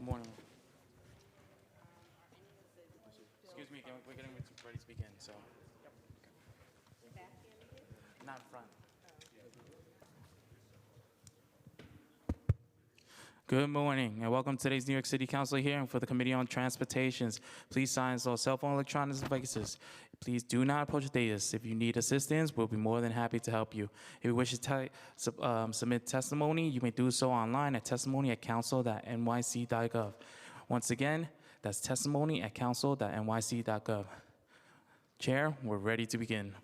Morning. Excuse me, we're getting ready to begin, so. Not front. Good morning, and welcome to today's New York City Council hearing for the Committee on Transportations. Please silence all cell phone electronic devices. Please do not approach the dais. If you need assistance, we'll be more than happy to help you. If you wish to submit testimony, you may do so online at testimony@council.nyc.gov. Once again, that's testimony@council.nyc.gov. Chair, we're ready to begin.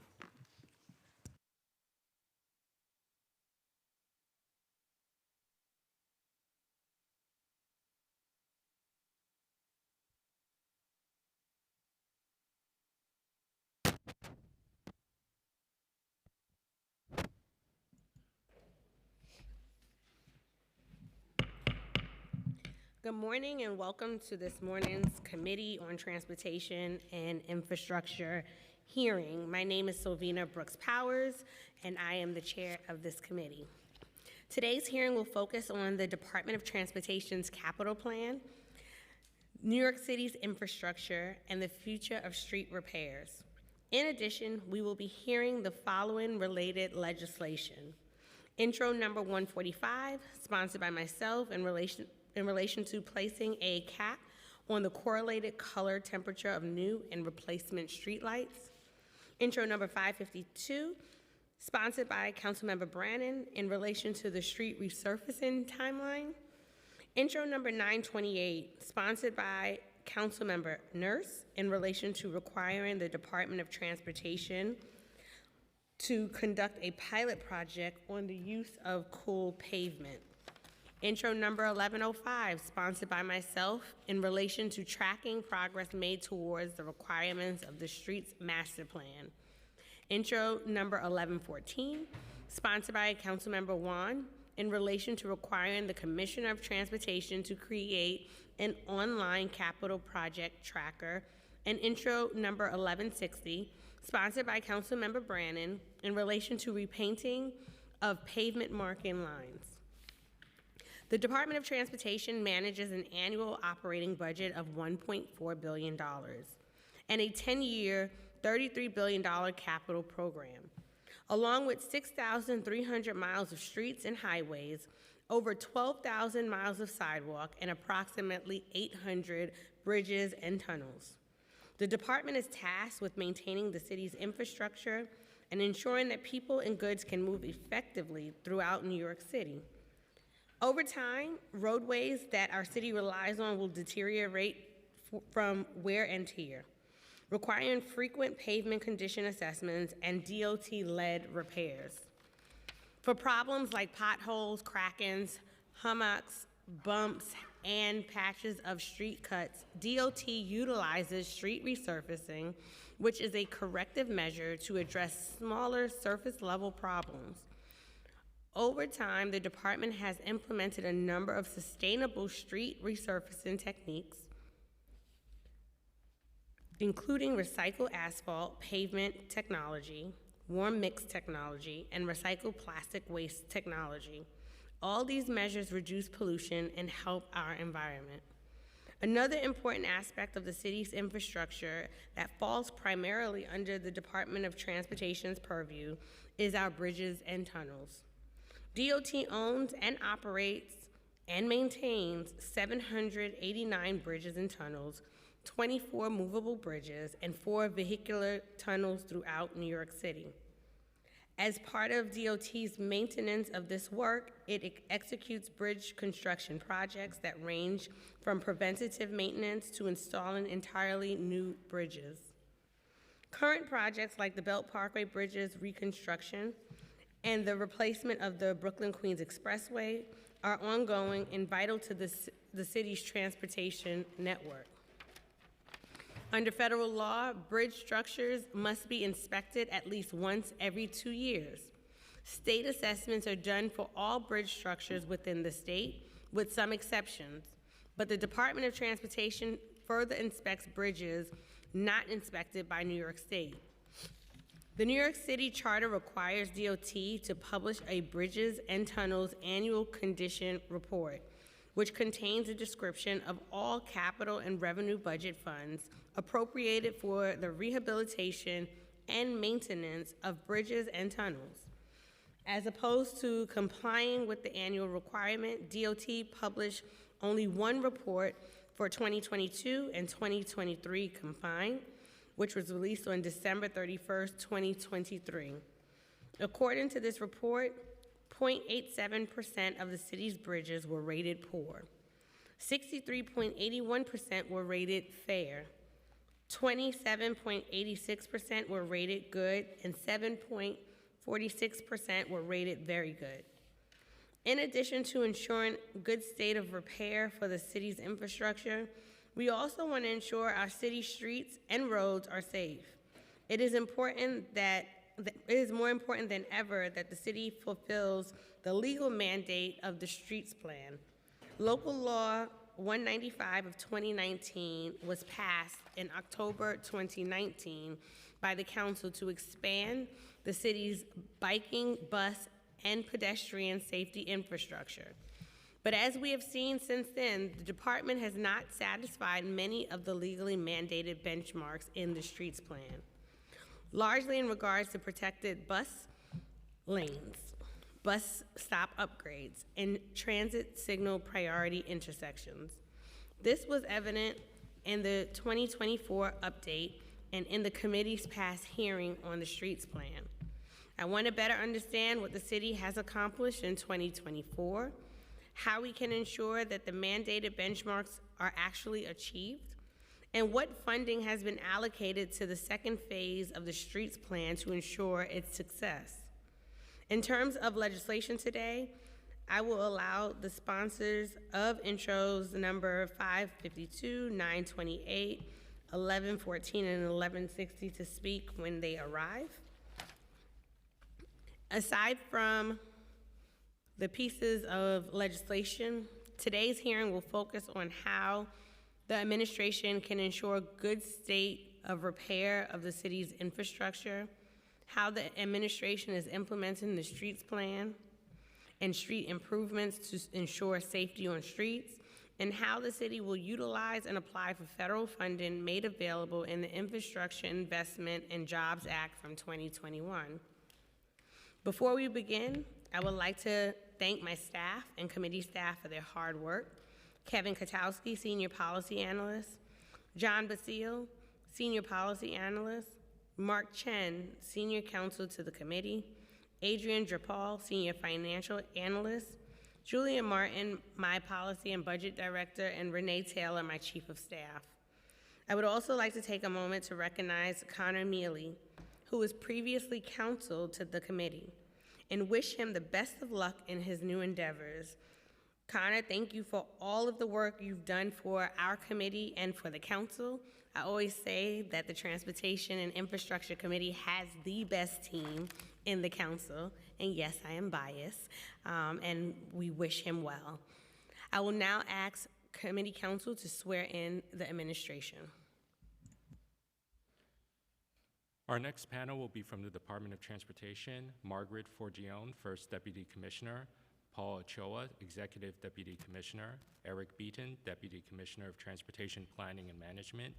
Good morning and welcome to this morning's Committee on Transportation and Infrastructure hearing. My name is Sylvina Brooks Powers and I am the chair of this committee. Today's hearing will focus on the Department of Transportation's capital plan, New York City's infrastructure, and the future of street repairs. In addition, we will be hearing the following related legislation. Intro number 145, sponsored by myself in relation to placing a cap on the correlated color temperature of new and replacement streetlights. Intro number 552, sponsored by Councilmember Brannan in relation to the street resurfacing timeline. Intro number 928, sponsored by Councilmember Nurse in relation to requiring the Department of Transportation to conduct a pilot project on the use of cool pavement. Intro number 1105, sponsored by myself in relation to tracking progress made towards the requirements of the streets master plan. Intro number 1114, sponsored by Councilmember Wan in relation to requiring the Commissioner of Transportation to create an online capital project tracker. And intro number 1160, sponsored by Councilmember Brannan in relation to repainting of pavement marking lines. The Department of Transportation manages an annual operating budget of $1.4 billion and a 10-year, $33 billion capital program. Along with 6,300 miles of streets and highways, over 12,000 miles of sidewalk, and approximately 800 bridges and tunnels. The department is tasked with maintaining the city's infrastructure and ensuring that people and goods can move effectively throughout New York City. Over time, roadways that our city relies on will deteriorate from wear and tear, requiring frequent pavement condition assessments and DOT-led repairs. For problems like potholes, crack-ins, hummocks, bumps, and patches of street cuts, DOT utilizes street resurfacing, which is a corrective measure to address smaller surface-level problems. Over time, the department has implemented a number of sustainable street resurfacing techniques, including recycled asphalt pavement technology, warm mix technology, and recycled plastic waste technology. All these measures reduce pollution and help our environment. Another important aspect of the city's infrastructure that falls primarily under the Department of Transportation's purview is our bridges and tunnels. DOT owns and operates and maintains 789 bridges and tunnels, 24 movable bridges, and 4 vehicular tunnels throughout New York City. As part of DOT's maintenance of this work, it executes bridge construction projects that range from preventative maintenance to installing entirely new bridges. Current projects like the Belt Parkway Bridge's reconstruction and the replacement of the Brooklyn-Queens Expressway are ongoing and vital to the city's transportation network. Under federal law, bridge structures must be inspected at least once every 2 years. State assessments are done for all bridge structures within the state, with some exceptions, but the Department of Transportation further inspects bridges not inspected by New York State. The New York City Charter requires DOT to publish a Bridges and Tunnels Annual Condition Report, which contains a description of all capital and revenue budget funds appropriated for the rehabilitation and maintenance of bridges and tunnels. As opposed to complying with the annual requirement, DOT published only one report for 2022 and 2023 combined, which was released on December 31st, 2023. According to this report, 0.87% of the city's bridges were rated poor, 63.81% were rated fair, 27.86% were rated good, and 7.46% were rated very good. In addition to ensuring good state of repair for the city's infrastructure, we also want to ensure our city streets and roads are safe. It is more important than ever that the city fulfills the legal mandate of the streets plan. Local Law 195 of 2019 was passed in October 2019 by the council to expand the city's biking, bus, and pedestrian safety infrastructure. But as we have seen since then, the department has not satisfied many of the legally mandated benchmarks in the streets plan, largely in regards to protected bus lanes, bus stop upgrades, and transit signal priority intersections. This was evident in the 2024 update and in the committee's past hearing on the streets plan. I want to better understand what the city has accomplished in 2024, how we can ensure that the mandated benchmarks are actually achieved, and what funding has been allocated to the second phase of the streets plan to ensure its success. In terms of legislation today, I will allow the sponsors of intros number 552, 928, 1114, and 1160 to speak when they arrive. Aside from the pieces of legislation, today's hearing will focus on how the administration can ensure good state of repair of the city's infrastructure, how the administration is implementing the streets plan and street improvements to ensure safety on streets, and how the city will utilize and apply for federal funding made available in the Infrastructure Investment and Jobs Act from 2021. Before we begin, I would like to thank my staff and committee staff for their hard work. Kevin Katowski, Senior Policy Analyst, John Basile, Senior Policy Analyst, Mark Chen, Senior Counsel to the committee, Adrian Drapal, Senior Financial Analyst, Julia Martin, my Policy and Budget Director, and Renee Taylor, my Chief of Staff. I would also like to take a moment to recognize Connor Mealy, who was previously counsel to the committee, and wish him the best of luck in his new endeavors. Connor, thank you for all of the work you've done for our committee and for the council. I always say that the Transportation and Infrastructure Committee has the best team in the council, and yes, I am biased, and we wish him well. I will now ask committee counsel to swear in the administration. Our next panel will be from the Department of Transportation, Margaret Forgione, First Deputy Commissioner, Paul Ochoa, Executive Deputy Commissioner, Eric Beaton, Deputy Commissioner of Transportation Planning and Management,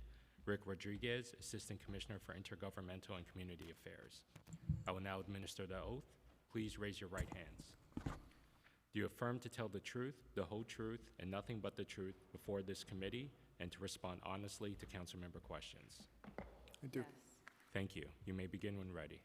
Rick Rodriguez, Assistant Commissioner for Intergovernmental and Community Affairs. I will now administer the oath. Please raise your right hands. Do you affirm to tell the truth, the whole truth, and nothing but the truth before this committee, and to respond honestly to council member questions? I do. Yes. Thank you. You may begin when ready.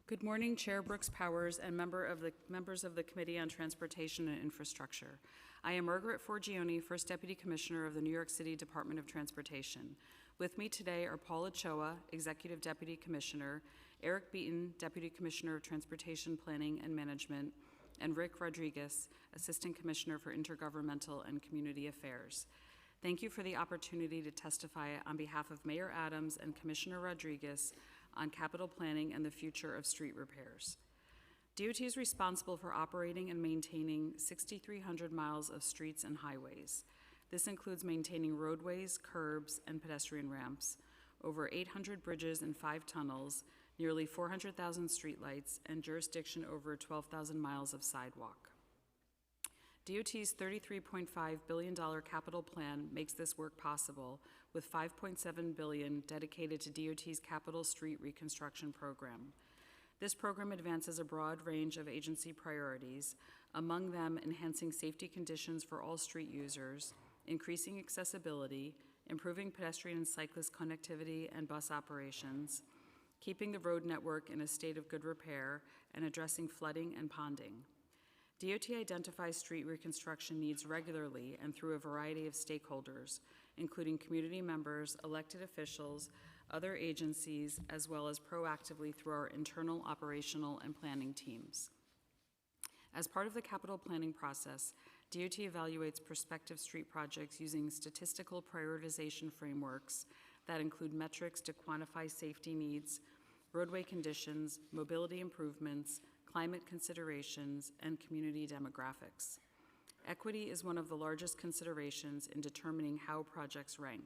Good morning, Chair Brooks Powers and members of the Committee on Transportation and Infrastructure. I am Margaret Forgione, First Deputy Commissioner of the New York City Department of Transportation. With me today are Paul Ochoa, Executive Deputy Commissioner, Eric Beaton, Deputy Commissioner of Transportation Planning and Management, and Rick Rodriguez, Assistant Commissioner for Intergovernmental and Community Affairs. Thank you for the opportunity to testify on behalf of Mayor Adams and Commissioner Rodriguez on capital planning and the future of street repairs. DOT is responsible for operating and maintaining 6,300 miles of streets and highways. This includes maintaining roadways, curbs, and pedestrian ramps, over 800 bridges and 5 tunnels, nearly 400,000 streetlights, and jurisdiction over 12,000 miles of sidewalk. DOT's $33.5 billion capital plan makes this work possible, with $5.7 billion dedicated to DOT's Capital Street Reconstruction Program. This program advances a broad range of agency priorities, among them enhancing safety conditions for all street users, increasing accessibility, improving pedestrian and cyclist connectivity and bus operations, keeping the road network in a state of good repair, and addressing flooding and ponding. DOT identifies street reconstruction needs regularly and through a variety of stakeholders, including community members, elected officials, other agencies, as well as proactively through our internal operational and planning teams. As part of the capital planning process, DOT evaluates prospective street projects using statistical prioritization frameworks that include metrics to quantify safety needs, roadway conditions, mobility improvements, climate considerations, and community demographics. Equity is one of the largest considerations in determining how projects rank.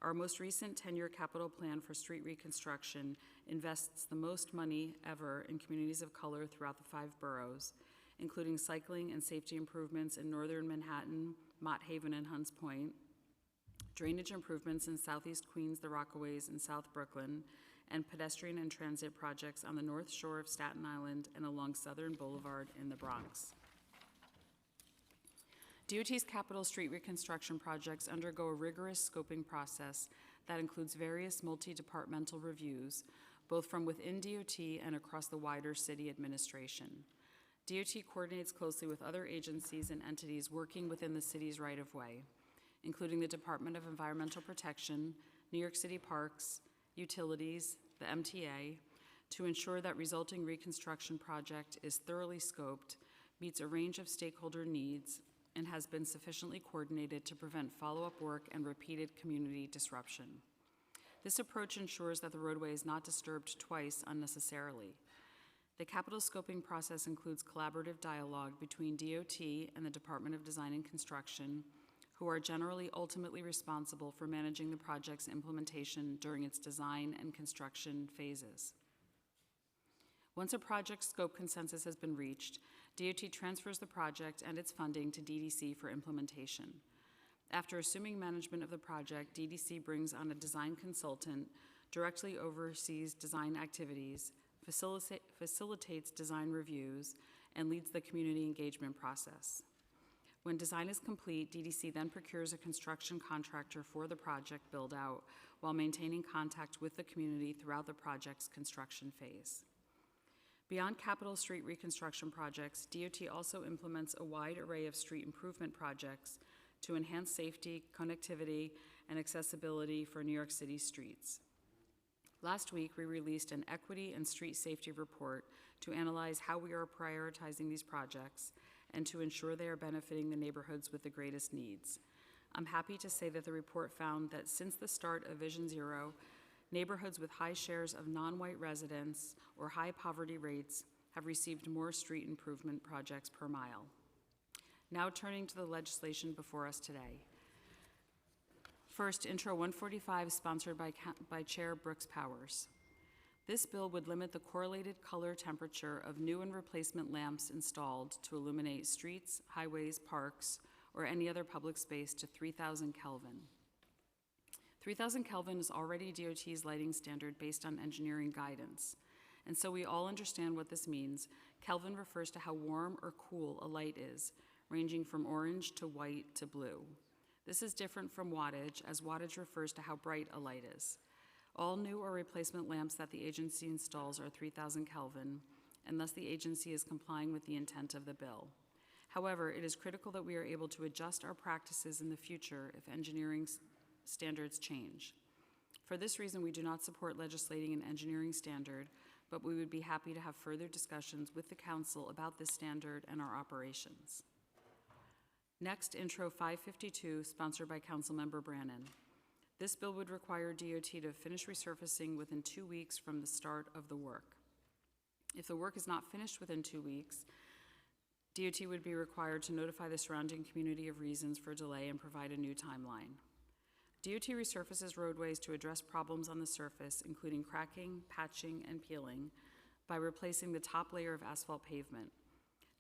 Our most recent 10-year capital plan for street reconstruction invests the most money ever in communities of color throughout the 5 boroughs, including cycling and safety improvements in northern Manhattan, Mott Haven, and Hunts Point, drainage improvements in southeast Queens, the Rockaways, and South Brooklyn, and pedestrian and transit projects on the North Shore of Staten Island and along Southern Boulevard in the Bronx. DOT's Capital Street reconstruction projects undergo a rigorous scoping process that includes various multi-departmental reviews, both from within DOT and across the wider city administration. DOT coordinates closely with other agencies and entities working within the city's right-of-way, including the Department of Environmental Protection, New York City Parks, Utilities, the MTA, to ensure that resulting reconstruction project is thoroughly scoped, meets a range of stakeholder needs, and has been sufficiently coordinated to prevent follow-up work and repeated community disruption. This approach ensures that the roadway is not disturbed twice unnecessarily. The capital scoping process includes collaborative dialogue between DOT and the Department of Design and Construction, who are generally ultimately responsible for managing the project's implementation during its design and construction phases. Once a project scope consensus has been reached, DOT transfers the project and its funding to DDC for implementation. After assuming management of the project, DDC brings on a design consultant, directly oversees design activities, facilitates design reviews, and leads the community engagement process. When design is complete, DDC then procures a construction contractor for the project build-out while maintaining contact with the community throughout the project's construction phase. Beyond capital street reconstruction projects, DOT also implements a wide array of street improvement projects to enhance safety, connectivity, and accessibility for New York City streets. Last week, we released an equity and street safety report to analyze how we are prioritizing these projects and to ensure they are benefiting the neighborhoods with the greatest needs. I'm happy to say that the report found that since the start of Vision Zero, neighborhoods with high shares of non-white residents or high poverty rates have received more street improvement projects per mile. Now turning to the legislation before us today. First, Intro 145, sponsored by Chair Brooks Powers. This bill would limit the correlated color temperature of new and replacement lamps installed to illuminate streets, highways, parks, or any other public space to 3,000 Kelvin. 3,000 Kelvin is already DOT's lighting standard based on engineering guidance, and so we all understand what this means. Kelvin refers to how warm or cool a light is, ranging from orange to white to blue. This is different from wattage, as wattage refers to how bright a light is. All new or replacement lamps that the agency installs are 3,000 Kelvin, and thus the agency is complying with the intent of the bill. However, it is critical that we are able to adjust our practices in the future if engineering standards change. For this reason, we do not support legislating an engineering standard, but we would be happy to have further discussions with the Council about this standard and our operations. Next, Intro 552, sponsored by Councilmember Brannan. This bill would require DOT to finish resurfacing within 2 weeks from the start of the work. If the work is not finished within 2 weeks, DOT would be required to notify the surrounding community of reasons for delay and provide a new timeline. DOT resurfaces roadways to address problems on the surface, including cracking, patching, and peeling, by replacing the top layer of asphalt pavement.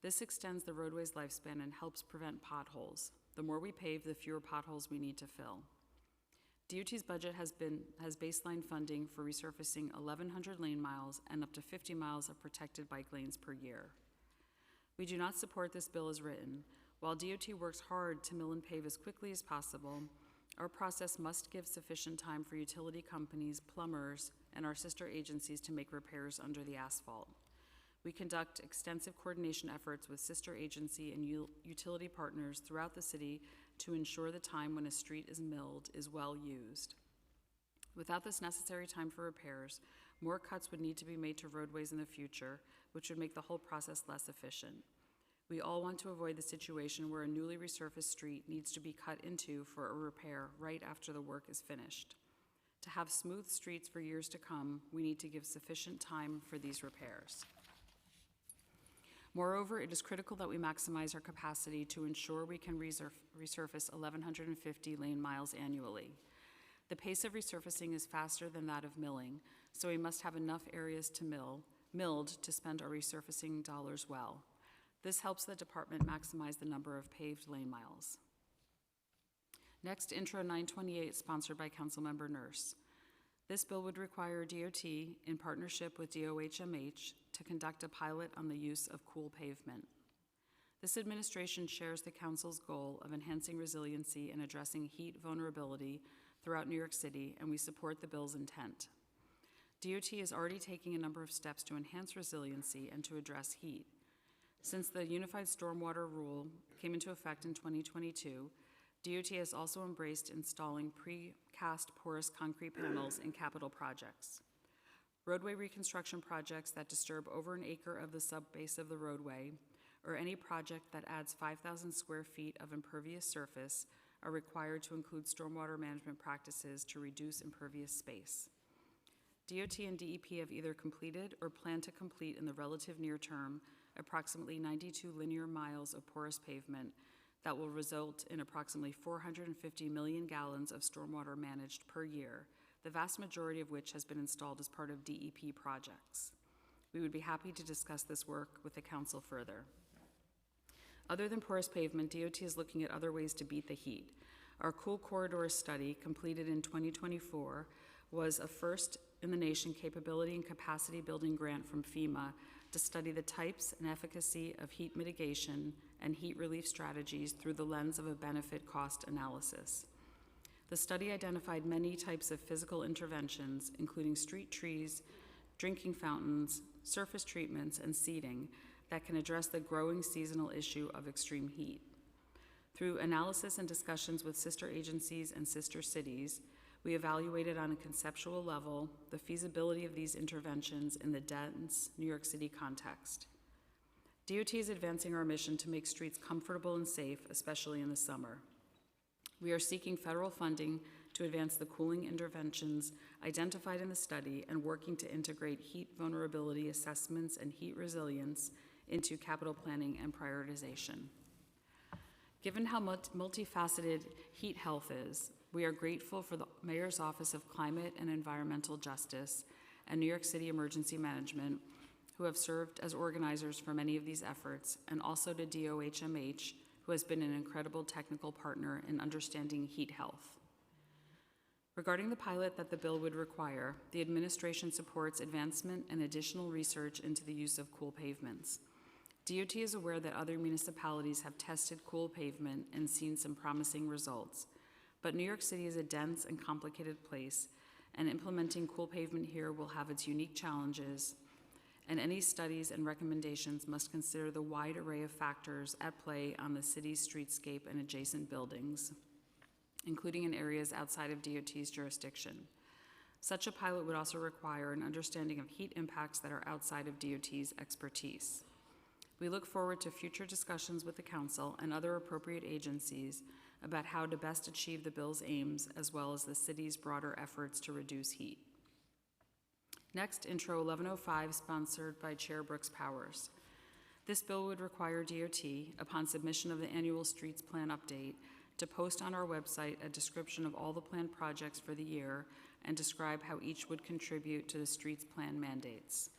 This extends the roadway's lifespan and helps prevent potholes. The more we pave, the fewer potholes we need to fill. DOT's budget has baseline funding for resurfacing 1,100 lane miles and up to 50 miles of protected bike lanes per year. We do not support this bill as written. While DOT works hard to mill and pave as quickly as possible, our process must give sufficient time for utility companies, plumbers, and our sister agencies to make repairs under the asphalt. We conduct extensive coordination efforts with sister agency and utility partners throughout the city to ensure the time when a street is milled is well used. Without this necessary time for repairs, more cuts would need to be made to roadways in the future, which would make the whole process less efficient. We all want to avoid the situation where a newly resurfaced street needs to be cut into for a repair right after the work is finished. To have smooth streets for years to come, we need to give sufficient time for these repairs. Moreover, it is critical that we maximize our capacity to ensure we can resurface 1,150 lane miles annually. The pace of resurfacing is faster than that of milling, so we must have enough areas to milled to spend our resurfacing dollars well. This helps the department maximize the number of paved lane miles. Next, Intro 928, sponsored by Councilmember Nurse. This bill would require DOT, in partnership with DOHMH, to conduct a pilot on the use of cool pavement. This administration shares the Council's goal of enhancing resiliency and addressing heat vulnerability throughout New York City, and we support the bill's intent. DOT is already taking a number of steps to enhance resiliency and to address heat. Since the Unified Stormwater Rule came into effect in 2022, DOT has also embraced installing precast porous concrete panels in capital projects. Roadway reconstruction projects that disturb over an acre of the subbase of the roadway, or any project that adds 5,000 square feet of impervious surface, are required to include stormwater management practices to reduce impervious space. DOT and DEP have either completed or plan to complete in the relative near term approximately 92 linear miles of porous pavement that will result in approximately 450 million gallons of stormwater managed per year, the vast majority of which has been installed as part of DEP projects. We would be happy to discuss this work with the Council further. Other than porous pavement, DOT is looking at other ways to beat the heat. Our Cool Corridors study, completed in 2024, was a first in the nation capability and capacity building grant from FEMA to study the types and efficacy of heat mitigation and heat relief strategies through the lens of a benefit-cost analysis. The study identified many types of physical interventions, including street trees, drinking fountains, surface treatments, and seeding that can address the growing seasonal issue of extreme heat. Through analysis and discussions with sister agencies and sister cities, we evaluated on a conceptual level the feasibility of these interventions in the dense New York City context. DOT is advancing our mission to make streets comfortable and safe, especially in the summer. We are seeking federal funding to advance the cooling interventions identified in the study and working to integrate heat vulnerability assessments and heat resilience into capital planning and prioritization. Given how multifaceted heat health is, we are grateful for the Mayor's Office of Climate and Environmental Justice and New York City Emergency Management, who have served as organizers for many of these efforts, and also to DOHMH, who has been an incredible technical partner in understanding heat health. Regarding the pilot that the bill would require, the administration supports advancement and additional research into the use of cool pavements. DOT is aware that other municipalities have tested cool pavement and seen some promising results. But New York City is a dense and complicated place, and implementing cool pavement here will have its unique challenges, and any studies and recommendations must consider the wide array of factors at play on the city's streetscape and adjacent buildings, including in areas outside of DOT's jurisdiction. Such a pilot would also require an understanding of heat impacts that are outside of DOT's expertise. We look forward to future discussions with the Council and other appropriate agencies about how to best achieve the bill's aims, as well as the city's broader efforts to reduce heat. Next, Intro 1105, sponsored by Chair Brooks Powers. This bill would require DOT, upon submission of the annual streets plan update, to post on our website a description of all the planned projects for the year and describe how each would contribute to the streets plan mandates.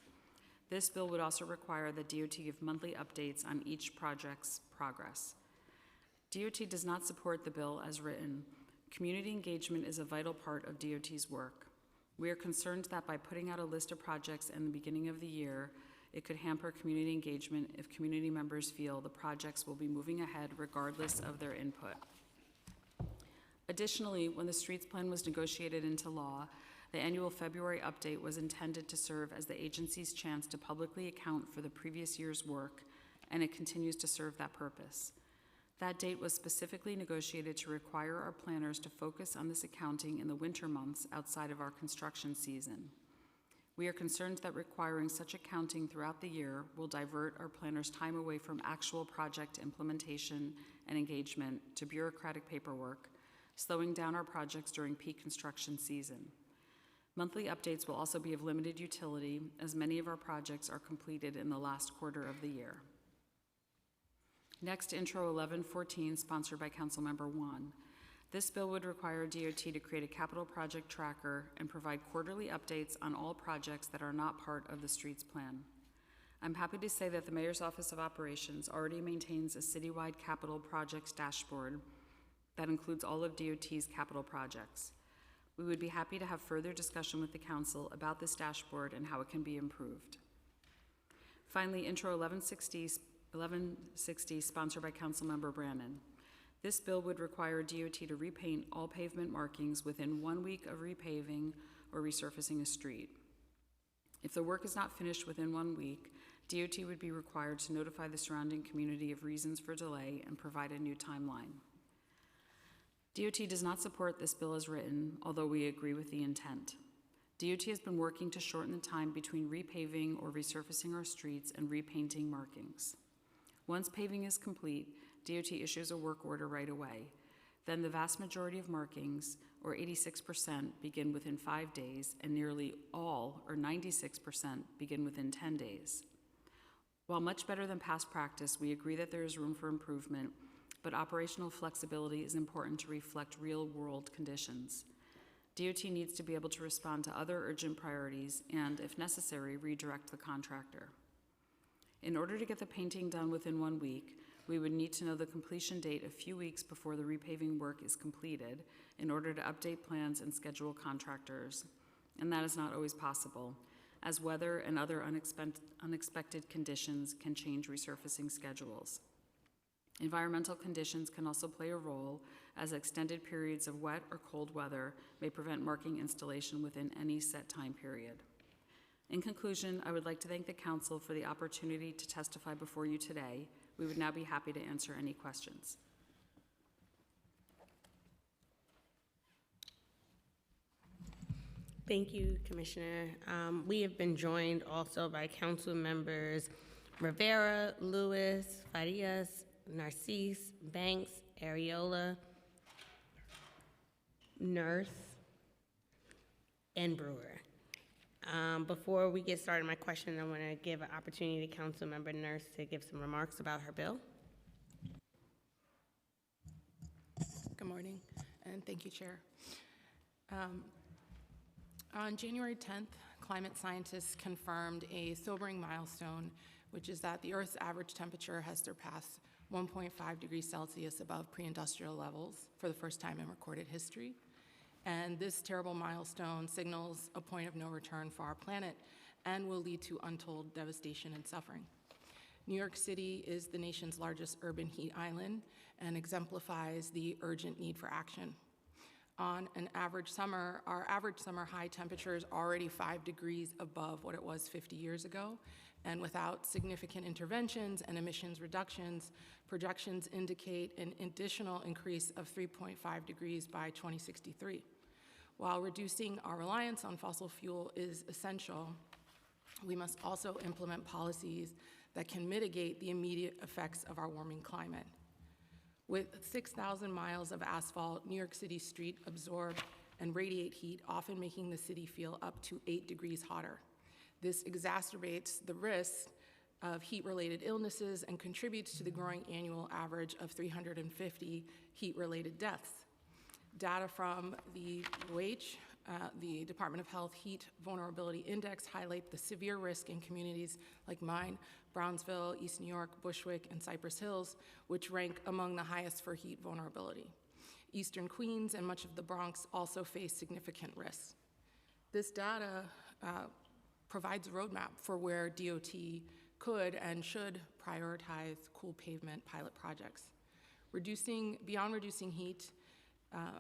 This bill would also require that DOT give monthly updates on each project's progress. DOT does not support the bill as written. Community engagement is a vital part of DOT's work. We are concerned that by putting out a list of projects in the beginning of the year, it could hamper community engagement if community members feel the projects will be moving ahead regardless of their input. Additionally, when the streets plan was negotiated into law, the annual February update was intended to serve as the agency's chance to publicly account for the previous year's work, and it continues to serve that purpose. That date was specifically negotiated to require our planners to focus on this accounting in the winter months outside of our construction season. We are concerned that requiring such accounting throughout the year will divert our planners' time away from actual project implementation and engagement to bureaucratic paperwork, slowing down our projects during peak construction season. Monthly updates will also be of limited utility, as many of our projects are completed in the last quarter of the year. Next, Intro 1114, sponsored by Councilmember Wan. This bill would require DOT to create a capital project tracker and provide quarterly updates on all projects that are not part of the streets plan. I'm happy to say that the Mayor's Office of Operations already maintains a citywide capital projects dashboard that includes all of DOT's capital projects. We would be happy to have further discussion with the Council about this dashboard and how it can be improved. Finally, Intro 1160, sponsored by Councilmember Brannan. This bill would require DOT to repaint all pavement markings within 1 week of repaving or resurfacing a street. If the work is not finished within 1 week, DOT would be required to notify the surrounding community of reasons for delay and provide a new timeline. DOT does not support this bill as written, although we agree with the intent. DOT has been working to shorten the time between repaving or resurfacing our streets and repainting markings. Once paving is complete, DOT issues a work order right away. Then the vast majority of markings, or 86%, begin within 5 days, and nearly all, or 96%, begin within 10 days. While much better than past practice, we agree that there is room for improvement, but operational flexibility is important to reflect real-world conditions. DOT needs to be able to respond to other urgent priorities and, if necessary, redirect the contractor. In order to get the painting done within 1 week, we would need to know the completion date a few weeks before the repaving work is completed in order to update plans and schedule contractors, and that is not always possible, as weather and other unexpected conditions can change resurfacing schedules. Environmental conditions can also play a role, as extended periods of wet or cold weather may prevent marking installation within any set time period. In conclusion, I would like to thank the Council for the opportunity to testify before you today. We would now be happy to answer any questions. Thank you, Commissioner. We have been joined also by Council members Rivera, Lewis, Farias, Narcisse, Banks, Ariola, Nurse, and Brewer. Before we get started, my question, I want to give an opportunity to Councilmember Nurse to give some remarks about her bill. Good morning, and thank you, Chair. On January 10th, climate scientists confirmed a sobering milestone, which is that the Earth's average temperature has surpassed 1.5 degrees Celsius above pre-industrial levels for the first time in recorded history. And this terrible milestone signals a point of no return for our planet and will lead to untold devastation and suffering. New York City is the nation's largest urban heat island and exemplifies the urgent need for action. On an average summer, our average summer high temperature is already 5 degrees above what it was 50 years ago, and without significant interventions and emissions reductions, projections indicate an additional increase of 3.5 degrees by 2063. While reducing our reliance on fossil fuel is essential, we must also implement policies that can mitigate the immediate effects of our warming climate. With 6,000 miles of asphalt, New York City streets absorb and radiate heat, often making the city feel up to 8 degrees hotter. This exacerbates the risk of heat-related illnesses and contributes to the growing annual average of 350 heat-related deaths. Data from the OH, the Department of Health Heat Vulnerability Index, highlight the severe risk in communities like mine, Brownsville, East New York, Bushwick, and Cypress Hills, which rank among the highest for heat vulnerability. Eastern Queens and much of the Bronx also face significant risks. This data provides a roadmap for where DOT could and should prioritize cool pavement pilot projects. Beyond reducing heat,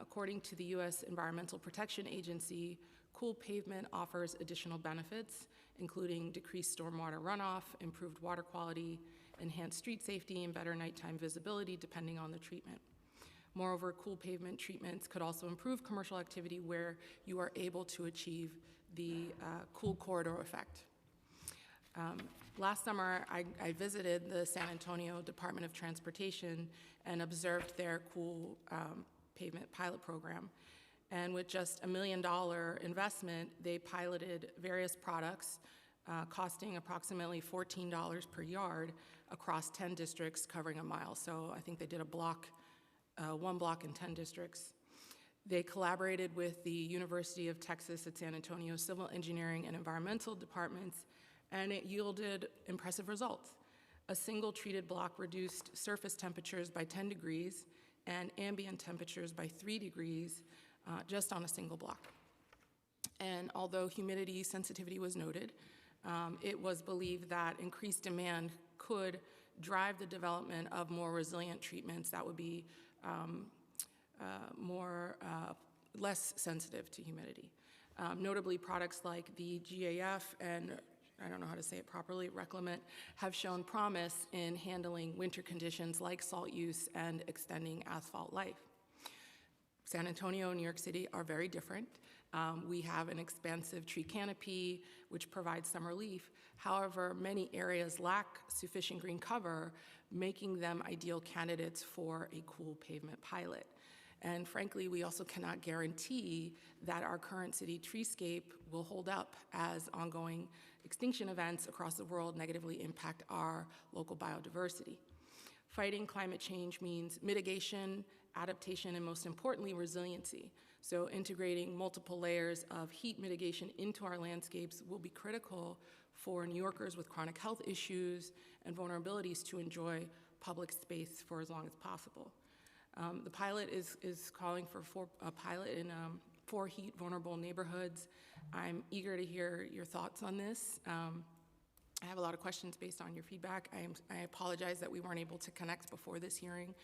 according to the U.S. Environmental Protection Agency, cool pavement offers additional benefits, including decreased stormwater runoff, improved water quality, enhanced street safety, and better nighttime visibility depending on the treatment. Moreover, cool pavement treatments could also improve commercial activity where you are able to achieve the cool corridor effect. Last summer, I visited the San Antonio Department of Transportation and observed their cool pavement pilot program. And with just $1 million investment, they piloted various products costing approximately $14 per yard across 10 districts covering a mile. So I think they did one block in 10 districts. They collaborated with the University of Texas at San Antonio Civil Engineering and Environmental departments, and it yielded impressive results. A single treated block reduced surface temperatures by 10 degrees and ambient temperatures by 3 degrees just on a single block. And although humidity sensitivity was noted, it was believed that increased demand could drive the development of more resilient treatments that would be less sensitive to humidity. Notably, products like the GAF and, I don't know how to say it properly, Reclament, have shown promise in handling winter conditions like salt use and extending asphalt life. San Antonio and New York City are very different. We have an expansive tree canopy, which provides some relief. However, many areas lack sufficient green cover, making them ideal candidates for a cool pavement pilot. And frankly, we also cannot guarantee that our current city treescape will hold up as ongoing extinction events across the world negatively impact our local biodiversity. Fighting climate change means mitigation, adaptation, and most importantly, resiliency. So integrating multiple layers of heat mitigation into our landscapes will be critical for New Yorkers with chronic health issues and vulnerabilities to enjoy public space for as long as possible. The pilot is calling for a pilot in 4 heat vulnerable neighborhoods. I'm eager to hear your thoughts on this. I have a lot of questions based on your feedback. I apologize that we weren't able to connect before this hearing.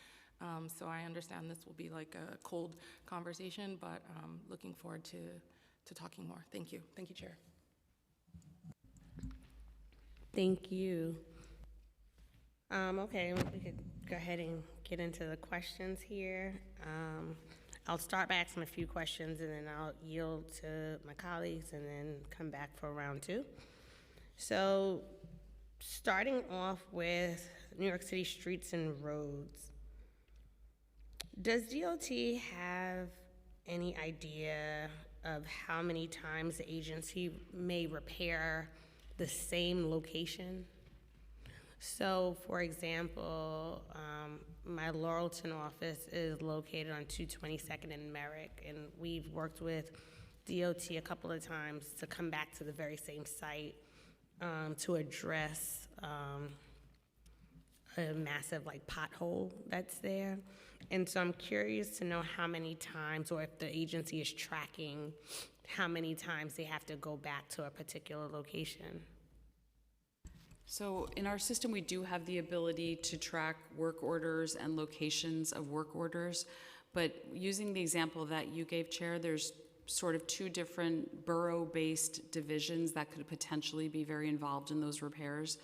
So I understand this will be like a cold conversation, but looking forward to talking more. Thank you. Thank you, Chair. Thank you. Okay, we could go ahead and get into the questions here. I'll start by asking a few questions and then I'll yield to my colleagues and then come back for round 2. So starting off with New York City streets and roads, does DOT have any idea of how many times the agency may repair the same location? So, for example, my Laurelton office is located on 222nd and Merrick, and we've worked with DOT a couple of times to come back to the very same site to address a massive pothole that's there. And so I'm curious to know how many times, or if the agency is tracking how many times they have to go back to a particular location. So in our system, we do have the ability to track work orders and locations of work orders, but using the example that you gave, Chair, there's sort of 2 different borough-based divisions that could potentially be very involved in those repairs.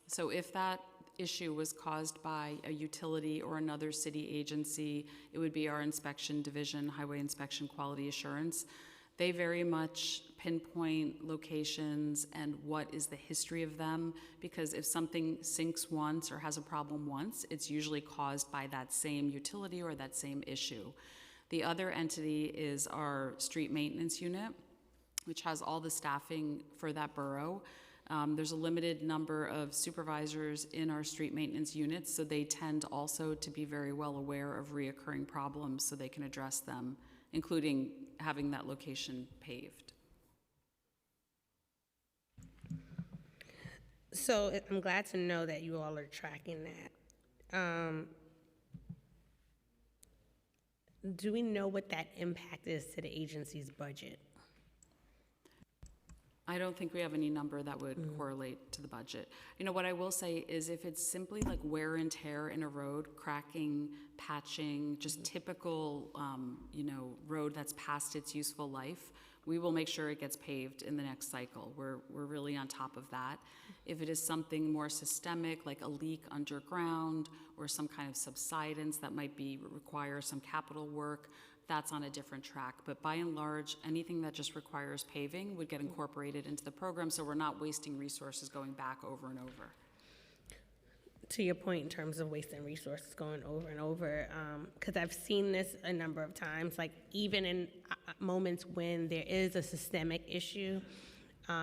So if that issue was caused by a utility or another city agency, it would be our inspection division, Highway Inspection Quality Assurance. They very much pinpoint locations and what is the history of them, because if something sinks once or has a problem once, it's usually caused by that same utility or that same issue. The other entity is our street maintenance unit, which has all the staffing for that borough. There's a limited number of supervisors in our street maintenance units, so they tend also to be very well aware of reoccurring problems so they can address them, including having that location paved. So I'm glad to know that you all are tracking that. Do we know what that impact is to the agency's budget? I don't think we have any number that would correlate to the budget. You know, what I will say is if it's simply like wear and tear in a road, cracking, patching, just typical, you know, road that's past its useful life, we will make sure it gets paved in the next cycle. We're really on top of that. If it is something more systemic, like a leak underground or some kind of subsidence that might require some capital work, that's on a different track. But by and large, anything that just requires paving would get incorporated into the program, so we're not wasting resources going back over and over. To your point in terms of wasting resources going over and over, because I've seen this a number of times, like even in moments when there is a systemic issue,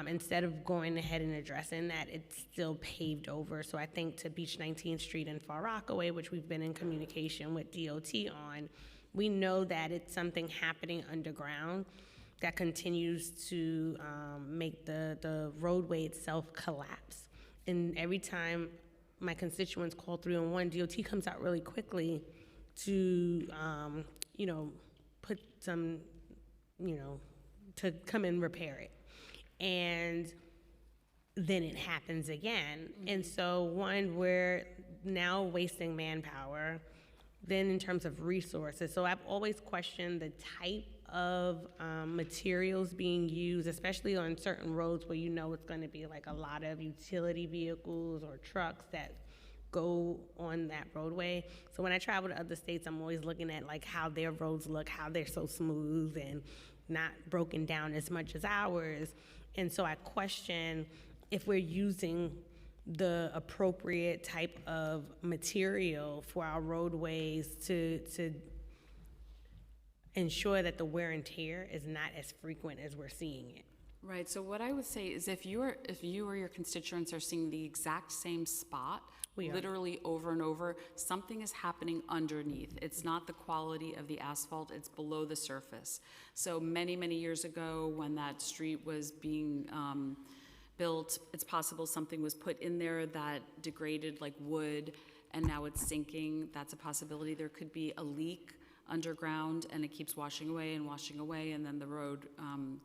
instead of going ahead and addressing that, it's still paved over. So I think to Beach 19th Street and Far Rockaway, which we've been in communication with DOT on, we know that it's something happening underground that continues to make the roadway itself collapse. And every time my constituents call 311, DOT comes out really quickly to, you know, put some, you know, to come and repair it. And then it happens again. And so one, we're now wasting manpower. Then in terms of resources, so I've always questioned the type of materials being used, especially on certain roads where you know it's going to be like a lot of utility vehicles or trucks that go on that roadway. So when I travel to other states, I'm always looking at like how their roads look, how they're so smooth and not broken down as much as ours. And so I question if we're using the appropriate type of material for our roadways to ensure that the wear and tear is not as frequent as we're seeing it. Right, so what I would say is if you or your constituents are seeing the exact same spot, literally over and over, something is happening underneath. It's not the quality of the asphalt, it's below the surface. So many, many years ago when that street was being built, it's possible something was put in there that degraded like wood and now it's sinking. That's a possibility. There could be a leak underground and it keeps washing away and then the road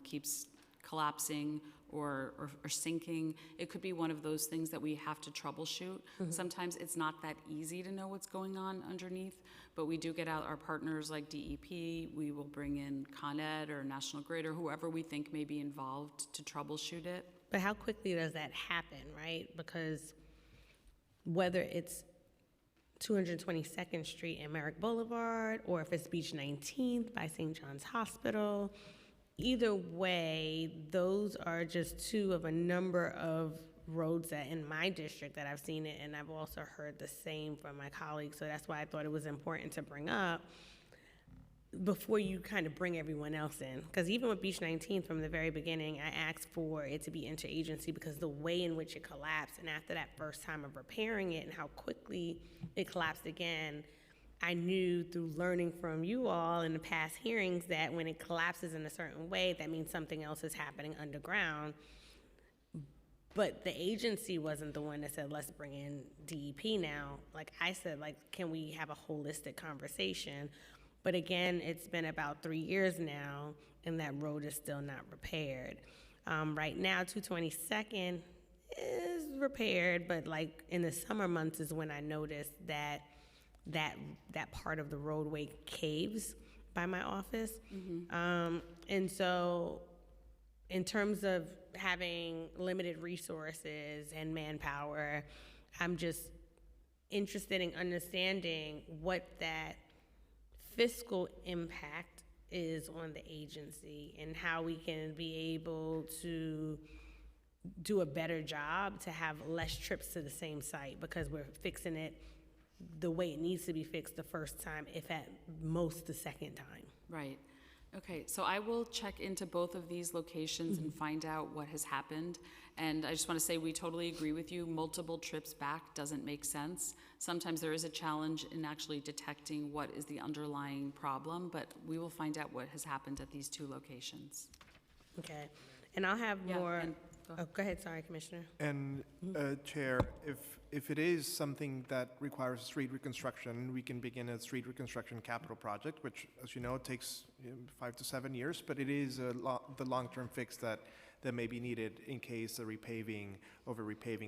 keeps collapsing or sinking. It could be one of those things that we have to troubleshoot. Sometimes it's not that easy to know what's going on underneath, but we do get out our partners like DEP. We will bring in Con Ed or National Grid or whoever we think may be involved to troubleshoot it. But how quickly does that happen, right? Because whether it's 222nd Street and Merrick Boulevard, or if it's Beach 19th by St. John's Hospital, either way, those are just two of a number of roads that in my district that I've seen it, and I've also heard the same from my colleagues, so that's why I thought it was important to bring up before you kind of bring everyone else in. Because even with Beach 19th from the very beginning, I asked for it to be interagency because the way in which it collapsed, and after that first time of repairing it and how quickly it collapsed again, I knew through learning from you all in the past hearings that when it collapses in a certain way, that means something else is happening underground. But the agency wasn't the one that said, let's bring in DEP now. Like I said, like, can we have a holistic conversation? But again, it's been about 3 years now, and that road is still not repaired. Right now, 222nd is repaired, but like in the summer months is when I noticed that part of the roadway caves by my office. And so in terms of having limited resources and manpower, I'm just interested in understanding what that fiscal impact is on the agency and how we can be able to do a better job to have less trips to the same site because we're fixing it the way it needs to be fixed the first time, if at most the second time. Right. Okay, so I will check into both of these locations and find out what has happened. And I just want to say, we totally agree with you. Multiple trips back doesn't make sense. Sometimes there is a challenge in actually detecting what is the underlying problem, but we will find out what has happened at these two locations. Okay, and I'll have Yeah, more, and go oh, go ahead, sorry, Commissioner. And, Chair, if it is something that requires street reconstruction, we can begin a street reconstruction capital project, which, as you know, takes 5 to 7 years, but it is the long-term fix that may be needed in case the repaving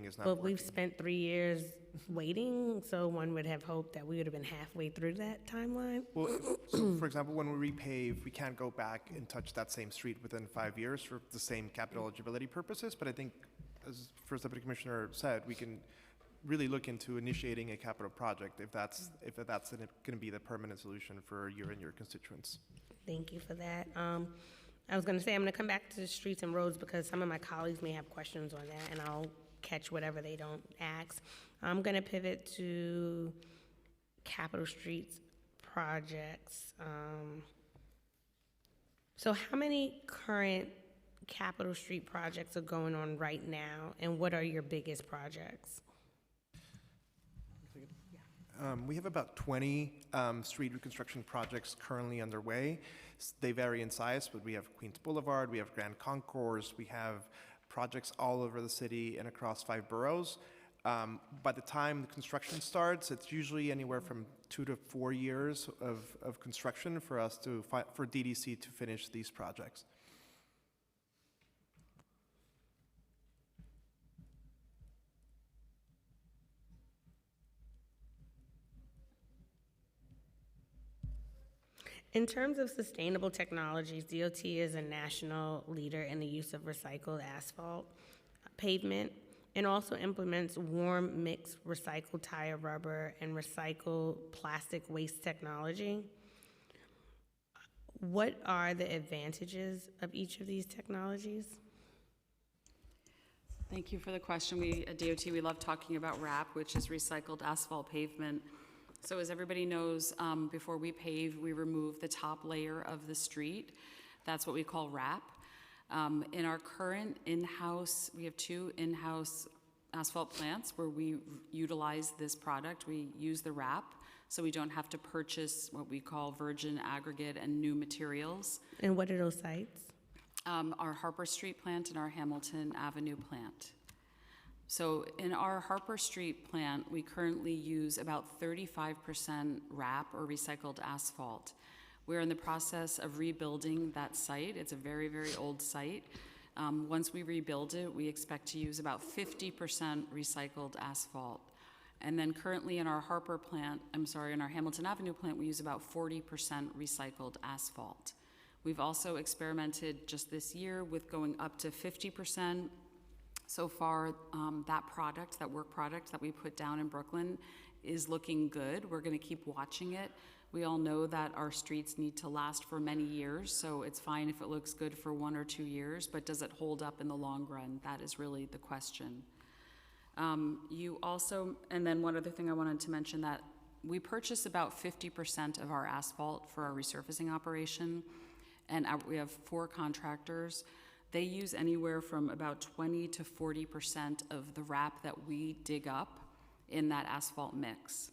is not But working. we've spent 3 years waiting, so one would have hoped that we would have been halfway through that timeline. Well, so for example, when we repave, we can't go back and touch that same street within 5 years for the same capital eligibility purposes, but I think, as First Deputy Commissioner said, we can really look into initiating a capital project if that's going to be the permanent solution for you and your constituents. Thank you for that. I was gonna say, I'm gonna come back to the streets and roads because some of my colleagues may have questions on that, and I'll catch whatever they don't ask. I'm gonna pivot to capital streets projects. So how many current capital street projects are going on right now, and what are your biggest projects? We have about 20 street reconstruction projects currently underway. They vary in size, but we have Queens Boulevard, we have Grand Concourse, we have projects all over the city and across 5 boroughs. By the time the construction starts, it's usually anywhere from 2 to 4 years of construction for DDC to finish these projects. In terms of sustainable technologies, DOT is a national leader in the use of recycled asphalt pavement and also implements warm mix recycled tire rubber and recycled plastic waste technology. What are the advantages of each of these technologies? Thank you for the question. We, at DOT, we love talking about RAP, which is recycled asphalt pavement. So as everybody knows, before we pave, we remove the top layer of the street. That's what we call RAP. In our current in-house, we have 2 in-house asphalt plants where we utilize this product. We use the RAP, so we don't have to purchase what we call virgin aggregate and new materials. And what are those sites? Our Harper Street plant and our Hamilton Avenue plant. So in our Harper Street plant, we currently use about 35% RAP or recycled asphalt. We're in the process of rebuilding that site. It's a very, very old site. Once we rebuild it, we expect to use about 50% recycled asphalt. And then currently in our in our Hamilton Avenue plant, we use about 40% recycled asphalt. We've also experimented just this year with going up to 50%. So far, that work product that we put down in Brooklyn is looking good. We're going to keep watching it. We all know that our streets need to last for many years, so it's fine if it looks good for 1 or 2 years, but does it hold up in the long run? That is really the question. And then one other thing I wanted to mention, that we purchase about 50% of our asphalt for our resurfacing operation, and we have 4 contractors. They use anywhere from about 20 to 40% of the RAP that we dig up in that asphalt mix.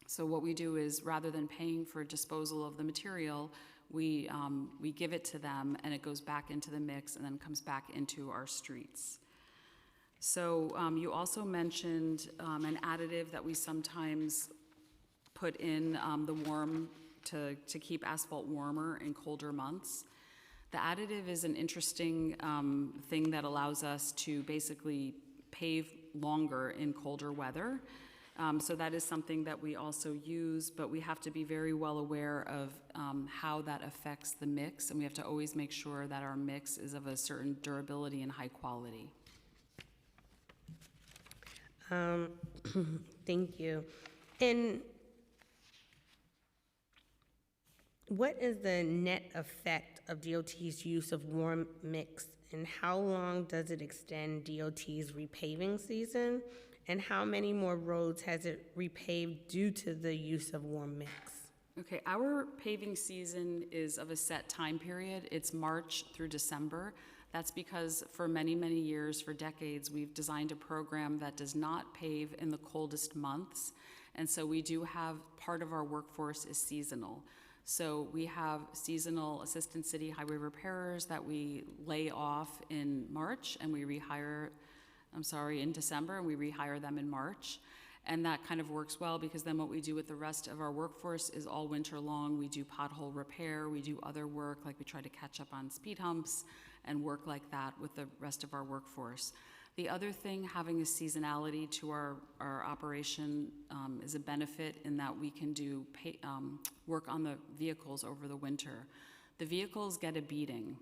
So what we do is, rather than paying for disposal of the material, we give it to them and it goes back into the mix and then comes back into our streets. So you also mentioned an additive that we sometimes put in the warm to keep asphalt warmer in colder months. The additive is an interesting thing that allows us to basically pave longer in colder weather. So that is something that we also use, but we have to be very well aware of how that affects the mix, and we have to always make sure that our mix is of a certain durability and high quality. Thank you. And what is the net effect of DOT's use of warm mix, and how long does it extend DOT's repaving season? And how many more roads has it repaved due to the use of warm mix? Okay, our paving season is of a set time period. It's March through December. That's because for many, many years, for decades, we've designed a program that does not pave in the coldest months. And so we do have, part of our workforce is seasonal. So we have seasonal assistant city highway repairers that we lay off in March and we rehire, in December, and we rehire them in March. And that kind of works well because then what we do with the rest of our workforce is all winter long. We do pothole repair, we do other work, like we try to catch up on speed humps and work like that with the rest of our workforce. The other thing, having a seasonality to our operation is a benefit in that we can do work on the vehicles over the winter. The vehicles get a beating.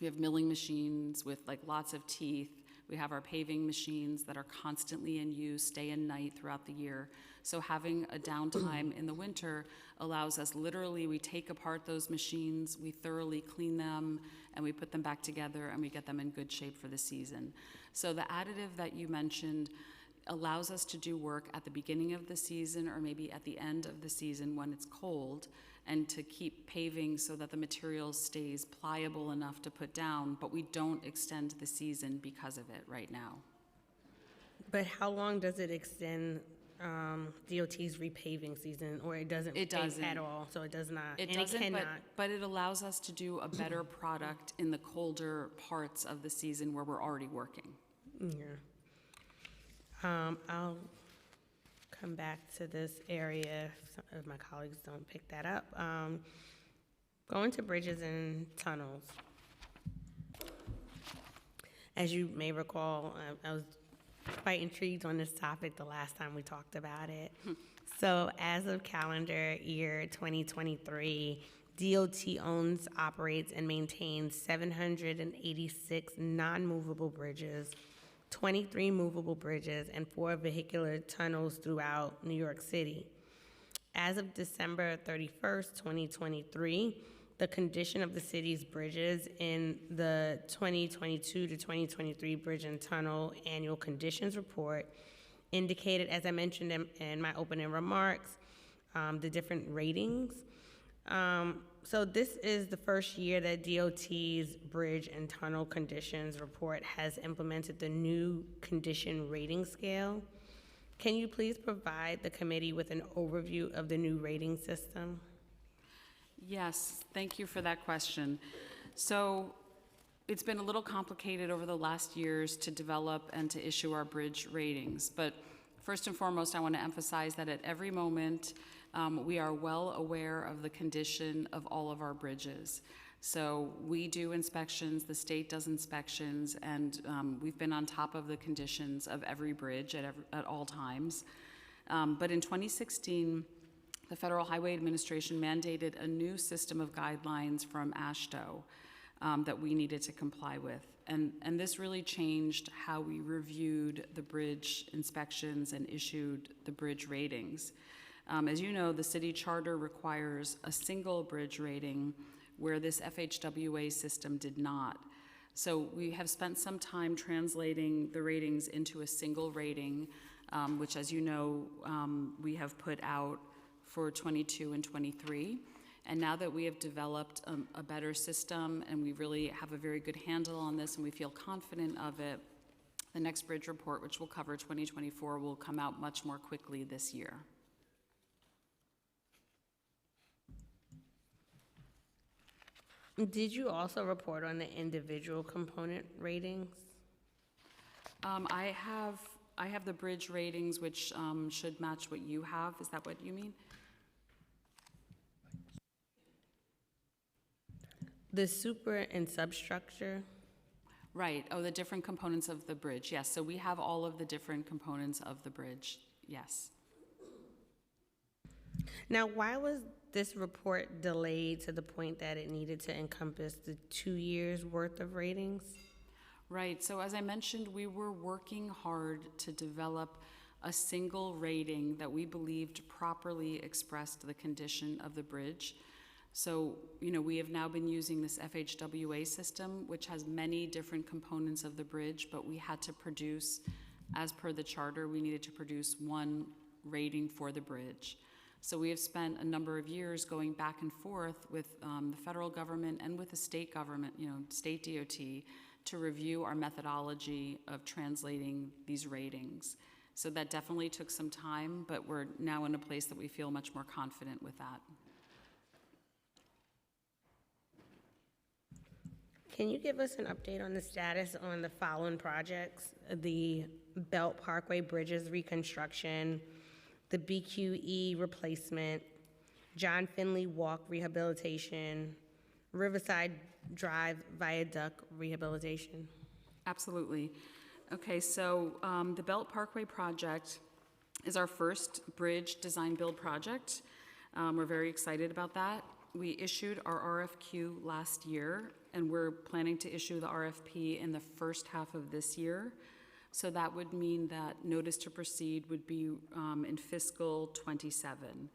We have milling machines with like lots of teeth. We have our paving machines that are constantly in use, day and night throughout the year. So having a downtime in the winter allows us, literally, we take apart those machines, we thoroughly clean them, and we put them back together, and we get them in good shape for the season. So the additive that you mentioned allows us to do work at the beginning of the season or maybe at the end of the season when it's cold, and to keep paving so that the material stays pliable enough to put down, but we don't extend the season because of it right now. But how long does it extend DOT's repaving season, or it doesn't It pave doesn't. at all, so it does not? It and doesn't, it cannot. but it allows us to do a better product in the colder parts of the season where we're already working. Yeah. I'll come back to this area if some of my colleagues don't pick that up. Going to bridges and tunnels. As you may recall, I was quite intrigued on this topic the last time we talked about it. So as of calendar year 2023, DOT owns, operates, and maintains 786 non-movable bridges, 23 movable bridges, and 4 vehicular tunnels throughout New York City. As of December 31st, 2023, the condition of the city's bridges in the 2022 to 2023 Bridge and Tunnel Annual Conditions Report indicated, as I mentioned in my opening remarks, the different ratings. So this is the first year that DOT's Bridge and Tunnel Conditions Report has implemented the new condition rating scale. Can you please provide the committee with an overview of the new rating system? Yes, thank you for that question. So it's been a little complicated over the last years to develop and to issue our bridge ratings. But first and foremost, I want to emphasize that at every moment, we are well aware of the condition of all of our bridges. So we do inspections, the state does inspections, and we've been on top of the conditions of every bridge at all times. But in 2016, the Federal Highway Administration mandated a new system of guidelines from AASHTO that we needed to comply with. And this really changed how we reviewed the bridge inspections and issued the bridge ratings. As you know, the city charter requires a single bridge rating where this FHWA system did not. So we have spent some time translating the ratings into a single rating, which, as you know, we have put out for 22 and 23. And now that we have developed a better system and we really have a very good handle on this and we feel confident of it, the next bridge report, which will cover 2024, will come out much more quickly this year. Did you also report on the individual component ratings? I have the bridge ratings, which should match what you have. Is that what you mean? The super and substructure? Right. Oh, the different components of the bridge. Yes. So we have all of the different components of the bridge. Yes. Now, why was this report delayed to the point that it needed to encompass the 2 years worth of ratings? Right. So as I mentioned, we were working hard to develop a single rating that we believed properly expressed the condition of the bridge. So, you know, we have now been using this FHWA system, which has many different components of the bridge, but we had to produce, as per the charter, we needed to produce one rating for the bridge. So we have spent a number of years going back and forth with the federal government and with the state government, state DOT, to review our methodology of translating these ratings. So that definitely took some time, but we're now in a place that we feel much more confident with that. Can you give us an update on the status on the following projects? The Belt Parkway Bridges reconstruction, the BQE replacement, John Finley Walk rehabilitation, Riverside Drive Viaduct rehabilitation? Absolutely. Okay, so the Belt Parkway project is our first bridge design build project. We're very excited about that. We issued our RFQ last year, and we're planning to issue the RFP in the first half of this year. So that would mean that notice to proceed would be in fiscal '27.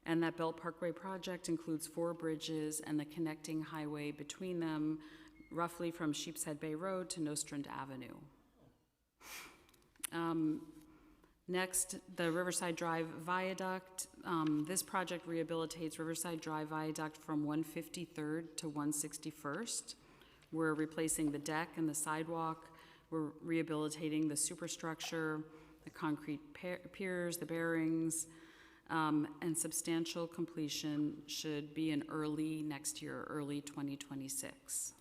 And that Belt Parkway project includes 4 bridges and the connecting highway between them, roughly from Sheepshead Bay Road to Nostrand Avenue. Next, the Riverside Drive Viaduct. This project rehabilitates Riverside Drive Viaduct from 153rd to 161st. We're replacing the deck and the sidewalk. We're rehabilitating the superstructure, the concrete piers, the bearings, and substantial completion should be in early next year, early 2026.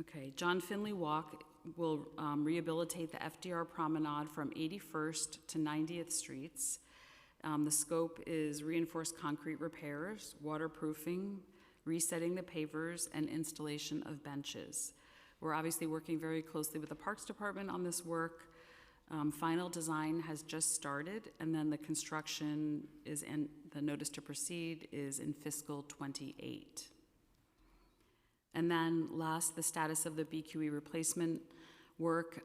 Okay, John Finley Walk will rehabilitate the FDR Promenade from 81st to 90th Streets. The scope is reinforced concrete repairs, waterproofing, resetting the pavers, and installation of benches. We're obviously working very closely with the Parks Department on this work. Final design has just started, and then the construction is in, the notice to proceed is in fiscal '28. And then last, the status of the BQE replacement work.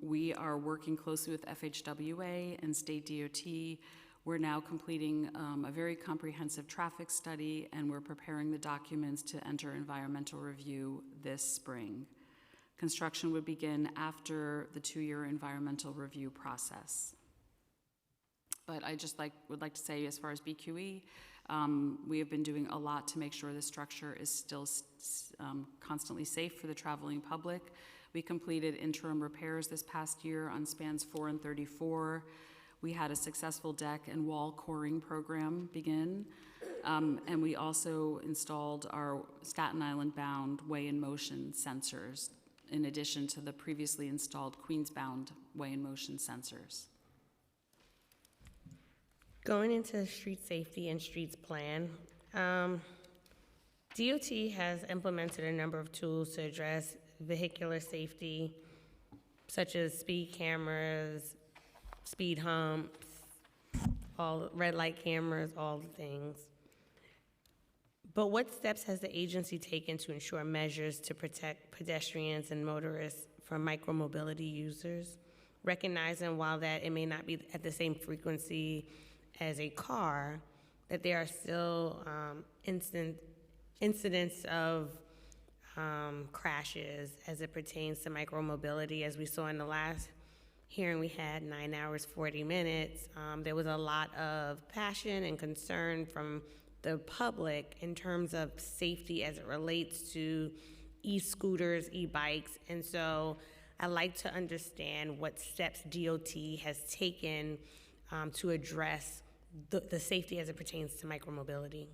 We are working closely with FHWA and State DOT. We're now completing a very comprehensive traffic study, and we're preparing the documents to enter environmental review this spring. Construction would begin after the 2-year environmental review process. But I just would like to say, as far as BQE, we have been doing a lot to make sure the structure is still constantly safe for the traveling public. We completed interim repairs this past year on spans 4 and 34. We had a successful deck and wall coring program begin. And we also installed our Staten Island-bound way in motion sensors, in addition to the previously installed Queens-bound way in motion sensors. Going into street safety and streets plan, DOT has implemented a number of tools to address vehicular safety, such as speed cameras, speed humps, all red light cameras, all the things. But what steps has the agency taken to ensure measures to protect pedestrians and motorists from micromobility users, recognizing while that it may not be at the same frequency as a car, that there are still incidents of crashes as it pertains to micromobility? As we saw in the last hearing we had, 9 hours, 40 minutes, there was a lot of passion and concern from the public in terms of safety as it relates to e-scooters, e-bikes. And so I'd like to understand what steps DOT has taken to address the safety as it pertains to micromobility.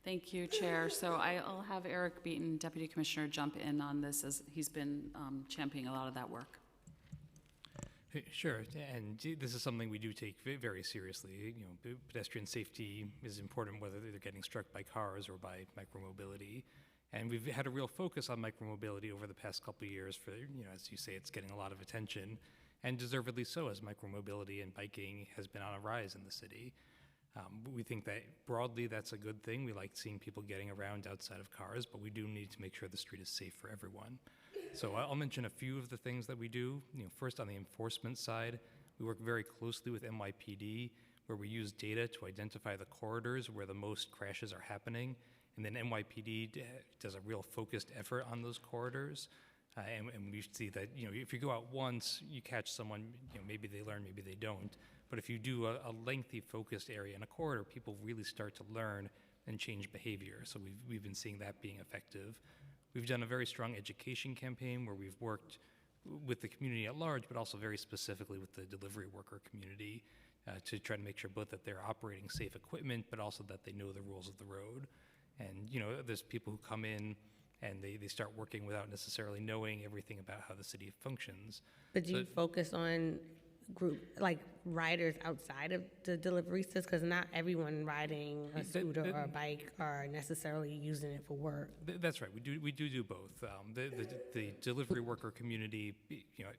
Thank you, Chair. So I'll have Eric Beaton, Deputy Commissioner, jump in on this, as he's been championing a lot of that work. Sure, and this is something we do take very seriously. Pedestrian safety is important whether they're getting struck by cars or by micromobility. And we've had a real focus on micromobility over the past couple of years for, as you say, it's getting a lot of attention, and deservedly so, as micromobility and biking has been on a rise in the city. We think that broadly that's a good thing. We like seeing people getting around outside of cars, but we do need to make sure the street is safe for everyone. So I'll mention a few of the things that we do. First, on the enforcement side, we work very closely with NYPD, where we use data to identify the corridors where the most crashes are happening, and then NYPD does a real focused effort on those corridors. And we see that, if you go out once, you catch someone, maybe they learn, maybe they don't, But if you do a lengthy focused area in a corridor, people really start to learn and change behavior. So we've been seeing that being effective. We've done a very strong education campaign where we've worked with the community at large, but also very specifically with the delivery worker community to try to make sure both that they're operating safe equipment, but also that they know the rules of the road. And, you know, there's people who come in and they start working without necessarily knowing everything about how the city functions. But do you focus on like riders outside of the deliveristas? Because not everyone riding a scooter or a bike are necessarily using it for work. That's right. We do both. The delivery worker community, you know,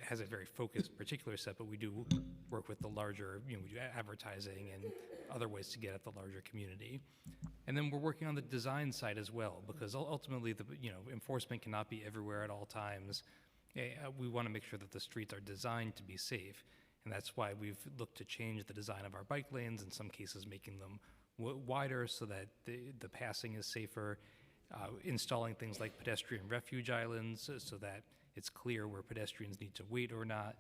has a very focused particular set, but we do work with the larger, you know, we do advertising and other ways to get at the larger community. And then we're working on the design side as well, because ultimately, enforcement cannot be everywhere at all times. We want to make sure that the streets are designed to be safe, and that's why we've looked to change the design of our bike lanes, in some cases making them wider so that the passing is safer, installing things like pedestrian refuge islands so that it's clear where pedestrians need to wait or not.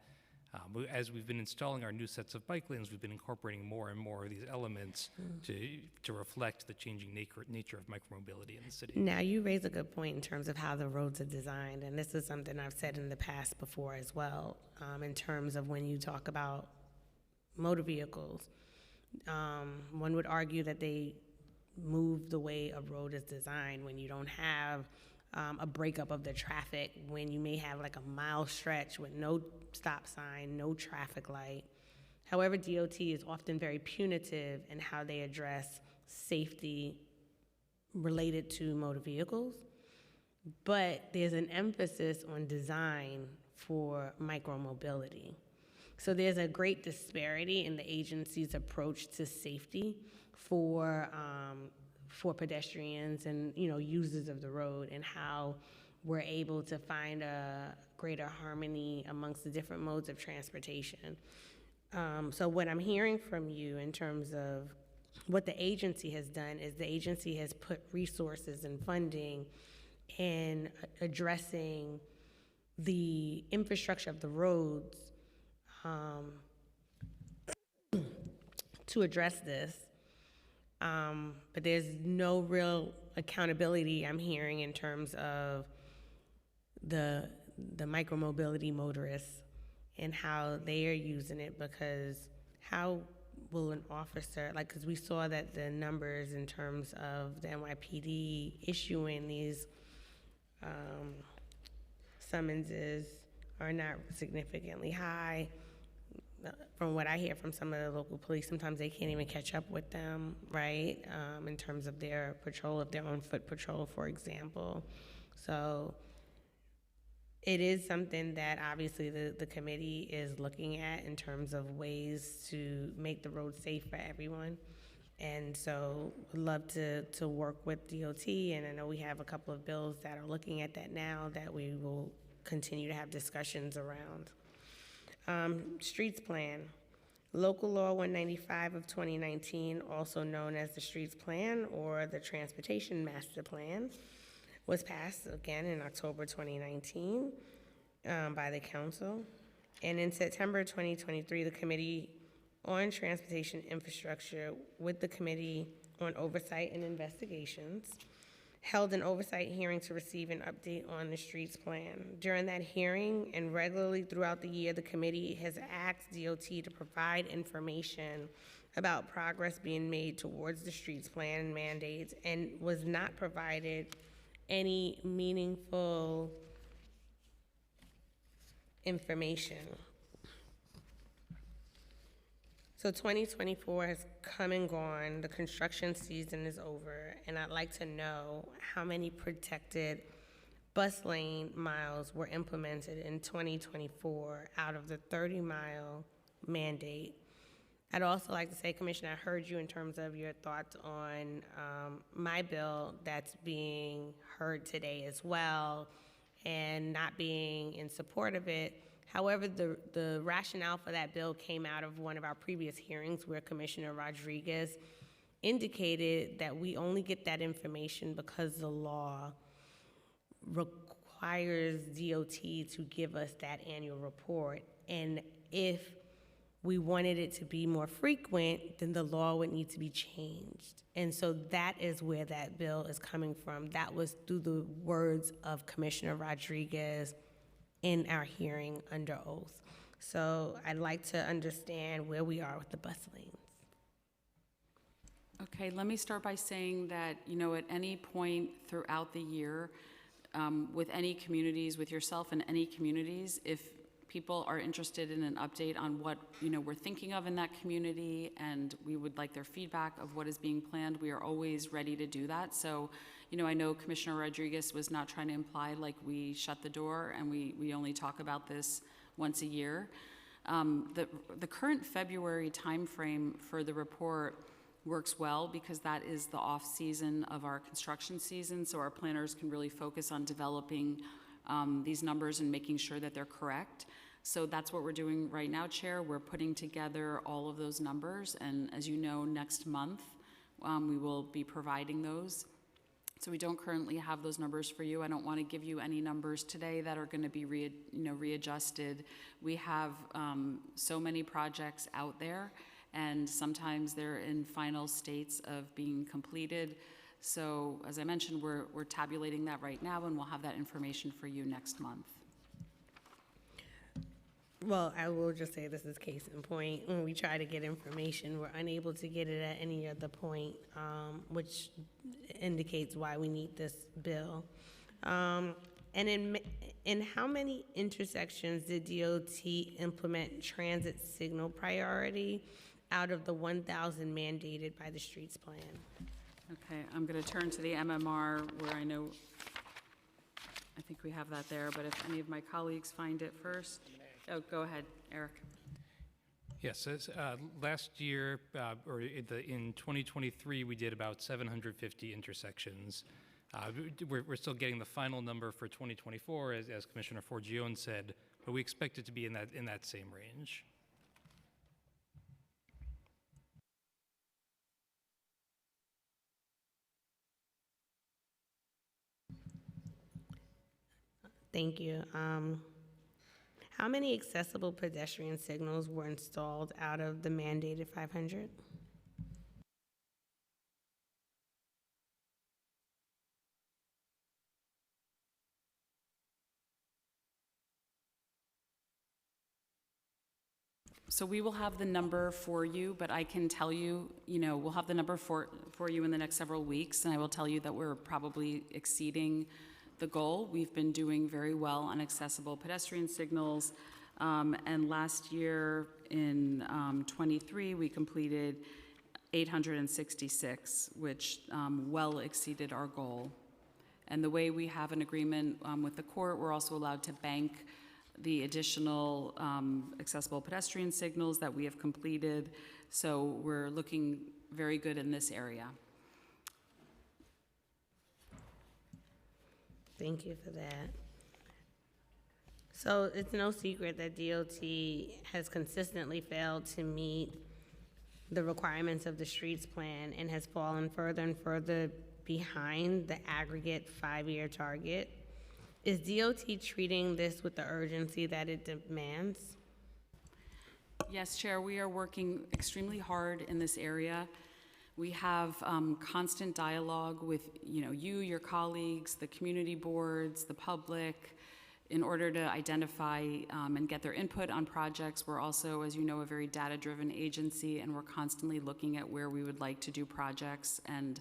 As we've been installing our new sets of bike lanes, we've been incorporating more and more of these elements to reflect the changing nature of micromobility in the city. Now, you raise a good point in terms of how the roads are designed, and this is something I've said in the past before as well, in terms of when you talk about motor vehicles. One would argue that they move the way a road is designed when you don't have a breakup of the traffic, when you may have like a mile stretch with no stop sign, no traffic light. However, DOT is often very punitive in how they address safety related to motor vehicles, but there's an emphasis on design for micromobility. So there's a great disparity in the agency's approach to safety for pedestrians and, you know, users of the road, and how we're able to find a greater harmony amongst the different modes of transportation. So what I'm hearing from you in terms of what the agency has done is the agency has put resources and funding in addressing the infrastructure of the roads to address this. But there's no real accountability I'm hearing in terms of the micromobility motorists and how they are using it, because how will an officer, like, because we saw that the numbers in terms of the NYPD issuing these summonses are not significantly high. From what I hear from some of the local police, sometimes they can't even catch up with them, right? In terms of their patrol, of their own foot patrol, for example. So it is something that obviously the committee is looking at in terms of ways to make the road safe for everyone. And so we'd love to work with DOT, and I know we have a couple of bills that are looking at that now that we will continue to have discussions around. Streets Plan. Local Law 195 of 2019, also known as the Streets Plan or the Transportation Master Plan, was passed again in October 2019 by the council. And in September 2023, the Committee on Transportation Infrastructure with the Committee on Oversight and Investigations held an oversight hearing to receive an update on the Streets Plan. During that hearing and regularly throughout the year, the committee has asked DOT to provide information about progress being made towards the Streets Plan and mandates, and was not provided any meaningful information. So 2024 has come and gone, the construction season is over, and I'd like to know how many protected bus lane miles were implemented in 2024 out of the 30-mile mandate. I'd also like to say, Commissioner, I heard you in terms of your thoughts on my bill that's being heard today as well, and not being in support of it. However, the rationale for that bill came out of one of our previous hearings where Commissioner Rodriguez indicated that we only get that information because the law requires DOT to give us that annual report. And if we wanted it to be more frequent, then the law would need to be changed. And so that is where that bill is coming from. That was through the words of Commissioner Rodriguez in our hearing under oath. So I'd like to understand where we are with the bus lanes. Okay, let me start by saying that, at any point throughout the year, with any communities, with yourself and any communities, if people are interested in an update on what, we're thinking of in that community and we would like their feedback of what is being planned, we are always ready to do that. So, I know Commissioner Rodriguez was not trying to imply like we shut the door and we only talk about this once a year. The current February timeframe for the report works well because that is the off-season of our construction season, so our planners can really focus on developing these numbers and making sure that they're correct. So that's what we're doing right now, Chair. We're putting together all of those numbers, and as you know, next month we will be providing those. So we don't currently have those numbers for you. I don't want to give you any numbers today that are going to be readjusted. We have so many projects out there, and sometimes they're in final states of being completed. So as I mentioned, we're tabulating that right now, and we'll have that information for you next month. Well, I will just say this is case in point. When we try to get information, we're unable to get it at any other point, which indicates why we need this bill. And in how many intersections did DOT implement transit signal priority out of the 1,000 mandated by the streets plan? Okay, I'm going to turn to the MMR where I think we have that there, but if any of my colleagues find it first. Oh, go ahead, Eric. Yes, last year, in 2023, we did about 750 intersections. We're still getting the final number for 2024, as Commissioner Forgione said, but we expect it to be in that same range. Thank you. How many accessible pedestrian signals were installed out of the mandated 500? So we will have the number for you, but I can tell you, we'll have the number for you in the next several weeks, and I will tell you that we're probably exceeding the goal. We've been doing very well on accessible pedestrian signals, and last year in 23, we completed 866, which well exceeded our goal. And the way we have an agreement with the court, we're also allowed to bank the additional accessible pedestrian signals that we have completed. So we're looking very good in this area. Thank you for that. So it's no secret that DOT has consistently failed to meet the requirements of the streets plan and has fallen further and further behind the aggregate 5-year target. Is DOT treating this with the urgency that it demands? Yes, Chair, we are working extremely hard in this area. We have constant dialogue with you, your colleagues, the community boards, the public, in order to identify and get their input on projects. We're also, as you know, a very data-driven agency, and we're constantly looking at where we would like to do projects and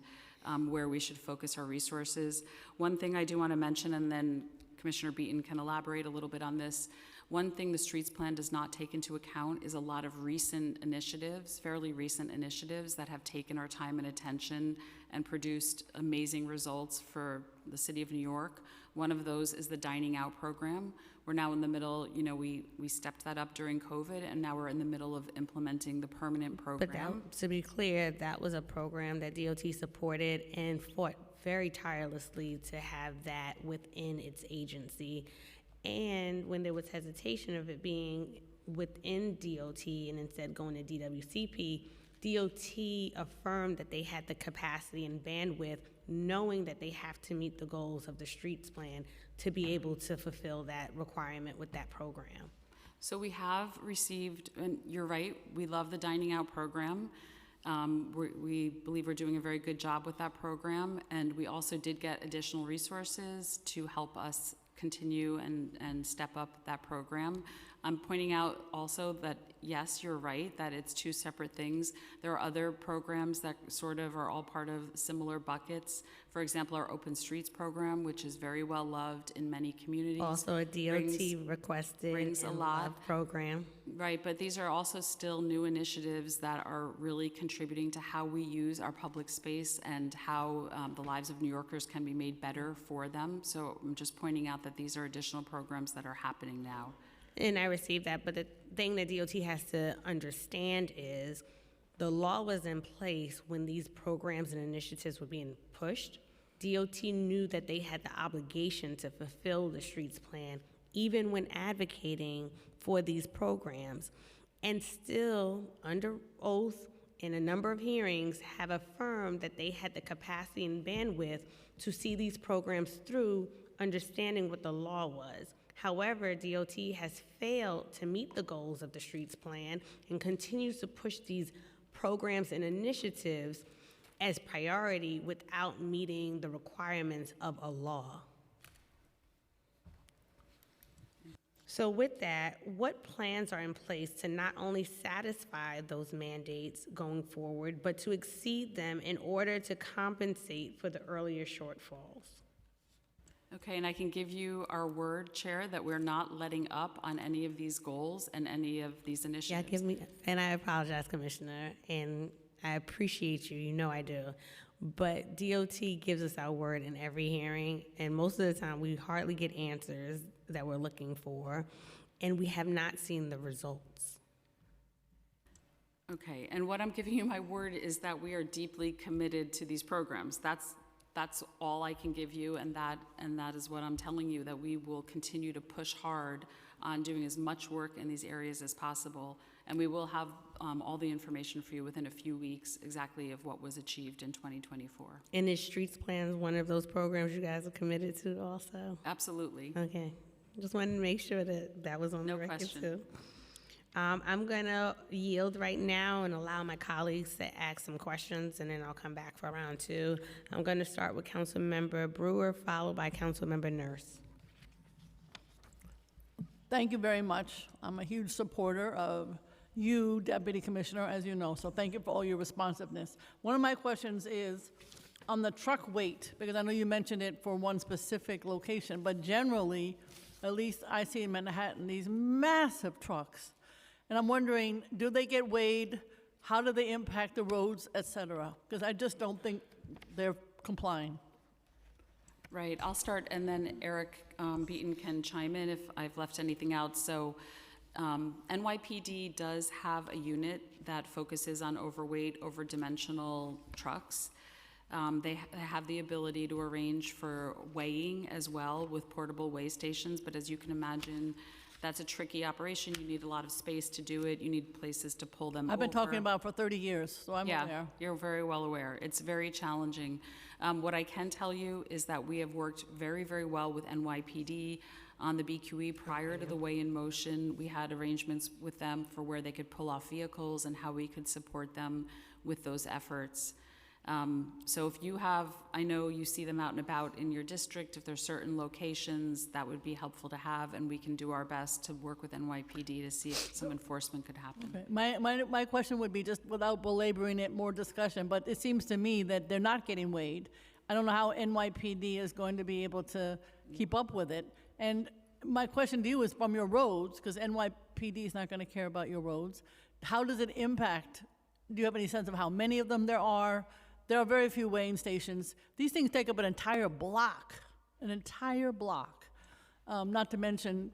where we should focus our resources. One thing I do want to mention, and then Commissioner Beaton can elaborate a little bit on this, one thing the streets plan does not take into account is a lot of recent initiatives, fairly recent initiatives that have taken our time and attention and produced amazing results for the city of New York. One of those is the dining out program. We're now in the middle, we stepped that up during COVID, and now we're in the middle of implementing the permanent program. But to be clear, that was a program that DOT supported and fought very tirelessly to have that within its agency. And when there was hesitation of it being within DOT and instead going to DWCP, DOT affirmed that they had the capacity and bandwidth, knowing that they have to meet the goals of the streets plan to be able to fulfill that requirement with that program. So we have received, and you're right, we love the dining out program. We believe we're doing a very good job with that program, and we also did get additional resources to help us continue and step up that program. I'm pointing out also that, yes, you're right, that it's two separate things. There are other programs that sort of are all part of similar buckets. For example, our Open Streets program, which is very well loved in many communities. Also a DOT requested brings a and lot. loved program. Right, but these are also still new initiatives that are really contributing to how we use our public space and how the lives of New Yorkers can be made better for them. So I'm just pointing out that these are additional programs that are happening now. And I received that, but the thing that DOT has to understand is the law was in place when these programs and initiatives were being pushed. DOT knew that they had the obligation to fulfill the streets plan, even when advocating for these programs, and still, under oath, in a number of hearings, have affirmed that they had the capacity and bandwidth to see these programs through, understanding what the law was. However, DOT has failed to meet the goals of the streets plan and continues to push these programs and initiatives as priority without meeting the requirements of a law. So with that, what plans are in place to not only satisfy those mandates going forward, but to exceed them in order to compensate for the earlier shortfalls? Okay, and I can give you our word, Chair, that we're not letting up on any of these goals and any of these Yeah, initiatives. and I apologize, Commissioner, and I appreciate you, you know I do. But DOT gives us our word in every hearing, and most of the time we hardly get answers that we're looking for, and we have not seen the results. Okay, and what I'm giving you my word is that we are deeply committed to these programs. That's all I can give you, and that is what I'm telling you, that we will continue to push hard on doing as much work in these areas as possible, and we will have all the information for you within a few weeks exactly of what was achieved in 2024. And is Streets Plan one of those programs you guys are committed to also? Absolutely. Okay, just wanted to make sure that that was on the No record question. too. I'm gonna yield right now and allow my colleagues to ask some questions, and then I'll come back for round two. I'm gonna start with Councilmember Brewer, followed by Councilmember Nurse. Thank you very much. I'm a huge supporter of you, Deputy Commissioner, as you know, so thank you for all your responsiveness. One of my questions is on the truck weight, because I know you mentioned it for one specific location, but generally, at least I see in Manhattan, these massive trucks. And I'm wondering, do they get weighed? How do they impact the roads, et cetera? Because I just don't think they're complying. Right, I'll start, and then Eric Beaton can chime in if I've left anything out. So NYPD does have a unit that focuses on overweight, overdimensional trucks. They have the ability to arrange for weighing as well with portable weigh stations, but as you can imagine, that's a tricky operation. You need a lot of space to do it. You need places to pull them I've been talking over. about it for 30 years, so I'm Yeah, aware. you're very well aware. It's very challenging. What I can tell you is that we have worked very, very well with NYPD on the BQE prior to the weigh-in motion. We had arrangements with them for where they could pull off vehicles and how we could support them with those efforts. So if you have, I know you see them out and about in your district, if there's certain locations, that would be helpful to have, and we can do our best to work with NYPD to see if some enforcement could happen. Okay. My question would be, just without belaboring it, more discussion, but it seems to me that they're not getting weighed. I don't know how NYPD is going to be able to keep up with it. And my question to you is from your roads, because NYPD is not going to care about your roads. How does it impact? Do you have any sense of how many of them there are? There are very few weighing stations. These things take up an entire block, not to mention,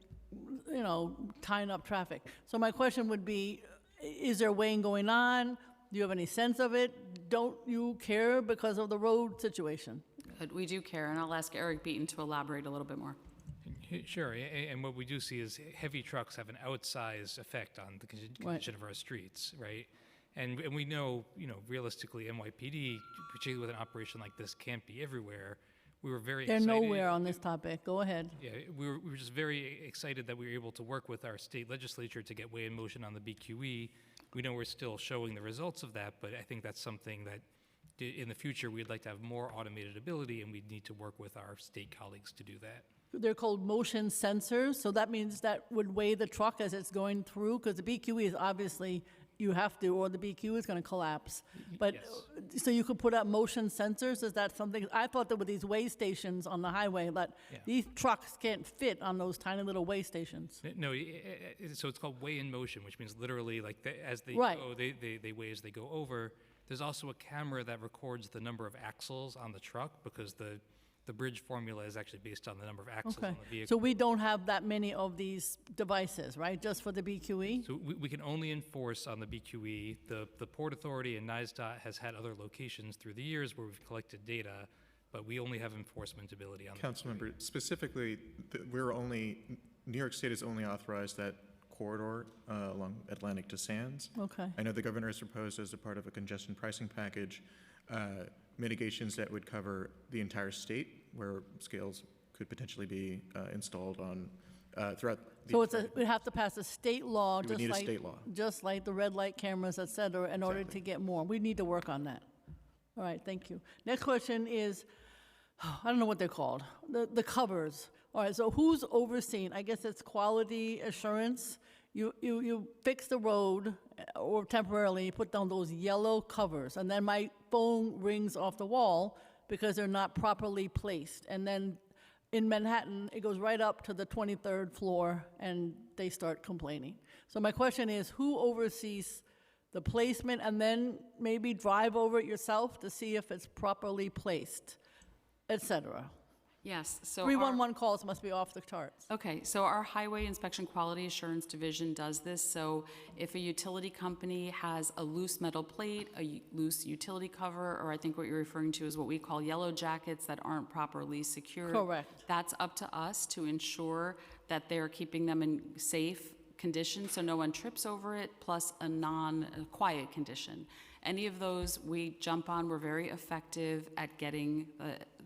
tying up traffic. So my question would be, is there weighing going on? Do you have any sense of it? Don't you care because of the road situation? But we do care, and I'll ask Eric Beaton to elaborate a little bit more. Sure, and what we do see is heavy trucks have an outsized effect on the condition of our streets, right? And we know, realistically, NYPD, particularly with an operation like this, can't be everywhere. we were very They're excited. nowhere on this topic. Go ahead. Yeah, we were just very excited that we were able to work with our state legislature to get Way in Motion on the BQE. We know we're still showing the results of that, but I think that's something that in the future we'd like to have more automated ability, and we'd need to work with our state colleagues to do that. They're called motion sensors, so that means that would weigh the truck as it's going through, because the BQE is obviously, you have to, or the BQ is going to collapse. But, Yes. so you could put up motion sensors, is that something? I thought there were these weigh stations on the highway, but Yeah. these trucks can't fit on those tiny little weigh stations. No, so it's called Way in Motion, which means literally like as they Right. go, they weigh as they go over. There's also a camera that records the number of axles on the truck because the bridge formula is actually based on the number of axles Okay, on the vehicle. so we don't have that many of these devices, right, just for the BQE? So we can only enforce on the BQE. The Port Authority and NISDOT has had other locations through the years where we've collected data, but we only have enforcement ability on the Councilmember, specifically, New York State has only authorized that corridor along Atlantic to Sands. Okay. I know the governor has proposed as a part of a congestion pricing package, mitigations that would cover the entire state where scales could potentially be installed on, throughout the. So we'd have to pass a state law, You would just need a like, state law. just like the red light cameras, et cetera, in order to Exactly. get more. We need to work on that. All right, thank you. Next question is, I don't know what they're called, the covers. All right, so who's overseeing? I guess it's quality assurance. You fix the road or temporarily put down those yellow covers, and then my phone rings off the wall because they're not properly placed. And then in Manhattan, it goes right up to the 23rd floor, and they start complaining. So my question is, who oversees the placement, and then maybe drive over it yourself to see if it's properly placed, et cetera? Yes, so. 311 calls must be off the charts. Okay, so our Highway Inspection Quality Assurance Division does this. So if a utility company has a loose metal plate, a loose utility cover, or I think what you're referring to is what we call yellow jackets that aren't properly secured. Correct. That's up to us to ensure that they're keeping them in safe condition so no one trips over it, plus a non-quiet condition. Any of those we jump on. We're very effective at getting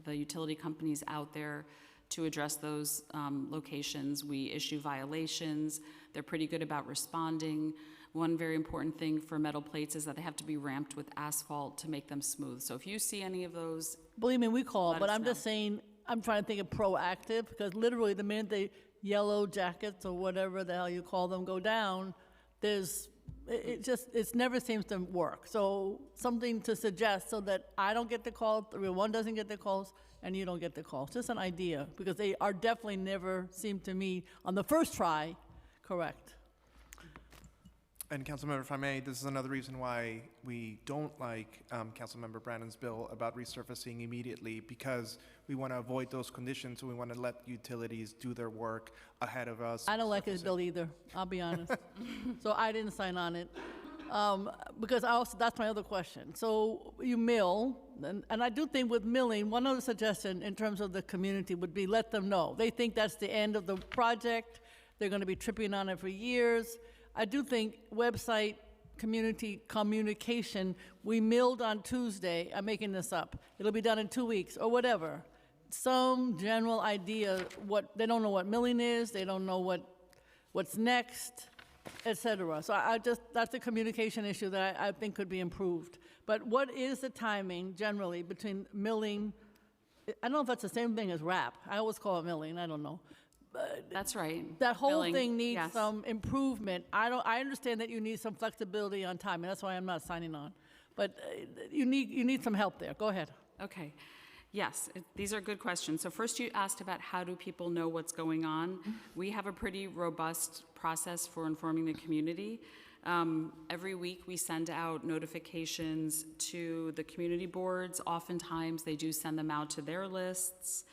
the utility companies out there to address those locations. We issue violations. They're pretty good about responding. One very important thing for metal plates is that they have to be ramped with asphalt to make them smooth. So if you see any of those, Believe me, we call, Let but us I'm just know. saying, I'm trying to think of proactive, because literally the minute the yellow jackets or whatever the hell you call them go down, it never seems to work. So something to suggest so that I don't get the call, 311 doesn't get the calls, and you don't get the calls. Just an idea, because they are definitely never seem to me, on the first try, correct. And Councilmember, if I may, this is another reason why we don't like Councilmember Brandon's bill about resurfacing immediately, because we want to avoid those conditions, so we want to let utilities do their work ahead of us. I don't like his bill either, I'll be honest. So I didn't sign on it. Because that's my other question. So you mill, and I do think with milling, one other suggestion in terms of the community would be let them know. They think that's the end of the project. They're going to be tripping on it for years. I do think website community communication, we milled on Tuesday, I'm making this up. It'll be done in 2 weeks or whatever. Some general idea, they don't know what milling is, they don't know what's next, et cetera. So that's a communication issue that I think could be improved. But what is the timing generally between milling, I don't know if that's the same thing as wrap. I always call it milling, I don't know. that's right. That whole Billing, thing needs yes. some improvement. I understand that you need some flexibility on time, and that's why I'm not signing on. But you need some help there. Go ahead. Okay. Yes, these are good questions. So first you asked about how do people know what's going on. We have a pretty robust process for informing the community. Every week we send out notifications to the community boards. Oftentimes they do send them out to their lists.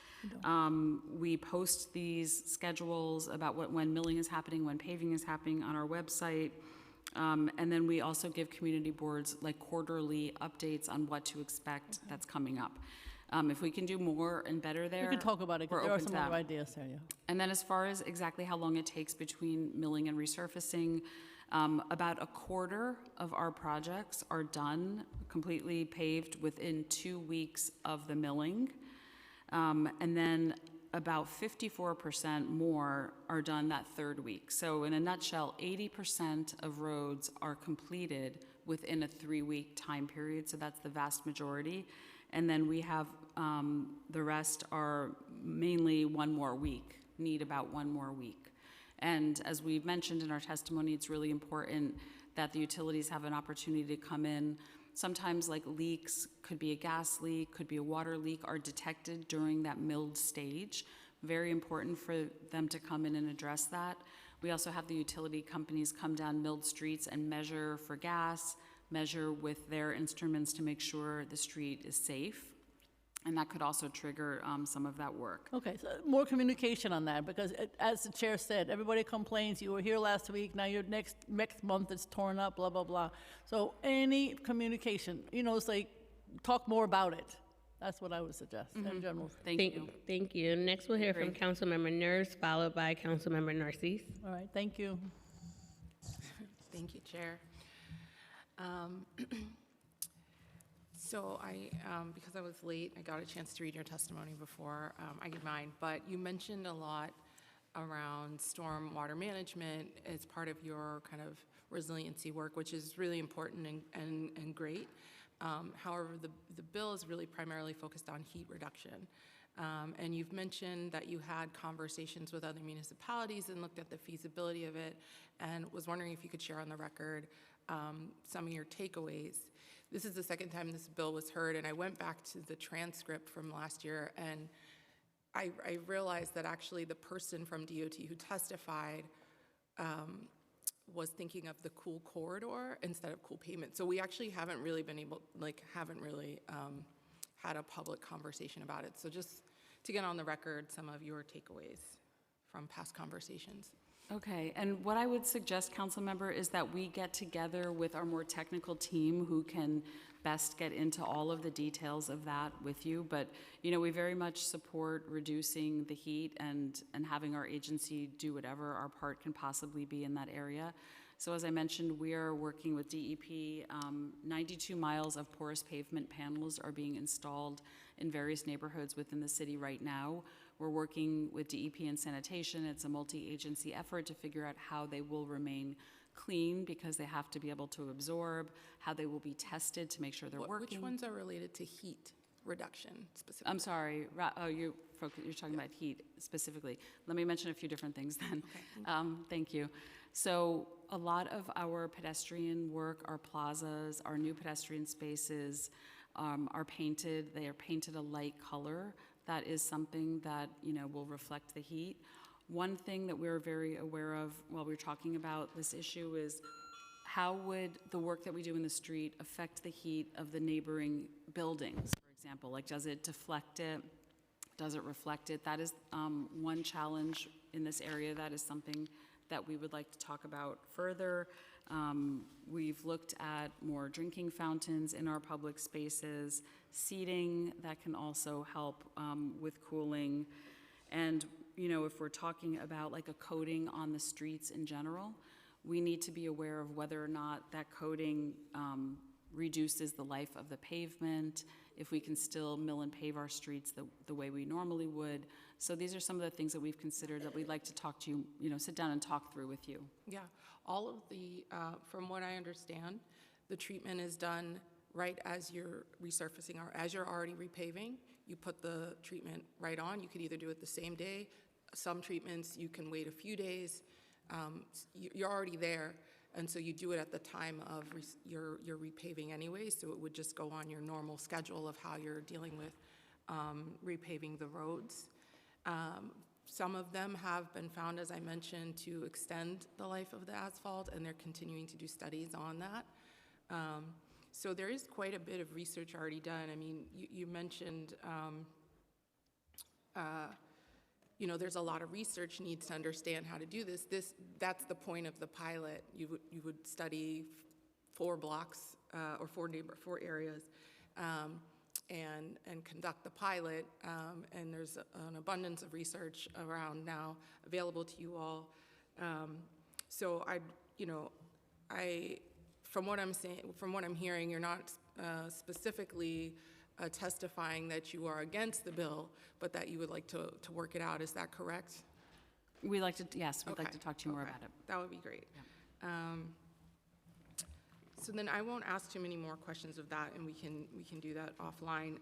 We post these schedules about when milling is happening, when paving is happening on our website. And then we also give community boards like quarterly updates on what to expect that's coming up. If we can do more and better there, We can talk about it, we're because there are open to some other that. ideas there, yeah. And then as far as exactly how long it takes between milling and resurfacing, about a quarter of our projects are done, completely paved within 2 weeks of the milling. And then about 54% more are done that third week. So in a nutshell, 80% of roads are completed within a 3-week time period, so that's the vast majority. And then we have, the rest are mainly one more week, need about one more week. And as we've mentioned in our testimony, it's really important that the utilities have an opportunity to come in. Sometimes like leaks, could be a gas leak, could be a water leak, are detected during that milled stage. Very important for them to come in and address that. We also have the utility companies come down milled streets and measure for gas, measure with their instruments to make sure the street is safe. And that could also trigger some of that work. Okay, so more communication on that, because as the chair said, everybody complains, you were here last week, now you're next month it's torn up, blah, blah, blah. So any communication, it's like, talk more about it. That's what I would suggest in general. Thank you. Thank you. Next, we'll hear from Great. Councilmember Nurse, followed by Councilmember Narcisse. All right, thank you. Thank you, Chair. So because I was late, I got a chance to read your testimony before I did mine, but you mentioned a lot around storm water management as part of your kind of resiliency work, which is really important and great. However, the bill is really primarily focused on heat reduction. And you've mentioned that you had conversations with other municipalities and looked at the feasibility of it, and was wondering if you could share on the record some of your takeaways. This is the second time this bill was heard, and I went back to the transcript from last year, and I realized that actually the person from DOT who testified was thinking of the cool corridor instead of cool pavement. So we actually haven't really been able, had a public conversation about it. So just to get on the record some of your takeaways from past conversations. Okay, and what I would suggest, council member, is that we get together with our more technical team who can best get into all of the details of that with you. But, we very much support reducing the heat and having our agency do whatever our part can possibly be in that area. So as I mentioned, we are working with DEP. 92 miles of porous pavement panels are being installed in various neighborhoods within the city right now. We're working with DEP and sanitation. It's a multi-agency effort to figure out how they will remain clean, because they have to be able to absorb, how they will be tested to make sure they're working. Which ones are related to heat reduction specifically? I'm sorry, you're talking about heat specifically. Let me mention a few different things then. Okay, thank you. So a lot of our pedestrian work, our plazas, our new pedestrian spaces are painted. They are painted a light color. That is something that, will reflect the heat. One thing that we're very aware of while we're talking about this issue is how would the work that we do in the street affect the heat of the neighboring buildings, for example? Like, does it deflect it? Does it reflect it? That is one challenge in this area. That is something that we would like to talk about further. We've looked at more drinking fountains in our public spaces, seating that can also help with cooling. And, if we're talking about like a coating on the streets in general, we need to be aware of whether or not that coating reduces the life of the pavement, if we can still mill and pave our streets the way we normally would. So these are some of the things that we've considered that we'd like to talk to you, sit down and talk through with you. Yeah, all of the, from what I understand, the treatment is done right as you're resurfacing or as you're already repaving. You put the treatment right on. You could either do it the same day. Some treatments you can wait a few days. You're already there, and so you do it at the time of your repaving anyway, so it would just go on your normal schedule of how you're dealing with repaving the roads. Some of them have been found, as I mentioned, to extend the life of the asphalt, and they're continuing to do studies on that. So there is quite a bit of research already done. I mean, you mentioned, there's a lot of research needs to understand how to do this. That's the point of the pilot. You would study 4 blocks or 4 areas. And conduct the pilot, and there's an abundance of research around now available to you all. So from what I'm saying, from what I'm hearing, you're not specifically testifying that you are against the bill, but that you would like to work it out. Is that correct? We'd like to, yes, we'd like Okay, to talk to you more okay. about it. That would be great. So then I won't ask too many more questions of that, and we can do that offline.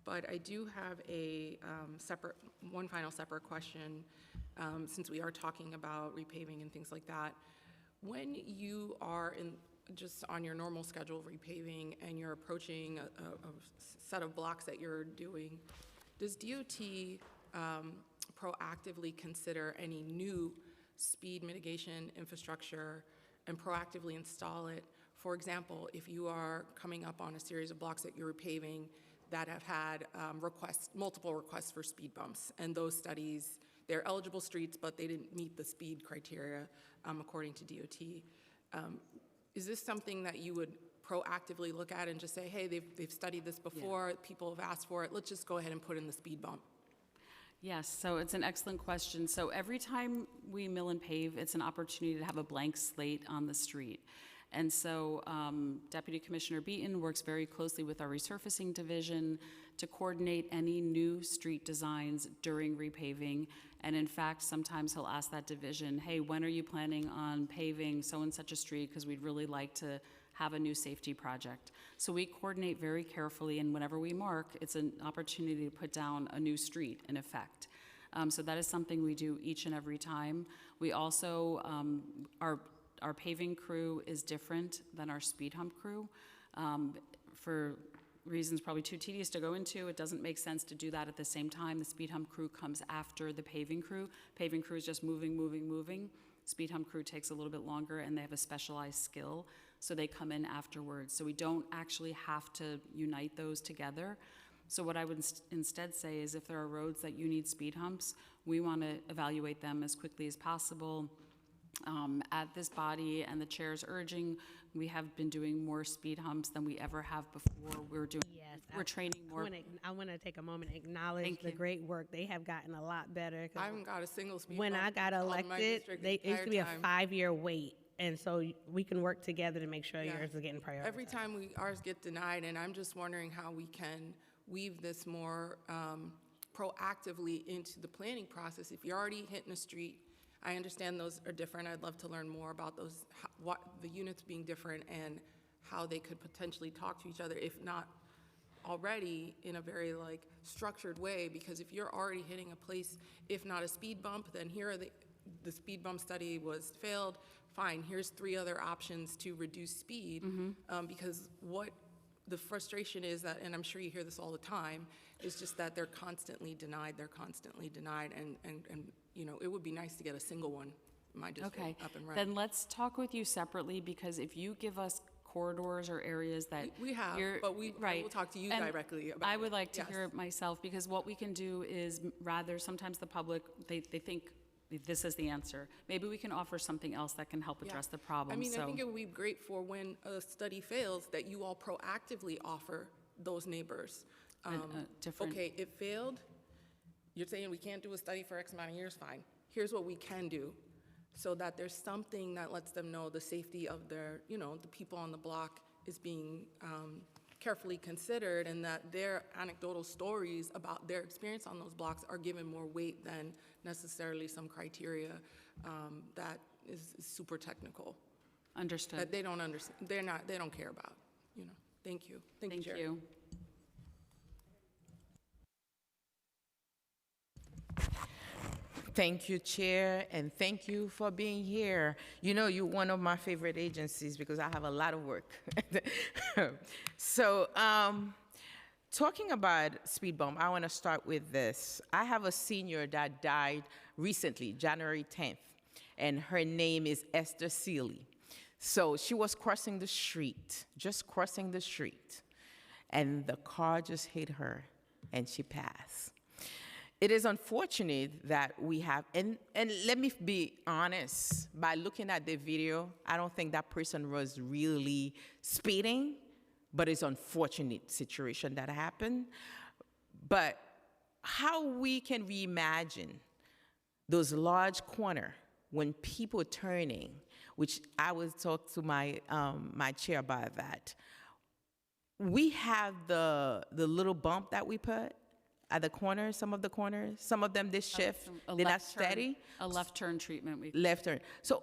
But I do have a one final separate question, since we are talking about repaving and things like that. When you are just on your normal schedule of repaving and you're approaching a set of blocks that you're doing, does DOT proactively consider any new speed mitigation infrastructure and proactively install it? For example, if you are coming up on a series of blocks that you're repaving that have had multiple requests for speed bumps, and those studies, they're eligible streets, but they didn't meet the speed criteria according to DOT. Is this something that you would proactively look at and just say, hey, they've studied this before, people have asked for it, let's just go ahead and put in the speed bump? Yes, so it's an excellent question. So every time we mill and pave, it's an opportunity to have a blank slate on the street. And so Deputy Commissioner Beaton works very closely with our resurfacing division to coordinate any new street designs during repaving. And in fact, sometimes he'll ask that division, hey, when are you planning on paving so-and-such a street? Because we'd really like to have a new safety project. So we coordinate very carefully, and whenever we mark, it's an opportunity to put down a new street in effect. So that is something we do each and every time. We also, our paving crew is different than our speed hump crew. For reasons probably too tedious to go into, it doesn't make sense to do that at the same time. The speed hump crew comes after the paving crew. Paving crew is just moving. Speed hump crew takes a little bit longer, and they have a specialized skill, so they come in afterwards. So we don't actually have to unite those together. So what I would instead say is if there are roads that you need speed humps, we want to evaluate them as quickly as possible. At this body and the chair's urging, we have been doing more speed humps than we ever have before. We're training more. I want to take a moment and acknowledge the great work. They have gotten a lot better. I haven't got a single speed When bump I got called my elected, district it used to be a entire time. 5-year wait. And so we can work together to make sure Yeah. yours is getting prioritized. Every time ours get denied, and I'm just wondering how we can weave this more proactively into the planning process. If you're already hitting a street, I understand those are different. I'd love to learn more about those, what the units being different and how they could potentially talk to each other, if not already in a very structured way. Because if you're already hitting a place, if not a speed bump, then here are the speed bump study was failed. Fine, here's 3 other options to reduce speed. Because what the frustration is that, and I'm sure you hear this all the time, is just that they're constantly denied, and it would be nice to get a single one in my district up and running. Then let's talk with you separately, because if you give us corridors or areas that We have, but I will talk to you And directly about I would like to Yes. hear it myself, because what we can do is rather, sometimes the public, they think this is the answer. Maybe we can offer something else that can help address the problem. I mean, I think it would be great for when a study fails that you all proactively offer those neighbors. different- Okay, it failed. You're saying we can't do a study for X amount of years, fine. Here's what we can do, so that there's something that lets them know the safety of their, the people on the block is being carefully considered, and that their anecdotal stories about their experience on those blocks are given more weight than necessarily some criteria that is super technical, Understood. that they don't understand, they don't care about, Thank you. Thank you, Thank Chair. you. Thank you, Chair, and thank you for being here. You're one of my favorite agencies because I have a lot of work. So, talking about speed bump, I want to start with this. I have a senior that died recently, January 10th, and her name is Esther Seeley. So she was crossing the street, and the car just hit her, and she passed. It is unfortunate that we have, and let me be honest, by looking at the video, I don't think that person was really speeding, but it's an unfortunate situation that happened. But how we can reimagine those large corners when people turning, which I will talk to my chair about that. we have the little bump that we put at the corners, some of the corners, some of them they shift, A they're not left turn- steady. A left turn treatment. Left turn. So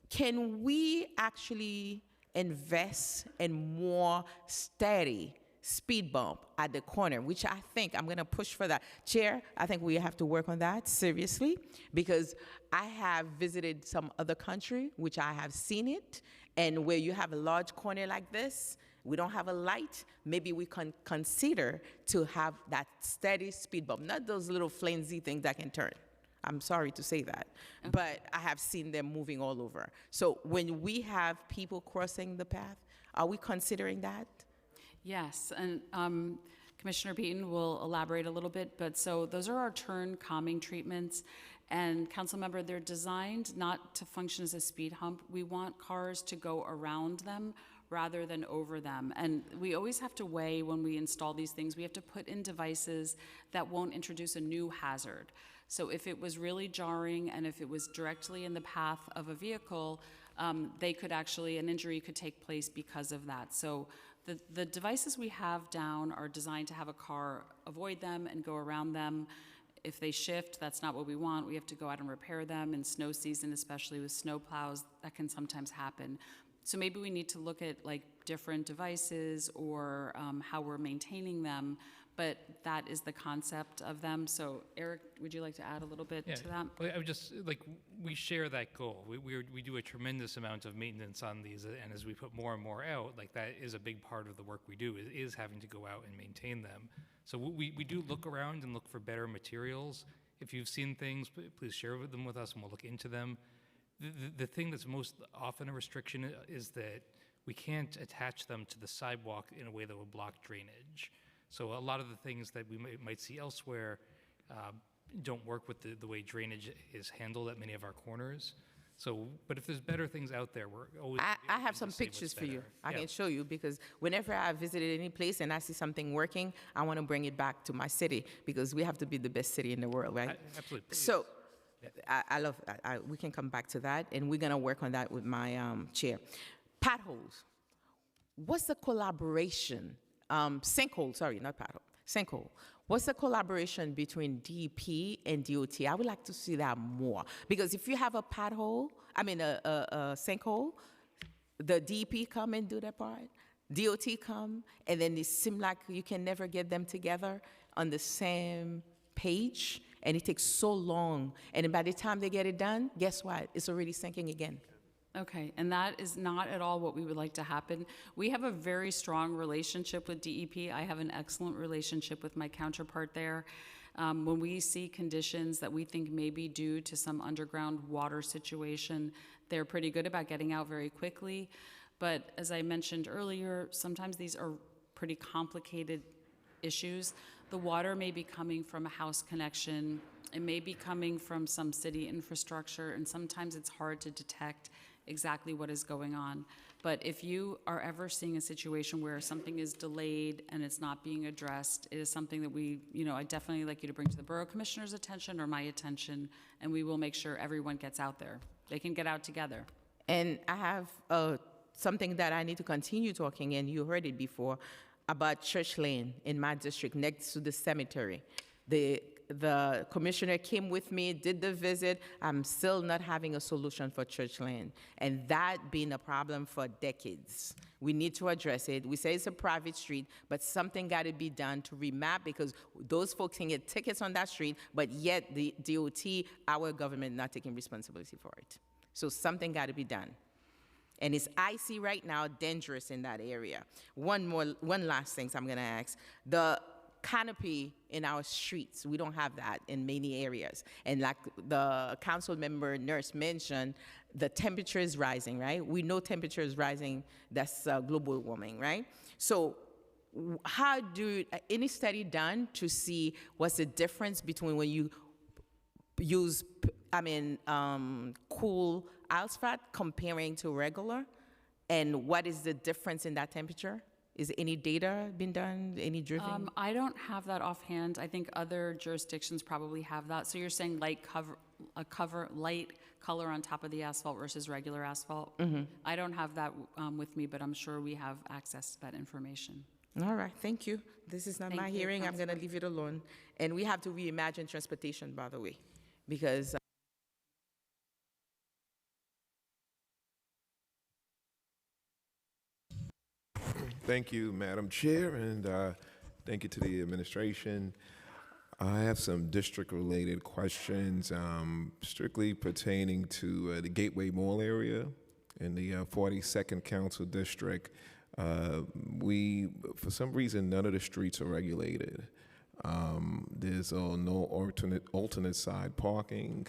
can we actually invest in more steady speed bump at the corner, which I think I'm going to push for that. Chair, I think we have to work on that seriously, because I have visited some other country, which I have seen it, and where you have a large corner like this, we don't have a light, maybe we can consider to have that steady speed bump, not those little flimsy things that can turn. I'm sorry to say that, but I have seen them moving all over. So when we have people crossing the path, are we considering that? Yes, and Commissioner Beaton will elaborate a little bit, but so those are our turn calming treatments. And Councilmember, they're designed not to function as a speed hump. We want cars to go around them rather than over them. And we always have to weigh when we install these things. We have to put in devices that won't introduce a new hazard. So if it was really jarring and if it was directly in the path of a vehicle, they could actually, an injury could take place because of that. So the devices we have down are designed to have a car avoid them and go around them. If they shift, that's not what we want. We have to go out and repair them. In snow season, especially with snow plows, that can sometimes happen. So maybe we need to look at like different devices or how we're maintaining them, but that is the concept of them. So Eric, would you like to add a little bit to that? Well, I would just, like, we share that goal. We do a tremendous amount of maintenance on these, and as we put more and more out, like, that is a big part of the work we do, is having to go out and maintain them. So we do look around and look for better materials. If you've seen things, please share them with us and we'll look into them. The thing that's most often a restriction is that we can't attach them to the sidewalk in a way that will block drainage. So a lot of the things that we might see elsewhere don't work with the way drainage is handled at many of our corners. So, but if there's better things out there, we're always. I have to some see what's pictures for you. better. I Yeah. can show you, because whenever I visited any place and I see something working, I want to bring it back to my city, because we have to be the best city in the world, right? Absolutely. please. So I love, we can come back to that, and we're going to work on that with my chair. Potholes. What's the collaboration? Sinkhole, sorry, not pothole, sinkhole. What's the collaboration between DEP and DOT? I would like to see that more, because if you have a pothole, I mean a sinkhole, the DEP come and do their part, DOT come, and then it seems like you can never get them together on the same page, and it takes so long, and by the time they get it done, guess what? It's already sinking again. Okay, and that is not at all what we would like to happen. We have a very strong relationship with DEP. I have an excellent relationship with my counterpart there. When we see conditions that we think may be due to some underground water situation, they're pretty good about getting out very quickly. But as I mentioned earlier, sometimes these are pretty complicated issues. The water may be coming from a house connection. It may be coming from some city infrastructure, and sometimes it's hard to detect exactly what is going on. But if you are ever seeing a situation where something is delayed and it's not being addressed, it is something that we, I definitely like you to bring to the Borough Commissioner's attention or my attention, and we will make sure everyone gets out there. They can get out together. And I have something that I need to continue talking, and you heard it before, about Church Lane in my district next to the cemetery. The commissioner came with me, did the visit. I'm still not having a solution for Church Lane, and that being a problem for decades. We need to address it. We say it's a private street, but something got to be done to remap, because those folks can get tickets on that street, but yet the DOT, our government, not taking responsibility for it. So something got to be done. And it's icy right now, dangerous in that area. One last thing I'm going to ask. The canopy in our streets, we don't have that in many areas. And like the council member Nurse mentioned, the temperature is rising, right? We know temperature is rising, that's global warming, right? So how any study done to see what's the difference between when you use, cool asphalt comparing to regular, and what is the difference in that temperature? Is any data been done, any driven? I don't have that offhand. I think other jurisdictions probably have that. So you're saying light color on top of the asphalt versus regular asphalt. I don't have that with me, but I'm sure we have access to that information. All right, thank you. This is not Thank my you, hearing. I'm going to Councilman. leave it alone. And we have to reimagine transportation, by the way, because Thank you, Madam Chair, and thank you to the administration. I have some district-related questions strictly pertaining to the Gateway Mall area in the 42nd Council District. For some reason, none of the streets are regulated. There's no alternate side parking,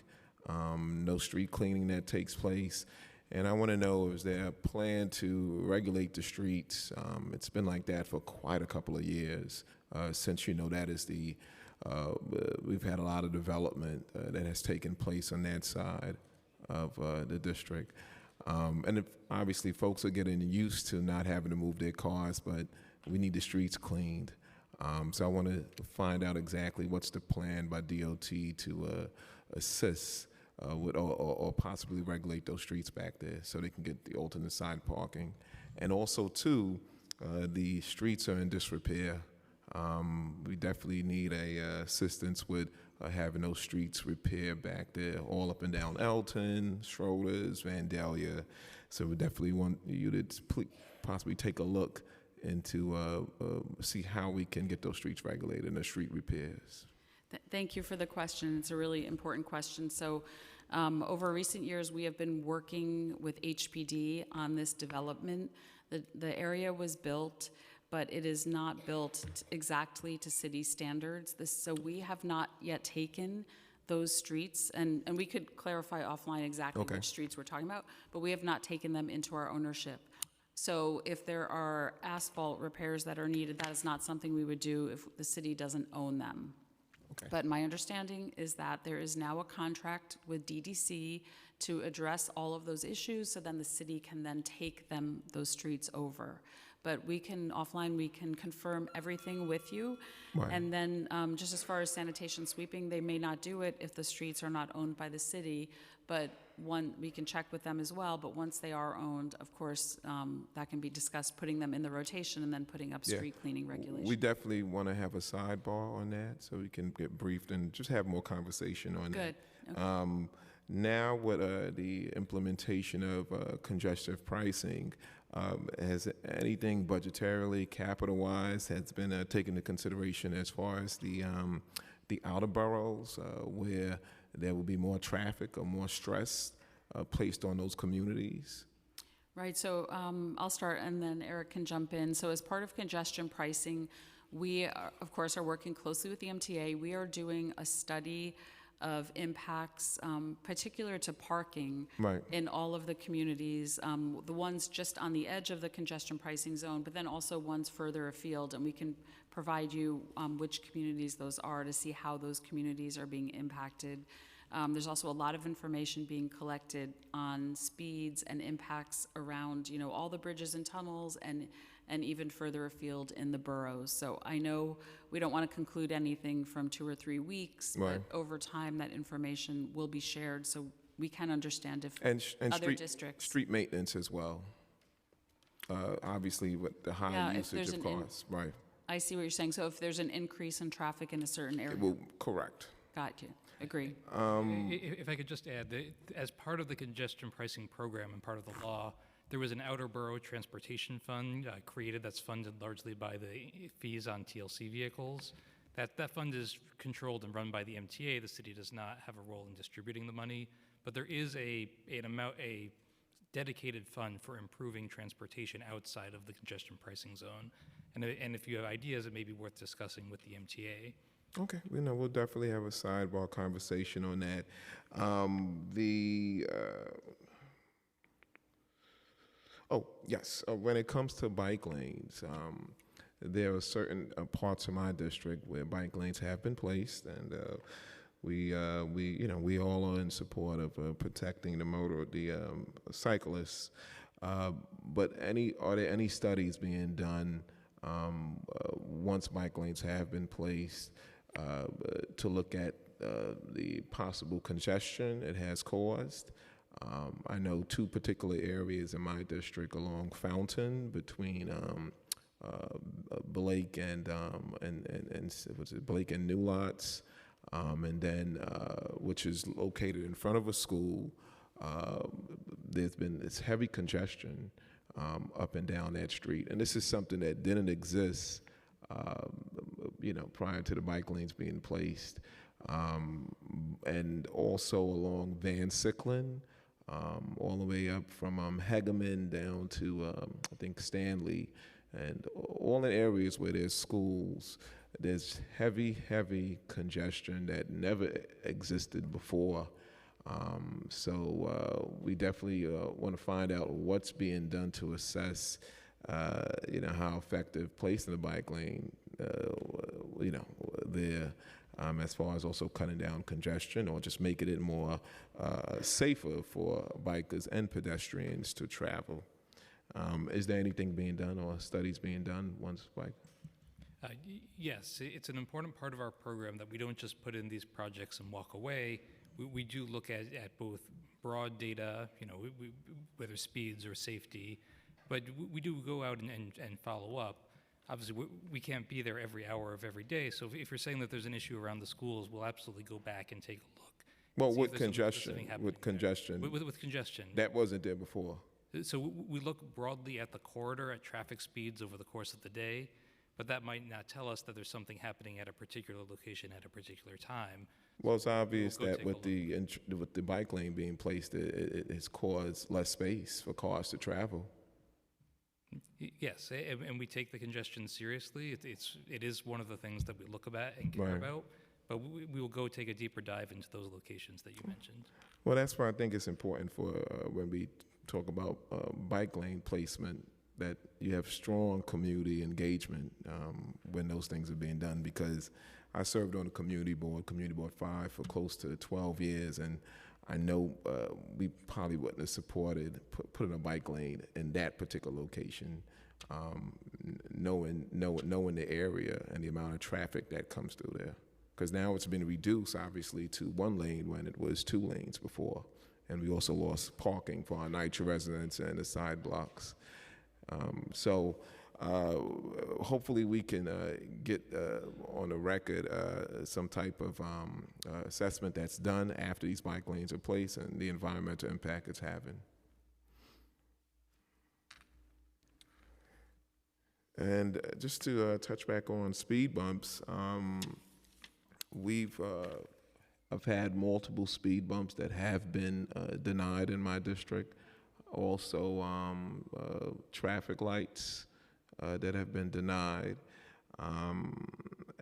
no street cleaning that takes place. And I want to know, is there a plan to regulate the streets? It's been like that for quite a couple of years, since, that is we've had a lot of development that has taken place on that side of the district. Obviously, folks are getting used to not having to move their cars, but we need the streets cleaned. So I want to find out exactly what's the plan by DOT to assist with or possibly regulate those streets back there so they can get the alternate side parking. And also, too, the streets are in disrepair. We definitely need assistance with having those streets repaired back there, all up and down Elton, Schroeder's, Vandalia. So we definitely want you to possibly take a look into see how we can get those streets regulated and the street repairs. Thank you for the question. It's a really important question. So over recent years, we have been working with HPD on this development. The area was built, but it is not built exactly to city standards. So we have not yet taken those streets, and we could clarify offline exactly which streets we're talking about, but we have not taken them into our ownership. So if there are asphalt repairs that are needed, that is not something we would do if the city doesn't own them. Okay. But my understanding is that there is now a contract with DDC to address all of those issues, so then the city can then take those streets over. But we can, offline, we can confirm everything with you. Right. And then just as far as sanitation sweeping, they may not do it if the streets are not owned by the city, but we can check with them as well. But once they are owned, of course, that can be discussed, putting them in the rotation and then putting up street cleaning regulations. We definitely want to have a sidebar on that so we can get briefed and just have more conversation on Good. that. Okay. Now with the implementation of congestive pricing, has anything budgetarily, capital-wise, has been taken into consideration as far as the outer boroughs where there will be more traffic or more stress placed on those communities? Right, so I'll start and then Eric can jump in. So as part of congestion pricing, we, of course, are working closely with the MTA. We are doing a study of impacts particular to parking in all of the communities, the ones just on the edge of the congestion pricing zone, but then also ones further afield, and we can provide you which communities those are to see how those communities are being impacted. There's also a lot of information being collected on speeds and impacts around, all the bridges and tunnels and even further afield in the boroughs. So I know we don't want to conclude anything from 2 or 3 weeks, but over time that information will be shared so we can understand if other districts. Street maintenance as well. Obviously with the high usage of cars, right. I see what you're saying. So if there's an increase in traffic in a certain area. Correct. Got you. Agree. If I could just add, as part of the congestion pricing program and part of the law, there was an outer borough transportation fund created that's funded largely by the fees on TLC vehicles. That fund is controlled and run by the MTA. The city does not have a role in distributing the money, but there is a dedicated fund for improving transportation outside of the congestion pricing zone. And if you have ideas, it may be worth discussing with the MTA. Okay, we'll definitely have a sidebar conversation on that. When it comes to bike lanes, there are certain parts of my district where bike lanes have been placed, and we all are in support of protecting the cyclists. But are there any studies being done once bike lanes have been placed to look at the possible congestion it has caused. I know two particular areas in my district along Fountain between Blake and was it Blake and New Lots, and then which is located in front of a school. There's been this heavy congestion up and down that street, and this is something that didn't exist, prior to the bike lanes being placed, and also along Van Sicklin, all the way up from Hegeman down to I think Stanley, and all in areas where there's schools. There's heavy congestion that never existed before. So we definitely want to find out what's being done to assess, how effective placing the bike lane, there, as far as also cutting down congestion or just making it more safer for bikers and pedestrians to travel. Is there anything being done or studies being done once bike? Yes, it's an important part of our program that we don't just put in these projects and walk away. We do look at both broad data, whether speeds or safety, but we do go out and follow up. Obviously, we can't be there every hour of every day, so if you're saying that there's an issue around the schools, we'll absolutely go back and take a look. Well, with congestion, with congestion, that wasn't there before. So we look broadly at the corridor, at traffic speeds over the course of the day, but that might not tell us that there's something happening at a particular location at a particular time. Well, it's obvious that with the bike lane being placed, it has caused less space for cars to travel. Yes, and we take the congestion seriously. It is one of the things that we look at and care about, but we will go take a deeper dive into those locations that you mentioned. Well, that's why I think it's important for when we talk about bike lane placement, that you have strong community engagement when those things are being done, because I served on the Community Board 5, for close to 12 years, and I know we probably wouldn't have supported putting a bike lane in that particular location, knowing the area and the amount of traffic that comes through there. Because now it's been reduced, obviously, to one lane when it was 2 lanes before. And we also lost parking for our NYCHA residents and the side blocks. So hopefully we can get on the record some type of assessment that's done after these bike lanes are placed and the environmental impact it's having. And just to touch back on speed bumps, I've had multiple speed bumps that have been denied in my district. Also, traffic lights that have been denied,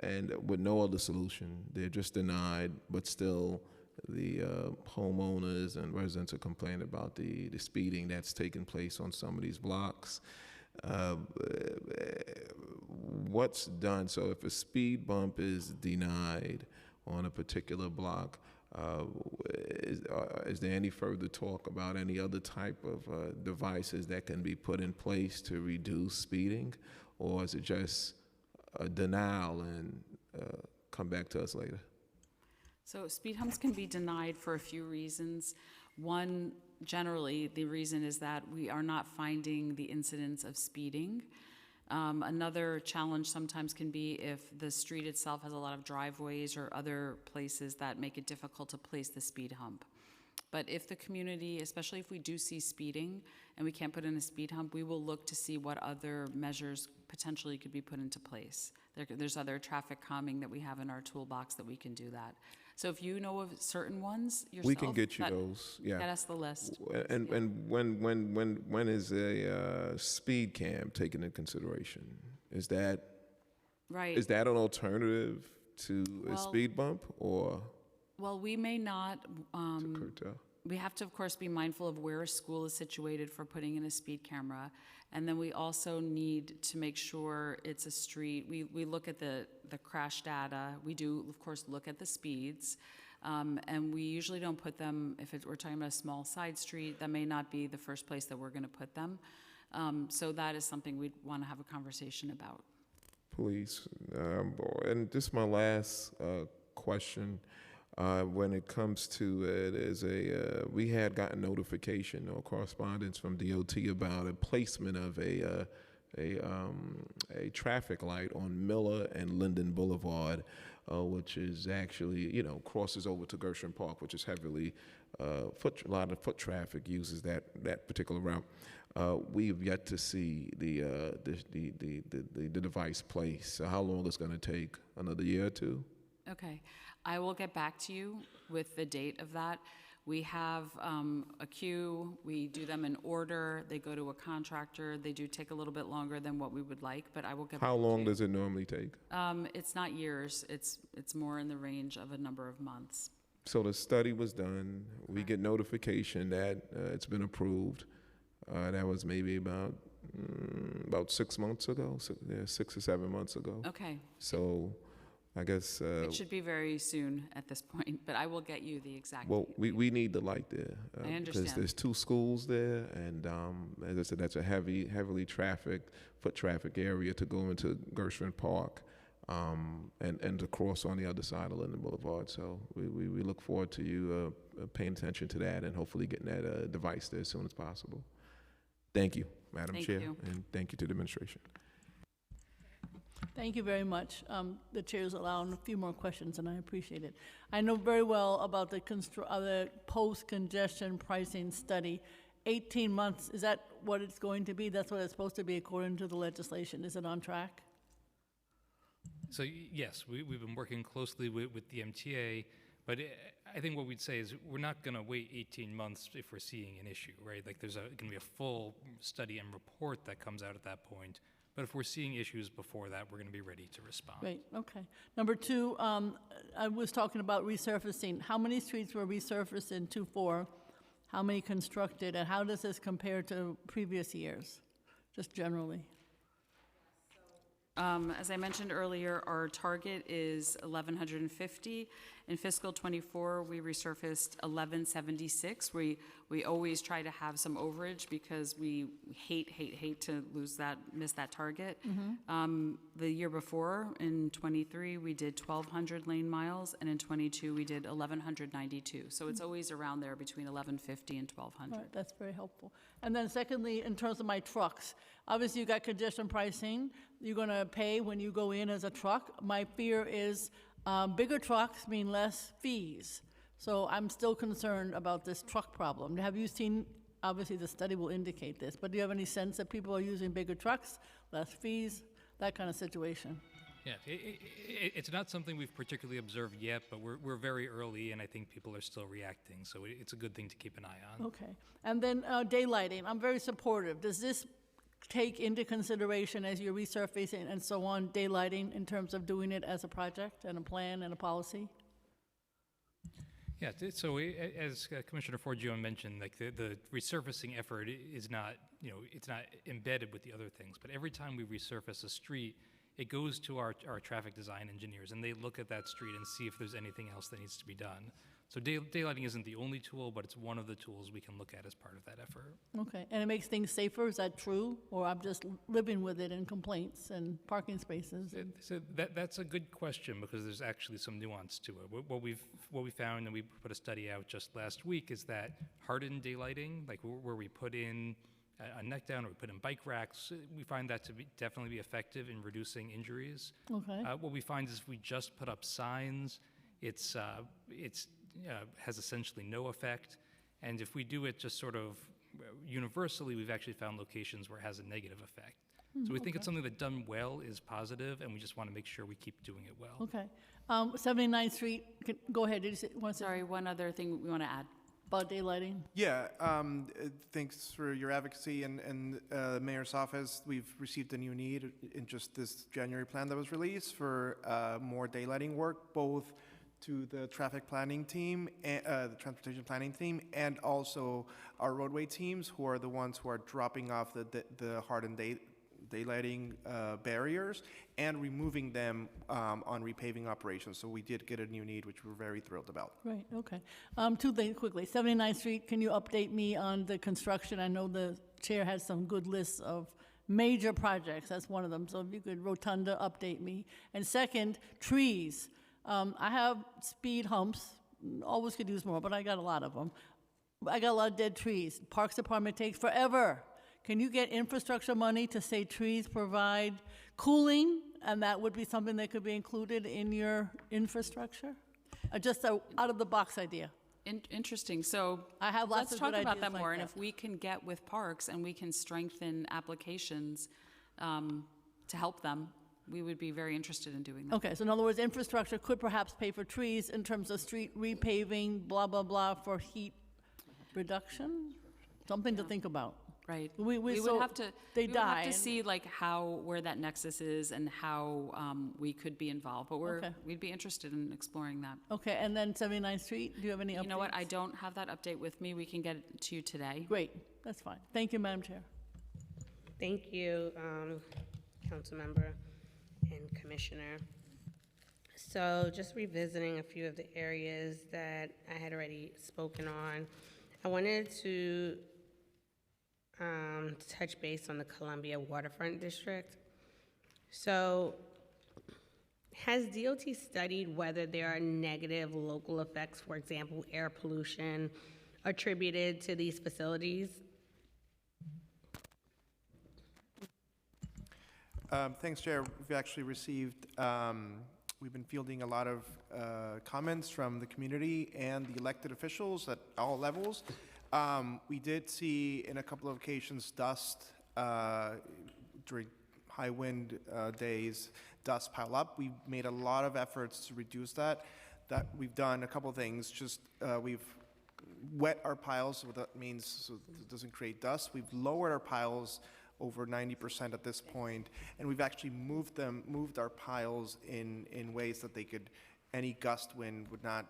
and with no other solution. They're just denied, but still the homeowners and residents are complaining about the speeding that's taking place on some of these blocks. What's done? So if a speed bump is denied on a particular block, is there any further talk about any other type of devices that can be put in place to reduce speeding, or is it just a denial and come back to us later? So speed humps can be denied for a few reasons. One, generally, the reason is that we are not finding the incidence of speeding. Another challenge sometimes can be if the street itself has a lot of driveways or other places that make it difficult to place the speed hump. But if the community, especially if we do see speeding and we can't put in a speed hump, we will look to see what other measures potentially could be put into place. There's other traffic calming that we have in our toolbox that we can do that. So if you know of certain ones yourself, we can get you those. Yeah, get us the list. And when is a speed cam taken into consideration? Is that right? Is that an alternative to a speed bump, or? Well, we may not. To curtail. We have to, of course, be mindful of where a school is situated for putting in a speed camera. And then we also need to make sure it's a street. We look at the crash data. We do, of course, look at the speeds. And we usually don't put them, if we're talking about a small side street, that may not be the first place that we're going to put them. So that is something we'd want to have a conversation about. Please. And just my last question. When it comes to it, we had gotten notification or correspondence from DOT about a placement of a traffic light on Miller and Linden Boulevard, which is actually, crosses over to Gershwin Park, which is heavily, a lot of foot traffic uses that particular route. We've yet to see the device placed. So how long it's going to take? Another year or two? Okay, I will get back to you with the date of that. We have a queue, we do them in order, they go to a contractor, they do take a little bit longer than what we would like, but I will get back How to long you. does it normally take? It's not years, it's more in the range of a number of months. So the study was done. We get notification that it's been approved. That was maybe about 6 months ago, 6 or 7 months ago. Okay, So I guess, it should be very soon at this point, but I will get you the exact well, date. we need the light there. I Because understand. there's 2 schools there, and as I said, that's a heavily foot traffic area to go into Gershwin Park, and to cross on the other side of Linden Boulevard. So we look forward to you paying attention to that and hopefully getting that device there as soon as possible. Thank you, Madam Thank Chair, you. and thank you to the administration. Thank you very much. The chair's allowing a few more questions, and I appreciate it. I know very well about the post-congestion pricing study. 18 months, is that what it's going to be? That's what it's supposed to be according to the legislation. Is it on track? So yes, we've been working closely with the MTA, but I think what we'd say is we're not going to wait 18 months if we're seeing an issue, right? Like there's going to be a full study and report that comes out at that point. But if we're seeing issues before that, we're going to be ready to respond. Great, okay. Number 2, I was talking about resurfacing. How many streets were resurfaced in 24? How many constructed, and how does this compare to previous years, just generally? As I mentioned earlier, our target is 1,150. In fiscal '24, we resurfaced 1,176. We always try to have some overage because we hate to miss that target. The year before, in '23, we did 1,200 lane miles, and in '22, we did 1,192. So it's always around there between 1,150 and 1,200. All right, that's very helpful. And then secondly, in terms of my trucks, obviously you got congestion pricing. You're going to pay when you go in as a truck. My fear is bigger trucks mean less fees. So I'm still concerned about this truck problem. Have you seen, obviously the study will indicate this, but do you have any sense that people are using bigger trucks, less fees, that kind of situation? Yeah, it's not something we've particularly observed yet, but we're very early, and I think people are still reacting. So it's a good thing to keep an eye on. Okay. And then daylighting, I'm very supportive. Does this take into consideration as you're resurfacing and so on, daylighting in terms of doing it as a project and a plan and a policy? Yeah, so as Commissioner Forgione mentioned, like the resurfacing effort is not, it's not embedded with the other things, but every time we resurface a street, it goes to our traffic design engineers, and they look at that street and see if there's anything else that needs to be done. So daylighting isn't the only tool, but it's one of the tools we can look at as part of that effort. Okay, and it makes things safer, is that true? Or I'm just living with it in complaints and parking spaces? So that's a good question because there's actually some nuance to it. What we found, and we put a study out just last week, is that hardened daylighting, like where we put in a neck down or we put in bike racks, we find that to definitely be effective in reducing injuries. Okay. What we find is if we just put up signs, it's has essentially no effect. And if we do it just sort of universally, we've actually found locations where it has a negative effect. So we think it's something that done well is positive, and we just want to make sure we keep doing it well. Okay. 79th Street, go ahead, did you say, want to say Sorry, one other thing we want to add. about daylighting? Yeah, thanks for your advocacy and the mayor's office. We've received a new need in just this January plan that was released for more daylighting work, both to the traffic planning team, the transportation planning team, and also our roadway teams, who are the ones who are dropping off the hardened daylighting barriers and removing them on repaving operations. So we did get a new need, which we're very thrilled about. Right, okay. 2 things quickly. 79th Street, can you update me on the construction? I know the chair has some good lists of major projects. That's one of them. So if you could, Rotunda, update me. And second, trees. I have speed humps always could use more, but I got a lot of them. I got a lot of dead trees. Parks Department takes forever. Can you get infrastructure money to say trees provide cooling? And that would be something that could be included in your infrastructure? Just a out-of-the-box idea. Interesting. So I have lots let's of talk good about ideas that like more. And that. if we can get with parks and we can strengthen applications to help them, we would be very interested in doing that. Okay, so in other words, infrastructure could perhaps pay for trees in terms of street repaving, blah, blah, blah, for heat reduction? Something to think about. Right. We would so have to. they we would have die to and- see like where that nexus is and how we could be involved. But Okay. we'd be interested in exploring that. Okay, and then 79th Street, do you have any updates? You know what? I don't have that update with me. We can get it to you today. Great, that's fine. Thank you, Madam Chair. Thank you, Councilmember and Commissioner. So just revisiting a few of the areas that I had already spoken on, I wanted to touch base on the Columbia Waterfront District. So has DOT studied whether there are negative local effects, for example, air pollution, attributed to these facilities? Thanks, Chair. We've actually received, we've been fielding a lot of comments from the community and the elected officials at all levels. We did see in a couple of occasions dust during high wind days, dust pile up. We've made a lot of efforts to reduce that. We've done a couple of things. Just we've wet our piles, so that means so it doesn't create dust. We've lowered our piles over 90% at this point, and we've actually moved our piles in ways that they could, any gust wind would not,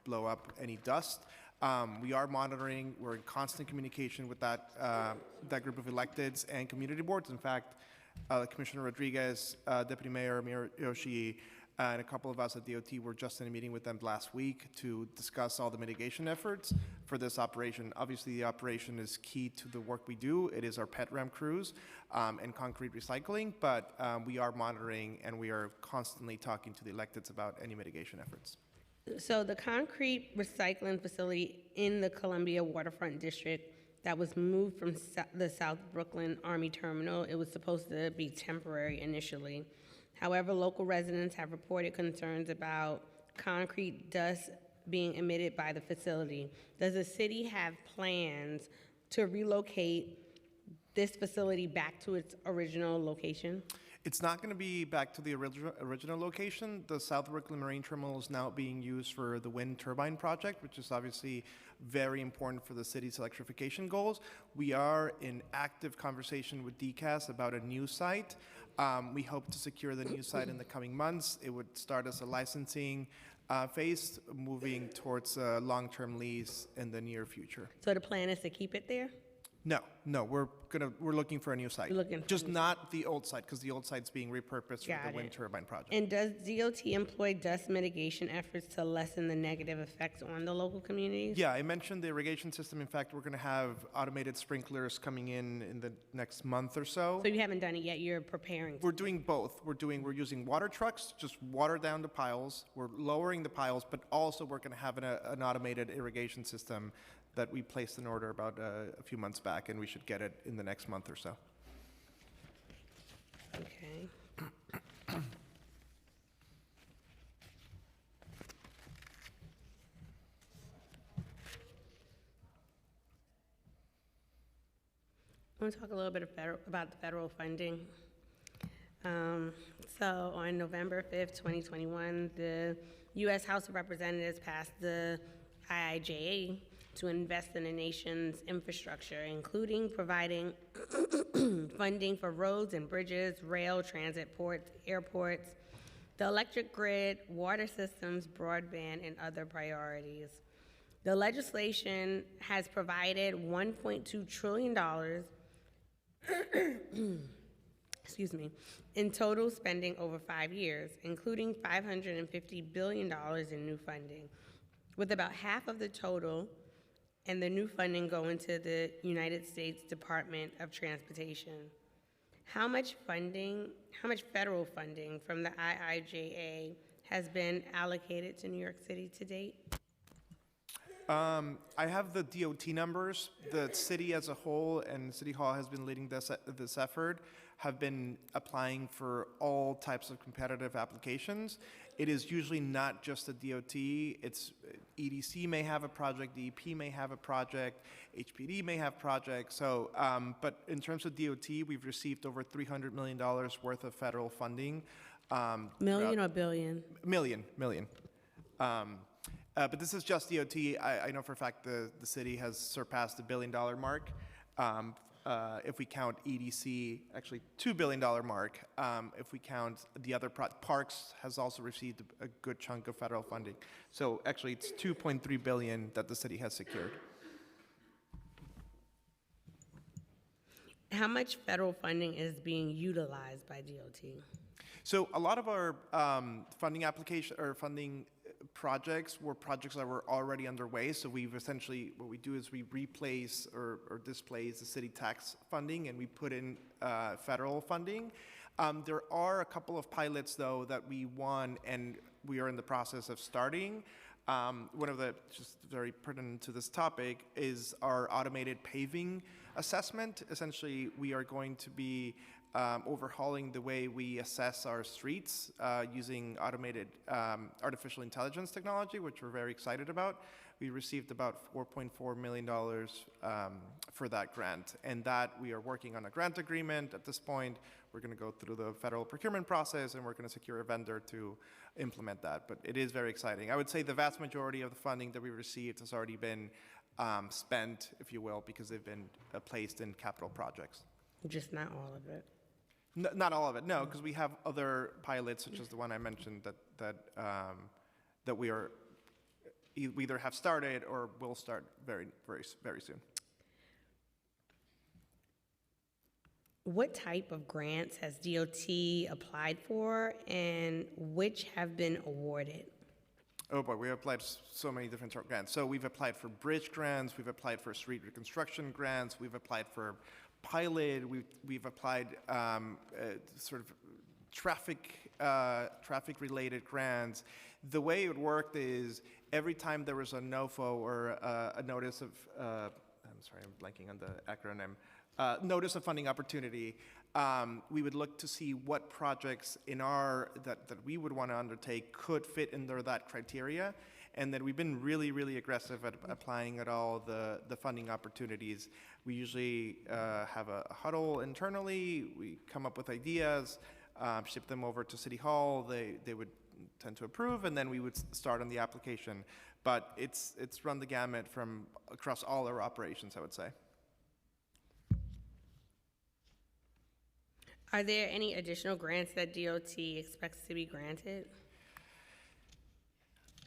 blow up any dust. We are monitoring. We're in constant communication with that group of electeds and community boards. In fact, Commissioner Rodriguez, Deputy Mayor Miyoshi, and a couple of us at DOT were just in a meeting with them last week to discuss all the mitigation efforts for this operation. Obviously, the operation is key to the work we do. It is our pet ram crews and concrete recycling, but we are monitoring and we are constantly talking to the electeds about any mitigation efforts. So the concrete recycling facility in the Columbia Waterfront District that was moved from the South Brooklyn Army Terminal, it was supposed to be temporary initially. However, local residents have reported concerns about concrete dust being emitted by the facility. Does the city have plans to relocate this facility back to its original location? It's not going to be back to the original location. The South Brooklyn Marine Terminal is now being used for the wind turbine project, which is obviously very important for the city's electrification goals. We are in active conversation with DCAS about a new site. We hope to secure the new site in the coming months. It would start as a licensing phase, moving towards a long-term lease in the near future. So the plan is to keep it there? No, we're looking for a new site. You're looking for just not the old site, because the old site's being repurposed for Got the wind it. turbine project. And does DOT employ dust mitigation efforts to lessen the negative effects on the local communities? Yeah, I mentioned the irrigation system. In fact, we're going to have automated sprinklers coming in the next month or so. So you haven't done it yet, you're preparing? We're doing both. We're using water trucks to just water down the piles. We're lowering the piles, but also we're going to have an automated irrigation system that we placed in order about a few months back, and we should get it in the next month or so. Okay. I want to talk a little bit about the federal funding. So on November 5th, 2021, the U.S. House of Representatives passed the IIJA to invest in the nation's infrastructure, including providing funding for roads and bridges, rail, transit, ports, airports, the electric grid, water systems, broadband, and other priorities. The legislation has provided $1.2 trillion excuse me, in total spending over 5 years, including $550 billion in new funding, with about half of the total and the new funding going to the United States Department of Transportation. How much federal funding from the IIJA has been allocated to New York City to date? I have the DOT numbers. The city as a whole, and City Hall has been leading this effort, have been applying for all types of competitive applications. It is usually not just the DOT. It's EDC may have a project, DEP may have a project, HPD may have projects. So, but in terms of DOT, we've received over $300 million worth of federal funding. Million or billion? Million. But this is just DOT. I know for a fact the city has surpassed the $1 billion mark. If we count EDC, actually $2 billion mark. If we count the other parks has also received a good chunk of federal funding. So actually it's $2.3 billion that the city has secured. How much federal funding is being utilized by DOT? So a lot of our funding application or funding projects were projects that were already underway. So we've essentially, what we do is we replace or displace the city tax funding and we put in federal funding. There are a couple of pilots though that we won and we are in the process of starting. One of the, just very pertinent to this topic, is our automated paving assessment. Essentially, we are going to be overhauling the way we assess our streets using automated artificial intelligence technology, which we're very excited about. We received about $4.4 million for that grant, and that we are working on a grant agreement at this point. We're going to go through the federal procurement process, and we're going to secure a vendor to implement that. But it is very exciting. I would say the vast majority of the funding that we received has already been spent, if you will, because they've been placed in capital projects. Just not all of it. Not all of it, no, because we have other pilots, such as the one I mentioned, that we are we either have started or will start very soon. What type of grants has DOT applied for, and which have been awarded? Oh boy, we have applied so many different grants. So we've applied for bridge grants, we've applied for street reconstruction grants, we've applied for pilot, we've applied sort of traffic-related grants. The way it worked is every time there was a NOFO or a notice of, I'm sorry, I'm blanking on the acronym, notice of funding opportunity, we would look to see what projects in that we would want to undertake could fit under that criteria. And then we've been really aggressive at applying at all the funding opportunities. We usually have a huddle internally, we come up with ideas, ship them over to City Hall, they would tend to approve, and then we would start on the application. But it's run the gamut from across all our operations, I would say. Are there any additional grants that DOT expects to be granted?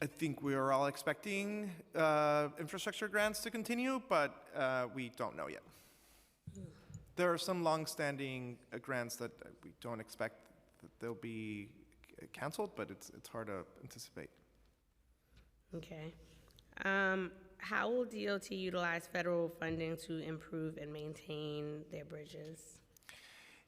I think we are all expecting infrastructure grants to continue, but we don't know yet. There are some long-standing grants that we don't expect that they'll be canceled, but it's hard to anticipate. Okay. How will DOT utilize federal funding to improve and maintain their bridges?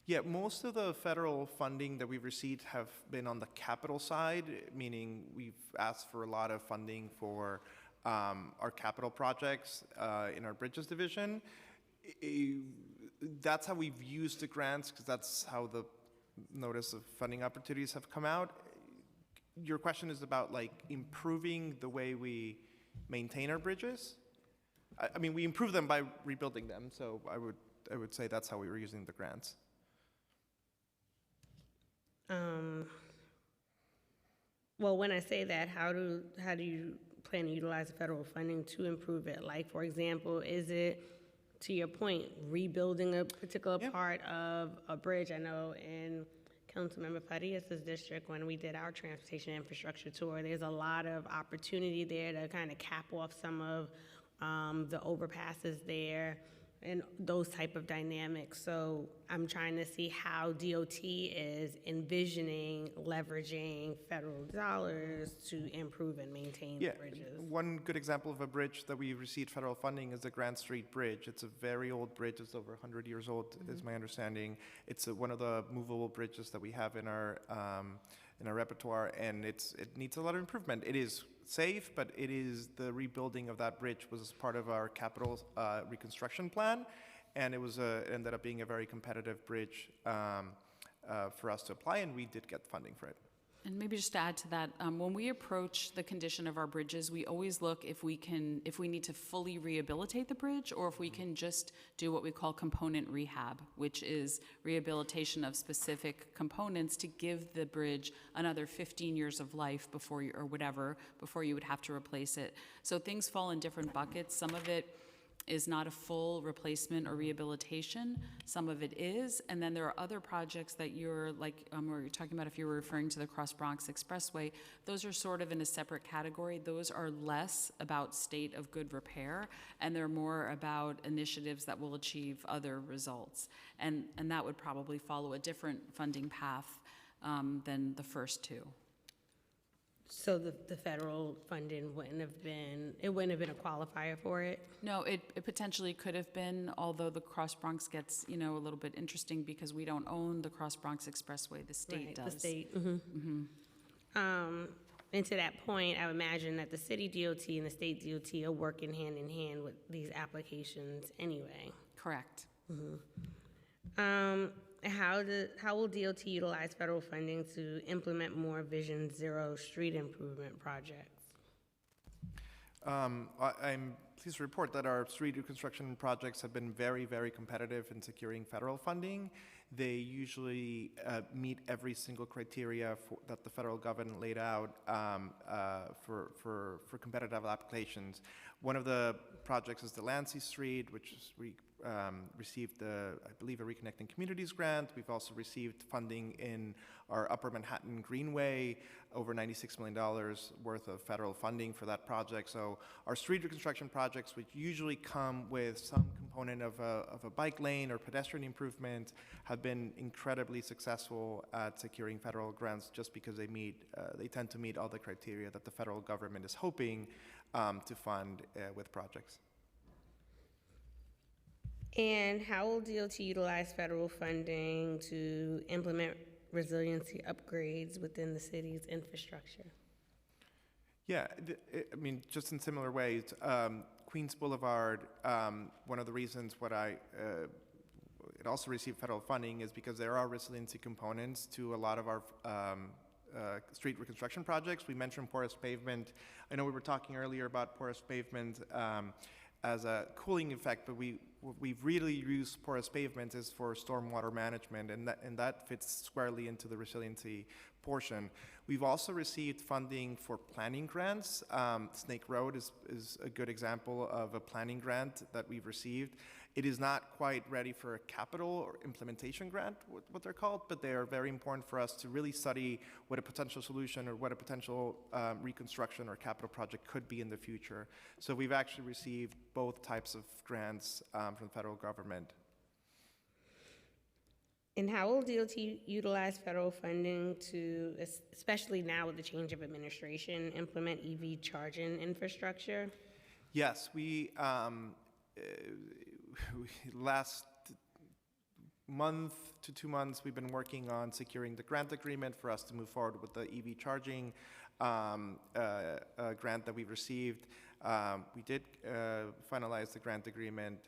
Yeah, most of the federal funding that we've received have been on the capital side, meaning we've asked for a lot of funding for our capital projects in our bridges division. That's how we've used the grants, because that's how the notice of funding opportunities have come out. Your question is about like improving the way we maintain our bridges. I mean, we improve them by rebuilding them, so I would say that's how we were using the grants. Well, when I say that, how do you plan to utilize federal funding to improve it? Like, for example, is it, to your point, rebuilding a particular part of a bridge? I know in Councilmember Farias' district, when we did our transportation infrastructure tour, there's a lot of opportunity there to kind of cap off some of the overpasses there and those type of dynamics. So I'm trying to see how DOT is envisioning leveraging federal dollars to improve and maintain the bridges. One good example of a bridge that we received federal funding is the Grant Street Bridge. It's a very old bridge. It's over 100 years old, is my understanding. It's one of the movable bridges that we have in our repertoire, and it needs a lot of improvement. It is safe, but it is the rebuilding of that bridge was part of our capital reconstruction plan, and it was ended up being a very competitive bridge for us to apply, and we did get funding for it. And maybe just to add to that, when we approach the condition of our bridges, we always look if we need to fully rehabilitate the bridge, or if we can just do what we call component rehab, which is rehabilitation of specific components to give the bridge another 15 years of life before you would have to replace it. So things fall in different buckets. Some of it is not a full replacement or rehabilitation. Some of it is, and then there are other projects that you're like, where you're talking about if you were referring to the Cross Bronx Expressway, those are sort of in a separate category. Those are less about state of good repair, and they're more about initiatives that will achieve other results. And that would probably follow a different funding path than the first two. So the federal funding wouldn't have been a qualifier for it? No, it potentially could have been, although the Cross Bronx gets, a little bit interesting because we don't own the Cross Bronx Expressway, the state does. The state, and to that point, I would imagine that the city DOT and the state DOT are working hand in hand with these applications anyway. Correct. How will DOT utilize federal funding to implement more Vision Zero street improvement projects? I'm pleased to report that our street reconstruction projects have been very, very competitive in securing federal funding. They usually meet every single criteria that the federal government laid out for competitive applications. One of the projects is the Lancy Street, which is received, I believe, a Reconnecting Communities grant. We've also received funding in our Upper Manhattan Greenway, over $96 million worth of federal funding for that project. So our street reconstruction projects, which usually come with some component of a bike lane or pedestrian improvement, have been incredibly successful at securing federal grants just because they tend to meet all the criteria that the federal government is hoping to fund with projects. And how will DOT utilize federal funding to implement resiliency upgrades within the city's infrastructure? Yeah, just in similar ways, Queens Boulevard, one of the reasons it also received federal funding is because there are resiliency components to a lot of our street reconstruction projects. We mentioned porous pavement. I know we were talking earlier about porous pavement as a cooling effect, but we've really used porous pavement is for stormwater management, and that fits squarely into the resiliency portion. We've also received funding for planning grants. Snake Road is a good example of a planning grant that we've received. It is not quite ready for a capital or implementation grant, what they're called, but they are very important for us to really study what a potential solution or what a potential reconstruction or capital project could be in the future. So we've actually received both types of grants from the federal government. And how will DOT utilize federal funding to, especially now with the change of administration, implement EV charging infrastructure? Yes, we last month to 2 months, we've been working on securing the grant agreement for us to move forward with the EV charging grant that we've received. We did finalize the grant agreement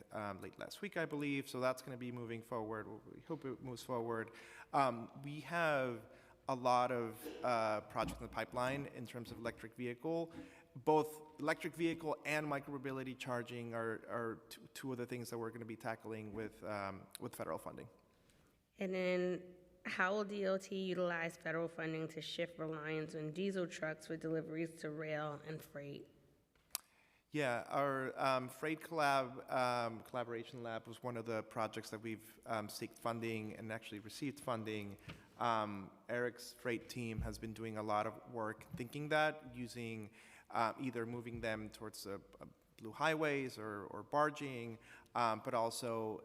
late last week, I believe, so that's going to be moving forward. We hope it moves forward. We have a lot of projects in the pipeline in terms of electric vehicle. Both electric vehicle and micromobility charging are two of the things that we're going to be tackling with federal funding. And then how will DOT utilize federal funding to shift reliance on diesel trucks for deliveries to rail and freight? Yeah, our Freight Collaboration Lab was one of the projects that we've sought funding and actually received funding. Eric's freight team has been doing a lot of work thinking that, using either moving them towards blue highways or barging, but also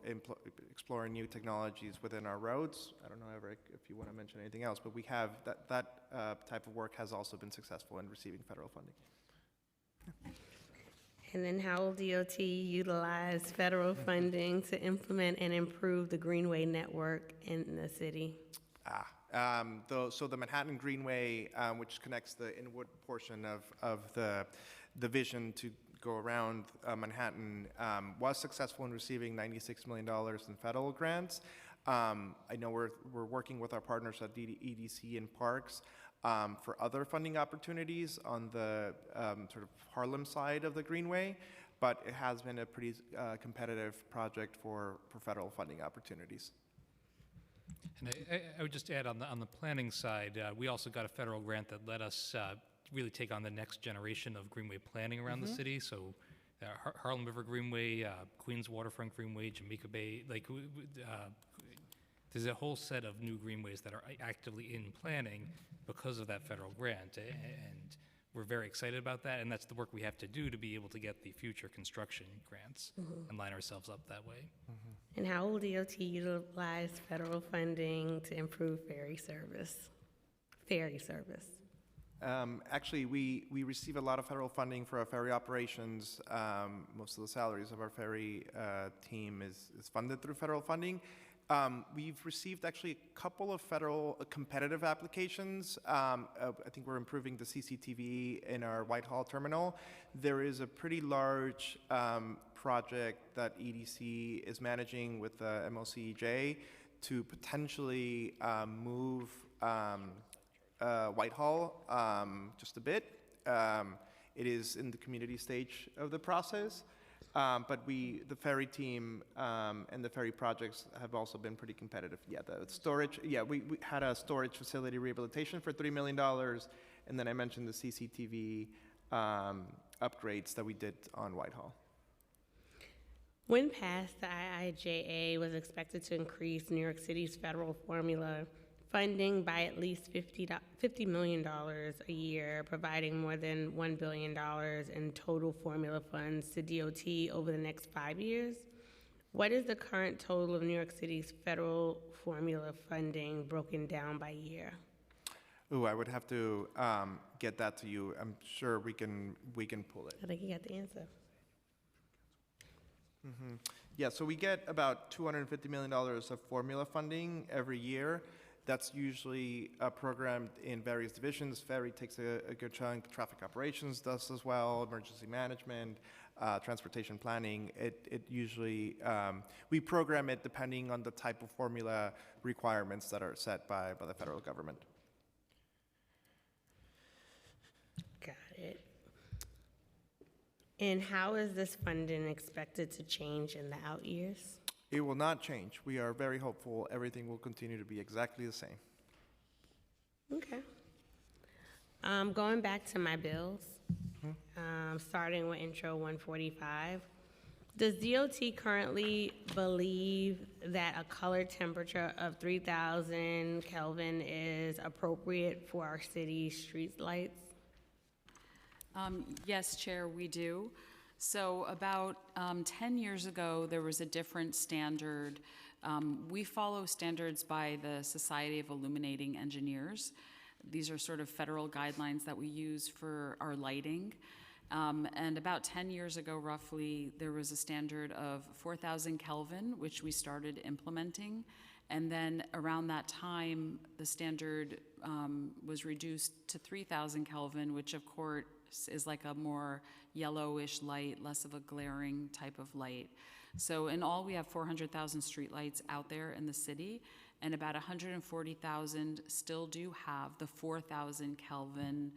exploring new technologies within our roads. I don't know, Eric, if you want to mention anything else, but we have that type of work has also been successful in receiving federal funding. And then how will DOT utilize federal funding to implement and improve the Greenway network in the city? So the Manhattan Greenway, which connects the Inwood portion of the vision to go around Manhattan, was successful in receiving $96 million in federal grants. I know we're working with our partners at EDC and Parks for other funding opportunities on the sort of Harlem side of the Greenway, but it has been a pretty competitive project for federal funding opportunities. And I would just add on the planning side, we also got a federal grant that let us really take on the next generation of greenway planning around the city. So Harlem River Greenway, Queens Waterfront Greenway, Jamaica Bay, there's a whole set of new greenways that are actively in planning because of that federal grant. And we're very excited about that, and that's the work we have to do to be able to get the future construction grants and line ourselves up that way. And how will DOT utilize federal funding to improve ferry service? Actually, we receive a lot of federal funding for our ferry operations. Most of the salaries of our ferry team is funded through federal funding. We've received actually a couple of federal competitive applications. I think we're improving the CCTV in our Whitehall terminal. There is a pretty large project that EDC is managing with the MOCEJ to potentially move Whitehall just a bit. It is in the community stage of the process. But the ferry team and the ferry projects have also been pretty competitive. Yeah, the storage, we had a storage facility rehabilitation for $3 million, and then I mentioned the CCTV upgrades that we did on Whitehall. When passed, the IIJA was expected to increase New York City's federal formula funding by at least $50 million a year, providing more than $1 billion in total formula funds to DOT over the next 5 years. What is the current total of New York City's federal formula funding broken down by year? Ooh, I would have to get that to you. I'm sure we can pull it. I think you got the answer. Yeah, so we get about $250 million of formula funding every year. That's usually programmed in various divisions. Ferry takes a good chunk. Traffic operations does as well. Emergency management, transportation planning. It usually, we program it depending on the type of formula requirements that are set by the federal government. Got it. And how is this funding expected to change in the out years? It will not change. We are very hopeful everything will continue to be exactly the same. Okay. Going back to my bills, starting with Intro 145, does DOT currently believe that a color temperature of 3,000 Kelvin is appropriate for our city's street lights? Yes, Chair, we do. So about 10 years ago, there was a different standard. We follow standards by the Society of Illuminating Engineers. These are sort of federal guidelines that we use for our lighting. And about 10 years ago, roughly, there was a standard of 4,000 Kelvin, which we started implementing. And then around that time, the standard was reduced to 3,000 Kelvin, which of course is like a more yellowish light, less of a glaring type of light. So in all, we have 400,000 streetlights out there in the city, and about 140,000 still do have the 4,000 Kelvin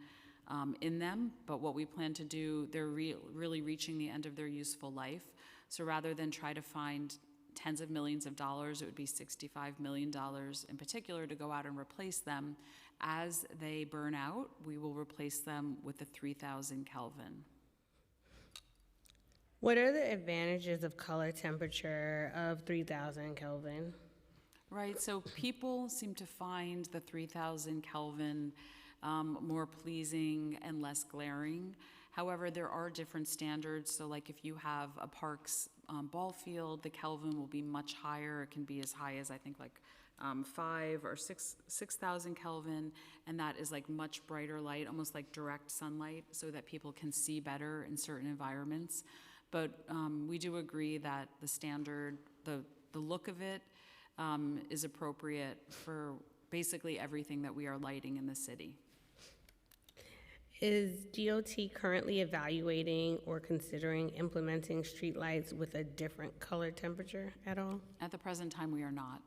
in them. But what we plan to do, they're really reaching the end of their useful life. So rather than try to find tens of millions of dollars, it would be $65 million in particular to go out and replace them. As they burn out, we will replace them with the 3,000 Kelvin. What are the advantages of color temperature of 3,000 Kelvin? Right, so people seem to find the 3,000 Kelvin more pleasing and less glaring. However, there are different standards. So like if you have a Parks ball field, the Kelvin will be much higher. It can be as high as I think like 5 or 6,000 Kelvin, and that is like much brighter light, almost like direct sunlight, so that people can see better in certain environments. But we do agree that the standard, the look of it is appropriate for basically everything that we are lighting in the city. Is DOT currently evaluating or considering implementing streetlights with a different color temperature at all? At the present time, we are not.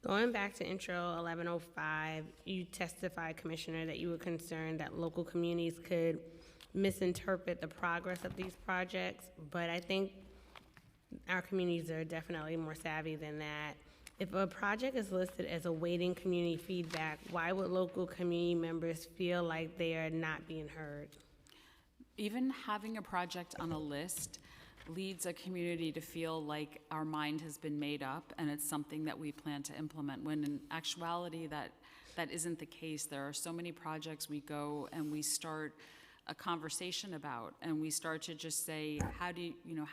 Going back to intro 1105, you testified, Commissioner, that you were concerned that local communities could misinterpret the progress of these projects, but I think our communities are definitely more savvy than that. If a project is listed as awaiting community feedback, why would local community members feel like they are not being heard? Even having a project on a list leads a community to feel like our mind has been made up and it's something that we plan to implement, when in actuality that isn't the case. There are so many projects we go and we start a conversation about, and we start to just say, how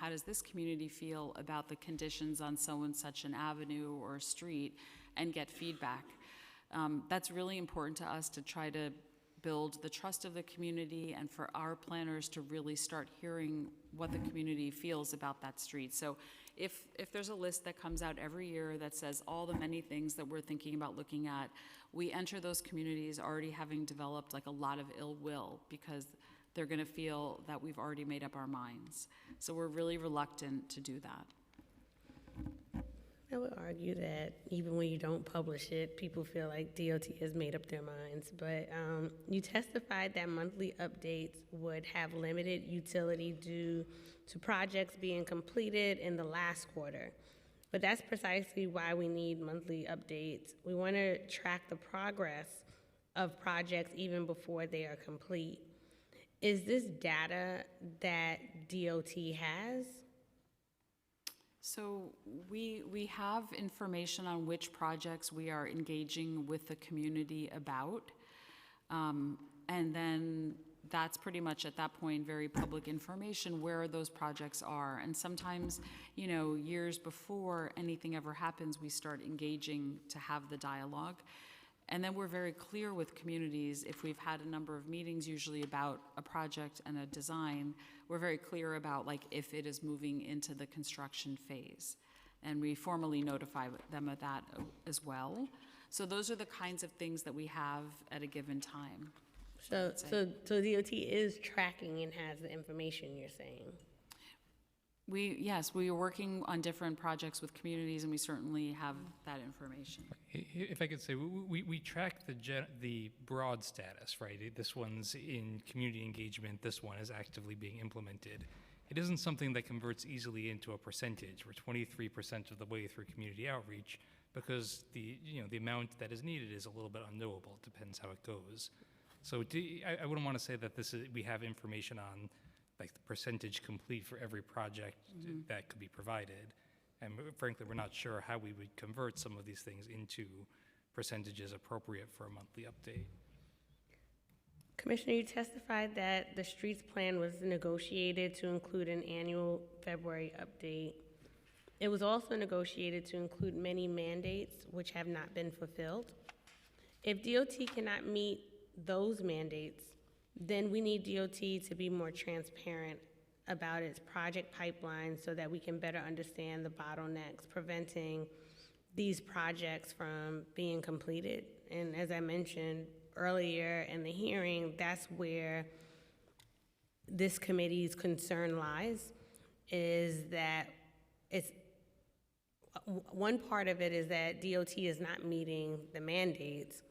does this community feel about the conditions on so and such an avenue or a street, and get feedback. That's really important to us, to try to build the trust of the community and for our planners to really start hearing what the community feels about that street. So if there's a list that comes out every year that says all the many things that we're thinking about looking at, we enter those communities already having developed like a lot of ill will, because they're going to feel that we've already made up our minds. So we're really reluctant to do that. I would argue that even when you don't publish it, people feel like DOT has made up their minds. But you testified that monthly updates would have limited utility due to projects being completed in the last quarter. But that's precisely why we need monthly updates. We want to track the progress of projects even before they are complete. Is this data that DOT has? So we have information on which projects we are engaging with the community about. And then that's pretty much at that point very public information where those projects are. And sometimes, years before anything ever happens, we start engaging to have the dialogue. And then we're very clear with communities. If we've had a number of meetings, usually about a project and a design, we're very clear about if it is moving into the construction phase. And we formally notify them of that as well. So those are the kinds of things that we have at a given time. So DOT is tracking and has the information, you're saying? Yes, we are working on different projects with communities, and we certainly have that information. If I could say, we track the broad status, right? This one's in community engagement, this one is actively being implemented. It isn't something that converts easily into a percentage. We're 23% of the way through community outreach, because the amount that is needed is a little bit unknowable. It depends how it goes. So I wouldn't want to say that we have information on the percentage complete for every project that could be provided. And frankly, we're not sure how we would convert some of these things into percentages appropriate for a monthly update. Commissioner, you testified that the streets plan was negotiated to include an annual February update. It was also negotiated to include many mandates which have not been fulfilled. If DOT cannot meet those mandates, then we need DOT to be more transparent about its project pipeline so that we can better understand the bottlenecks preventing these projects from being completed. And as I mentioned earlier in the hearing, that's where this committee's concern lies, is that one part of it is that DOT is not meeting the mandates,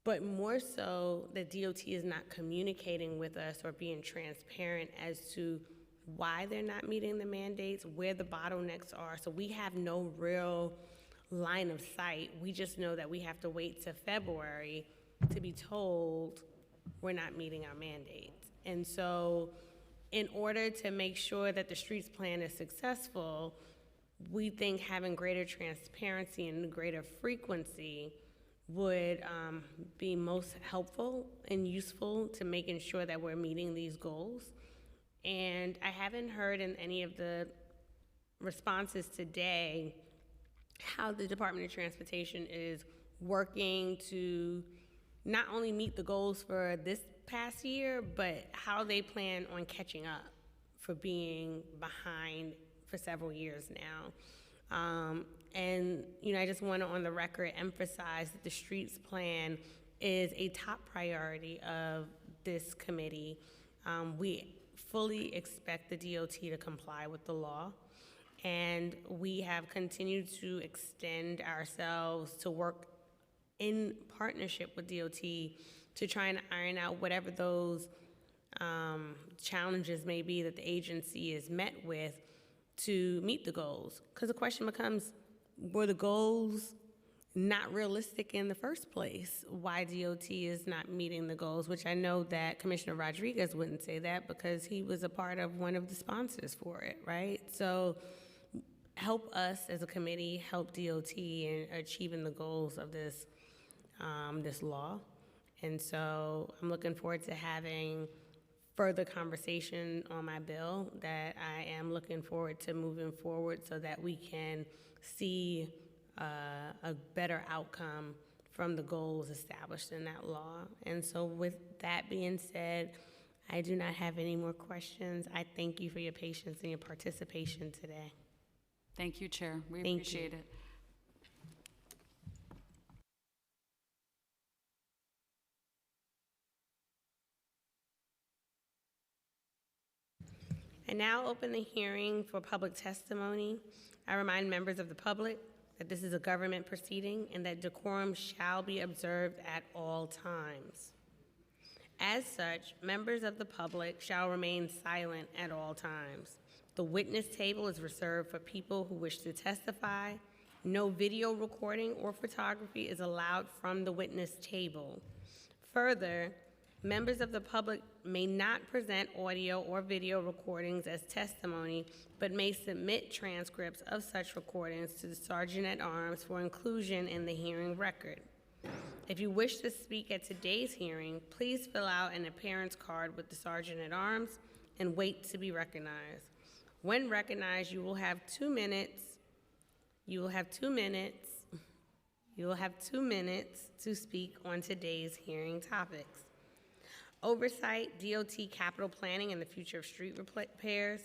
but more so that DOT is not communicating with us or being transparent as to why they're not meeting the mandates, where the bottlenecks are. So we have no real line of sight. We just know that we have to wait till February to be told we're not meeting our mandates. And so in order to make sure that the streets plan is successful, we think having greater transparency and greater frequency would be most helpful and useful to making sure that we're meeting these goals. And I haven't heard in any of the responses today how the Department of Transportation is working to not only meet the goals for this past year, but how they plan on catching up for being behind for several years now. And, I just want to, on the record, emphasize that the streets plan is a top priority of this committee. We fully expect the DOT to comply with the law, and we have continued to extend ourselves to work in partnership with DOT to try and iron out whatever those challenges may be that the agency is met with to meet the goals. Because the question becomes, were the goals not realistic in the first place? Why DOT is not meeting the goals, which I know that Commissioner Rodriguez wouldn't say that because he was a part of one of the sponsors for it, right? So help us as a committee, help DOT in achieving the goals of this law. And so I'm looking forward to having further conversation on my bill that I am looking forward to moving forward so that we can see a better outcome from the goals established in that law. And so with that being said, I do not have any more questions. I thank you for your patience and your participation today. Thank you, Chair. We Thank appreciate you. it. I now open the hearing for public testimony. I remind members of the public that this is a government proceeding and that decorum shall be observed at all times. As such, members of the public shall remain silent at all times. The witness table is reserved for people who wish to testify. No video recording or photography is allowed from the witness table. Further, members of the public may not present audio or video recordings as testimony, but may submit transcripts of such recordings to the Sergeant-at-Arms for inclusion in the hearing record. If you wish to speak at today's hearing, please fill out an appearance card with the Sergeant-at-Arms and wait to be recognized. When recognized, you will have 2 minutes. You will have 2 minutes. You will have 2 minutes to speak on today's hearing topics. Oversight, DOT capital planning and the future of street repairs.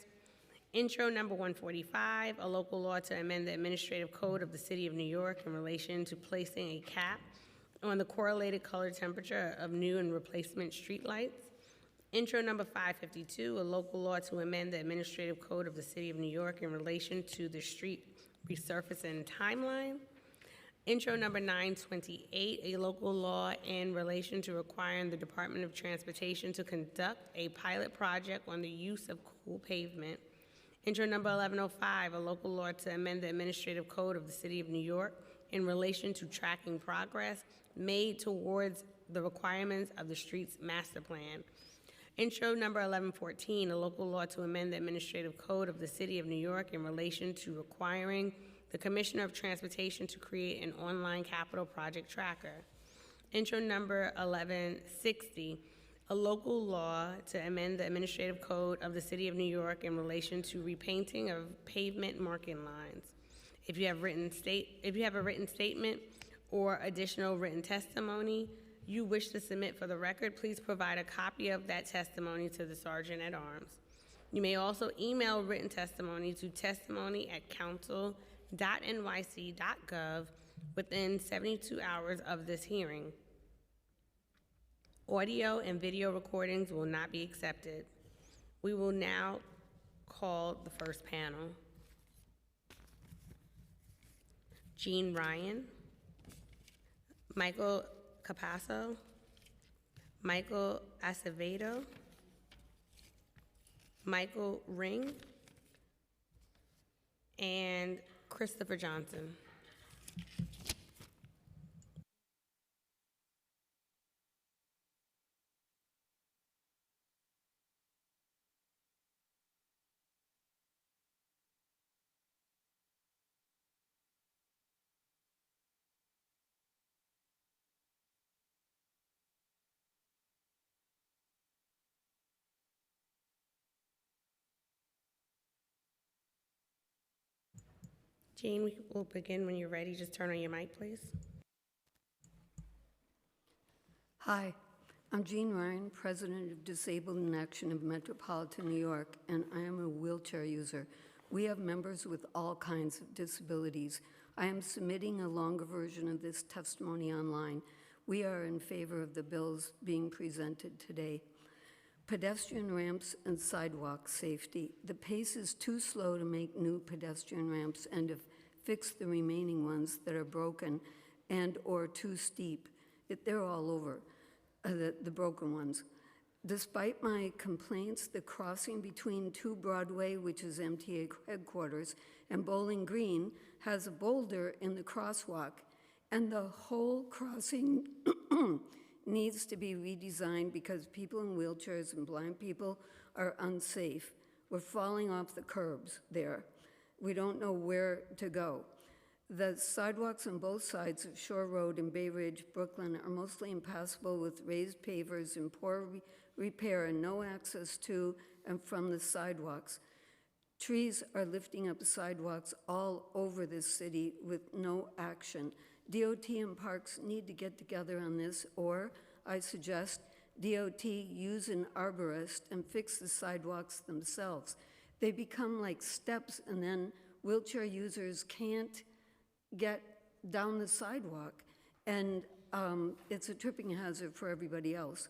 Intro number 145, a local law to amend the administrative code of the City of New York in relation to placing a cap on the correlated color temperature of new and replacement street lights. Intro number 552, a local law to amend the administrative code of the City of New York in relation to the street resurfacing timeline. Intro number 928, a local law in relation to requiring the Department of Transportation to conduct a pilot project on the use of cool pavement. Intro number 1105, a local law to amend the administrative code of the City of New York in relation to tracking progress made towards the requirements of the streets master plan. Intro number 1114, a local law to amend the administrative code of the City of New York in relation to requiring the Commissioner of Transportation to create an online capital project tracker. Intro number 1160, a local law to amend the administrative code of the City of New York in relation to repainting of pavement marking lines. If you have a written statement or additional written testimony you wish to submit for the record, please provide a copy of that testimony to the Sergeant-at-Arms. You may also email written testimony to testimony@council.nyc.gov within 72 hours of this hearing. Audio and video recordings will not be accepted. We will now call the first panel. Jean Ryan, Michael Capasso, Michael Acevedo, Michael Ring, and Christopher Johnson. Jean, we will begin when you're ready. Just turn on your mic, please. Hi, I'm Jean Ryan, President of Disabled in Action of Metropolitan New York, and I am a wheelchair user. We have members with all kinds of disabilities I am submitting a longer version of this testimony online. We are in favor of the bills being presented today. Pedestrian ramps and sidewalk safety. The pace is too slow to make new pedestrian ramps and to fix the remaining ones that are broken and or too steep. They're all over, the broken ones. Despite my complaints, the crossing between 2 Broadway, which is MTA headquarters, and Bowling Green has a boulder in the crosswalk, and the whole crossing needs to be redesigned because people in wheelchairs and blind people are unsafe. We're falling off the curbs there. We don't know where to go. The sidewalks on both sides of Shore Road and Bay Ridge, Brooklyn, are mostly impassable with raised pavers in poor repair and no access to and from the sidewalks. Trees are lifting up the sidewalks all over this city with no action. DOT and parks need to get together on this, or I suggest DOT use an arborist and fix the sidewalks themselves. They become like steps, and then wheelchair users can't get down the sidewalk, and it's a tripping hazard for everybody else.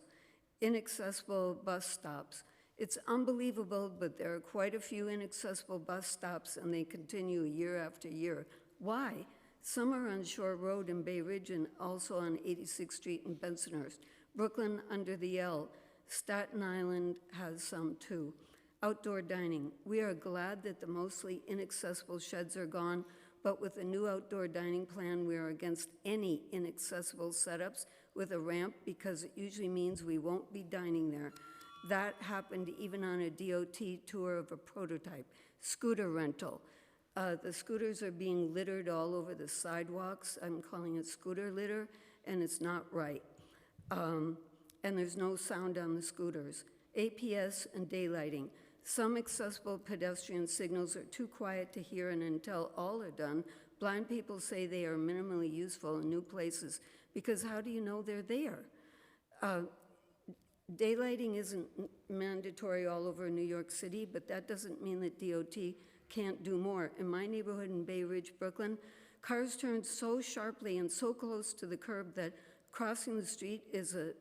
Inaccessible bus stops. It's unbelievable, but there are quite a few inaccessible bus stops, and they continue year after year. Why? Some are on Shore Road in Bay Ridge and also on 86th Street in Bensonhurst. Brooklyn under the L. Staten Island has some too. Outdoor dining. We are glad that the mostly inaccessible sheds are gone, but with the new outdoor dining plan, we are against any inaccessible setups with a ramp because it usually means we won't be dining there. That happened even on a DOT tour of a prototype. Scooter rental. The scooters are being littered all over the sidewalks. I'm calling it scooter litter, and it's not right. And there's no sound on the scooters. APS and daylighting. Some accessible pedestrian signals are too quiet to hear, and until all are done, blind people say they are minimally useful in new places, because how do you know they're there? Daylighting isn't mandatory all over New York City, but that doesn't mean that DOT can't do more. In my neighborhood in Bay Ridge, Brooklyn, cars turn so sharply and so close to the curb that crossing the street is a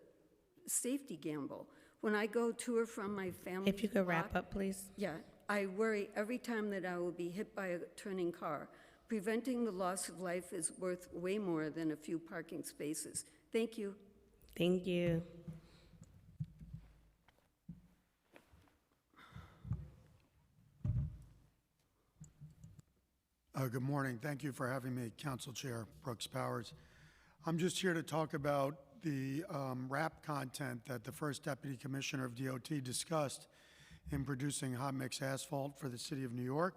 safety gamble. When I go to or from my family, If you could wrap up, please. yeah, I worry every time that I will be hit by a turning car. Preventing the loss of life is worth way more than a few parking spaces. Thank you. Thank you. Good morning. Thank you for having me, Council Chair Brooks Powers. I'm just here to talk about the RAP content that the first Deputy Commissioner of DOT discussed in producing hot mix asphalt for the City of New York,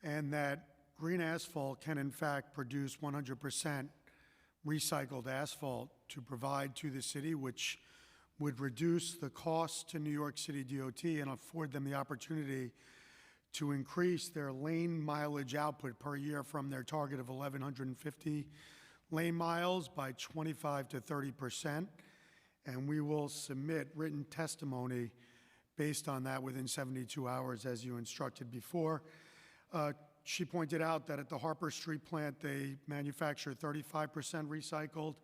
and that green asphalt can in fact produce 100% recycled asphalt to provide to the city, which would reduce the cost to New York City DOT and afford them the opportunity to increase their lane mileage output per year from their target of 1,150 lane miles by 25 to 30%. And we will submit written testimony based on that within 72 hours, as you instructed before. She pointed out that at the Harper Street plant, they manufacture 35% recycled,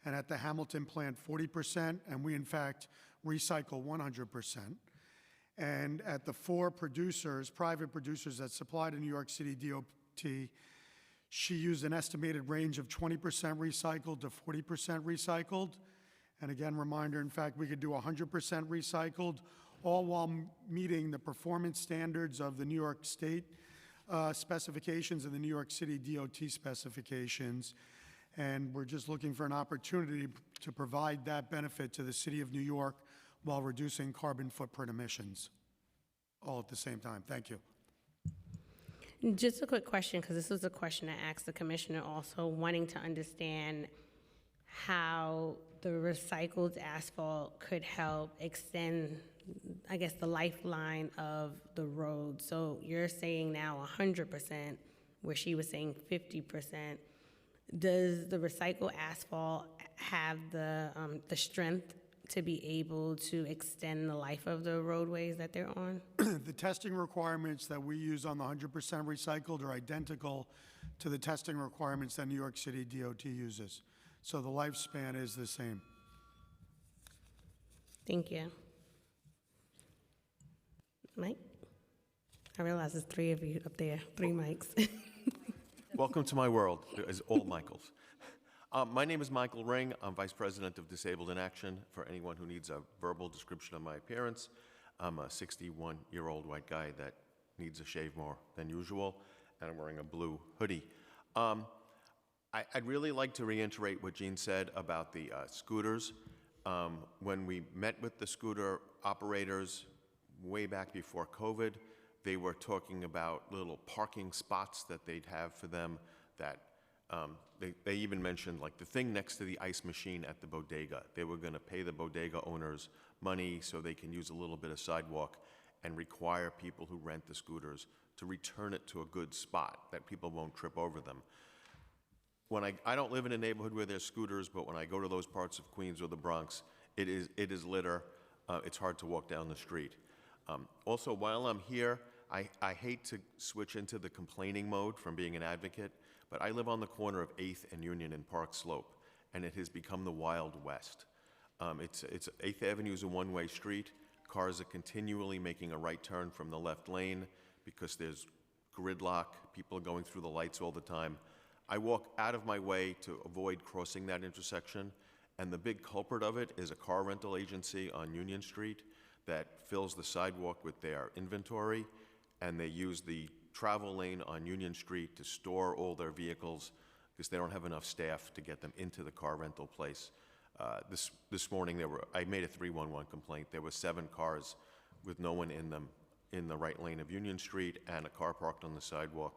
and at the Hamilton plant, 40%, and we, in fact, recycle 100%. And at the 4 producers, private producers that supply to New York City DOT, she used an estimated range of 20% recycled to 40% recycled. And again, reminder, in fact, we could do 100% recycled, all while meeting the performance standards of the New York State specifications and the New York City DOT specifications. And we're just looking for an opportunity to provide that benefit to the City of New York while reducing carbon footprint emissions, all at the same time. Thank you. Just a quick question, because this was a question I asked the commissioner also, wanting to understand how the recycled asphalt could help extend, I guess, the lifeline of the road. So you're saying now 100%, where she was saying 50%. Does the recycled asphalt have the strength to be able to extend the life of the roadways that they're on? The testing requirements that we use on the 100% recycled are identical to the testing requirements that New York City DOT uses. So the lifespan is the same. Thank you. Mike? I realize there's three of you up there, three mics. Welcome to my world, as all Michaels. My name is Michael Ring. I'm Vice President of Disabled in Action. For anyone who needs a verbal description of my appearance, I'm a 61-year-old white guy that needs a shave more than usual, and I'm wearing a blue hoodie. I'd really like to reiterate what Jean said about the scooters. When we met with the scooter operators way back before COVID, they were talking about little parking spots that they'd have for them that they even mentioned like the thing next to the ice machine at the bodega. They were going to pay the bodega owners money so they can use a little bit of sidewalk and require people who rent the scooters to return it to a good spot that people won't trip over them. When I don't live in a neighborhood where there's scooters, but when I go to those parts of Queens or the Bronx, it is litter. It's hard to walk down the street. Also, while I'm here, I hate to switch into the complaining mode from being an advocate, but I live on the corner of 8th and Union in Park Slope, and it has become the Wild West. 8th Avenue is a one-way street. Cars are continually making a right turn from the left lane because there's gridlock. People are going through the lights all the time. I walk out of my way to avoid crossing that intersection, and the big culprit of it is a car rental agency on Union Street that fills the sidewalk with their inventory, and they use the travel lane on Union Street to store all their vehicles because they don't have enough staff to get them into the car rental place. This morning, I made a 311 complaint. There were 7 cars with no one in them in the right lane of Union Street and a car parked on the sidewalk.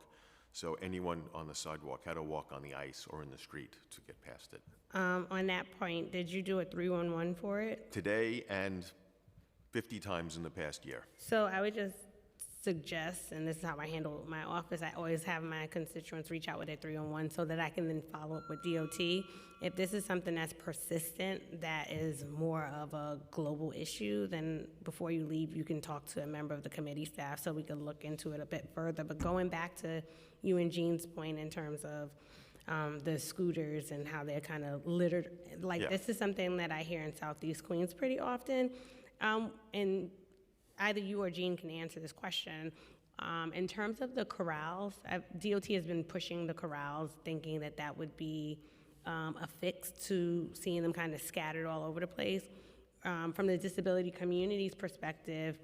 So anyone on the sidewalk had to walk on the ice or in the street to get past it. On that point, did you do a 311 for it? Today and 50 times in the past year. So I would just suggest, and this is how I handle my office, I always have my constituents reach out with their 311 so that I can then follow up with DOT. If this is something that's persistent, that is more of a global issue, then before you leave, you can talk to a member of the committee staff so we can look into it a bit further. But going back to you and Jean's point in terms of the scooters and how they're kind of littered, like Yeah. This is something that I hear in Southeast Queens pretty often. And either you or Jean can answer this question. In terms of the corrals, DOT has been pushing the corrals, thinking that that would be a fix to seeing them kind of scattered all over the place. From the disability community's perspective,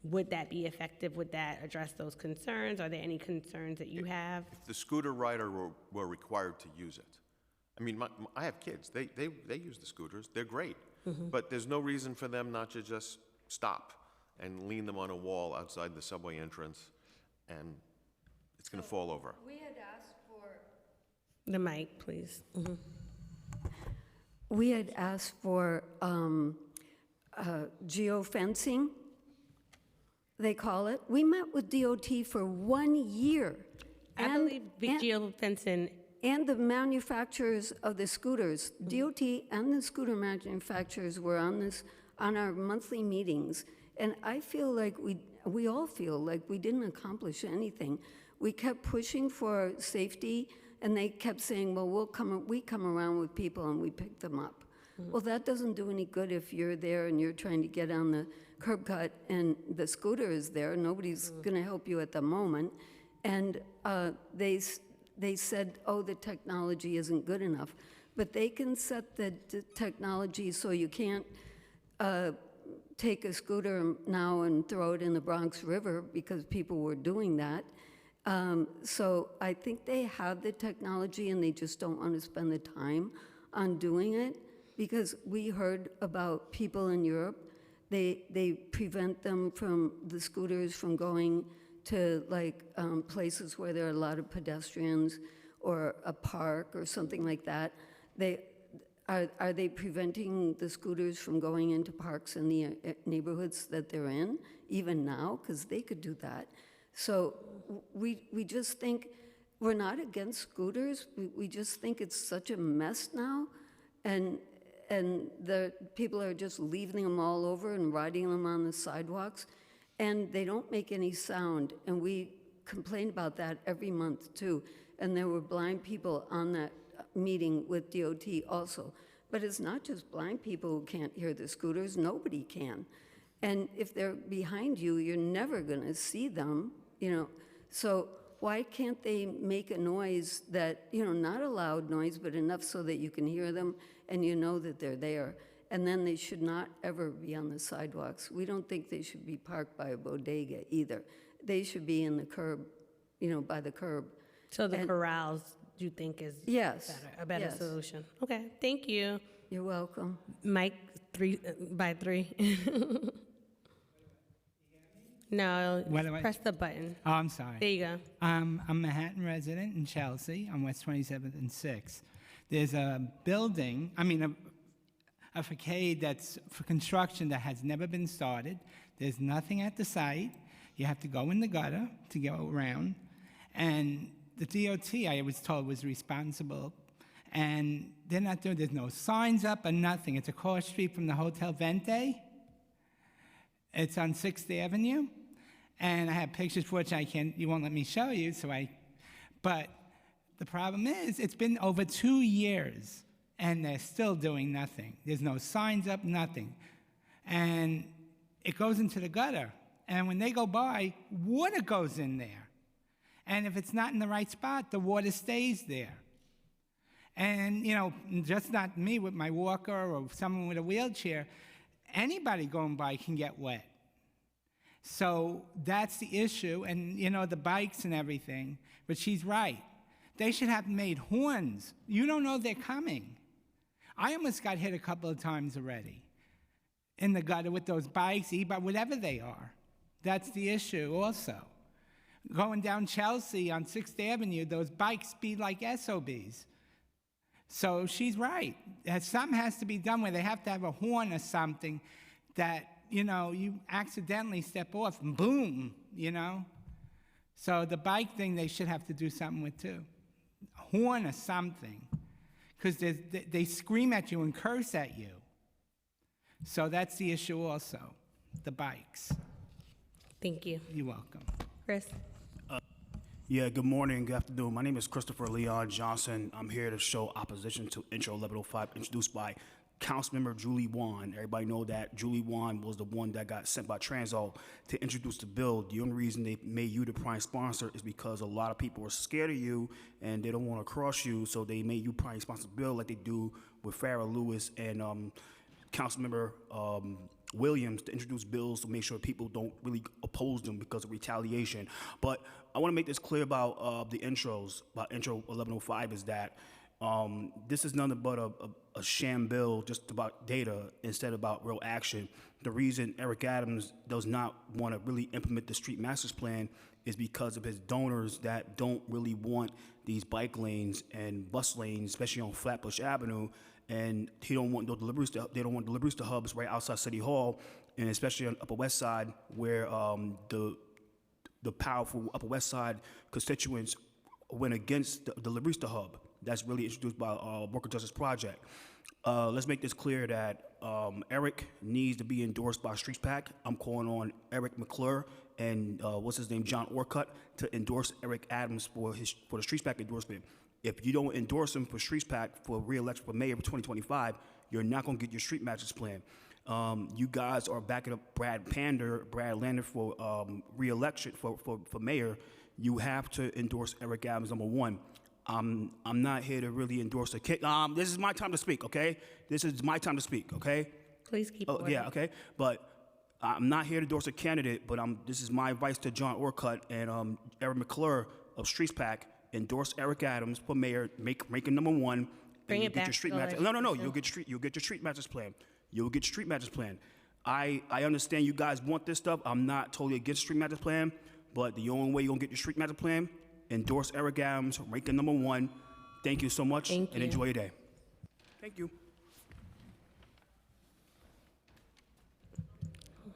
would that be effective? Would that address those concerns? Are there any concerns that you have? If the scooter rider were required to use it. I mean, I have kids. They use the scooters. They're great. But there's no reason for them not to just stop and lean them on a wall outside the subway entrance, and it's going to fall over. We had asked for... The mic, please. We had asked for geofencing, they call it. We met with DOT for 1 year. I believe geofencing. And the manufacturers of the scooters, DOT and the scooter manufacturers were on our monthly meetings. And I feel like we all feel like we didn't accomplish anything. We kept pushing for safety, and they kept saying, well, we come around with people and we pick them up. Well, that doesn't do any good if you're there and you're trying to get on the curb cut and the scooter is there. Nobody's going to help you at the moment. And they said, oh, the technology isn't good enough. But they can set the technology so you can't take a scooter now and throw it in the Bronx River because people were doing that. So I think they have the technology and they just don't want to spend the time on doing it, because we heard about people in Europe, they prevent them from, the scooters from going to like places where there are a lot of pedestrians or a park or something like that. Are they preventing the scooters from going into parks in the neighborhoods that they're in, even now? Because they could do that. So we just think, we're not against scooters, we just think it's such a mess now, and the people are just leaving them all over and riding them on the sidewalks, and they don't make any sound, and we complain about that every month too. and there were blind people on that meeting with DOT also. But it's not just blind people who can't hear the scooters, nobody can. And if they're behind you, you're never going to see them, you know. So why can't they make a noise that, you know, not a loud noise, but enough so that you can hear them and you know that they're there? And then they should not ever be on the sidewalks. We don't think they should be parked by a bodega either. They should be in the curb, you know, by the curb. So the corrals, you think is Yes. a better yes. solution? Okay, thank you. You're welcome. Mike, 3x3. No, What do I- press the button. Oh, I'm sorry. There you go. I'm a Manhattan resident in Chelsea on West 27th and 6th. There's a building, a facade that's for construction that has never been started. There's nothing at the site. You have to go in the gutter to go around. And the DOT, I was told, was responsible. And they're not doing, there's no signs up or nothing. It's across the street from the Hotel Vente. It's on 6th Avenue. And I have pictures which you won't let me show you, but the problem is, it's been over 2 years, and they're still doing nothing. There's no signs up, nothing. And it goes into the gutter. And when they go by, water goes in there. And if it's not in the right spot, the water stays there. And, you know, just not me with my walker or someone with a wheelchair, anybody going by can get wet. So that's the issue, and, you know, the bikes and everything. But she's right. They should have made horns. You don't know they're coming. I almost got hit a couple of times already in the gutter with those bikes, e-bike, whatever they are. That's the issue also. Going down Chelsea on 6th Avenue, those bikes speed like SOBs. So she's right. Something has to be done where they have to have a horn or something that, you know, you accidentally step off and boom, you know. So the bike thing they should have to do something with too. A horn or something. Because they scream at you and curse at you. So that's the issue also, the bikes. Thank you. You're welcome. Chris? Yeah, good morning, good afternoon. My name is Christopher Leon Johnson. I'm here to show opposition to Intro 1105, introduced by Councilmember Julie Wan. Everybody know that Julie Wan was the one that got sent by Transall to introduce the bill. The only reason they made you the prime sponsor is because a lot of people are scared of you and they don't want to cross you, so they made you prime sponsor bill like they do with Farrah Lewis and Councilmember Williams to introduce bills to make sure people don't really oppose them because of retaliation. But I want to make this clear about the intros, about Intro 1105, is that this is nothing but a sham bill just about data instead about real action. The reason Eric Adams does not want to really implement the street masters plan is because of his donors that don't really want these bike lanes and bus lanes, especially on Flatbush Avenue. And he don't want no deliveries. They don't want deliveries to hubs right outside City Hall, and especially on Upper West Side, where the powerful Upper West Side constituents went against the deliveries to hub. That's really introduced by Worker Justice Project. Let's make this clear that Eric needs to be endorsed by Streets PAC. I'm calling on Eric McClure and John Orcutt to endorse Eric Adams for the Streets PAC endorsement. If you don't endorse him for Streets PAC for re-election for mayor for 2025, you're not going to get your street masters plan. You guys are backing up Brad Lander for re-election for mayor. You have to endorse Eric Adams, number one. I'm not here to really endorse a kid. This is my time to speak, okay? This is my time to speak, okay? Please keep order. Yeah, okay. But I'm not here to endorse a candidate, but this is my advice to John Orcutt and Eric McClure of Streets PAC. Endorse Eric Adams for mayor. Make him number one. Bring it get back your street to matches. No. You'll get your street matches plan. You'll get street matches plan. I understand you guys want this stuff. I'm not totally against street matches plan, but the only way you're gonna get your street matches plan, endorse Eric Adams, rank him number one. Thank you so much, and enjoy your day. Thank you.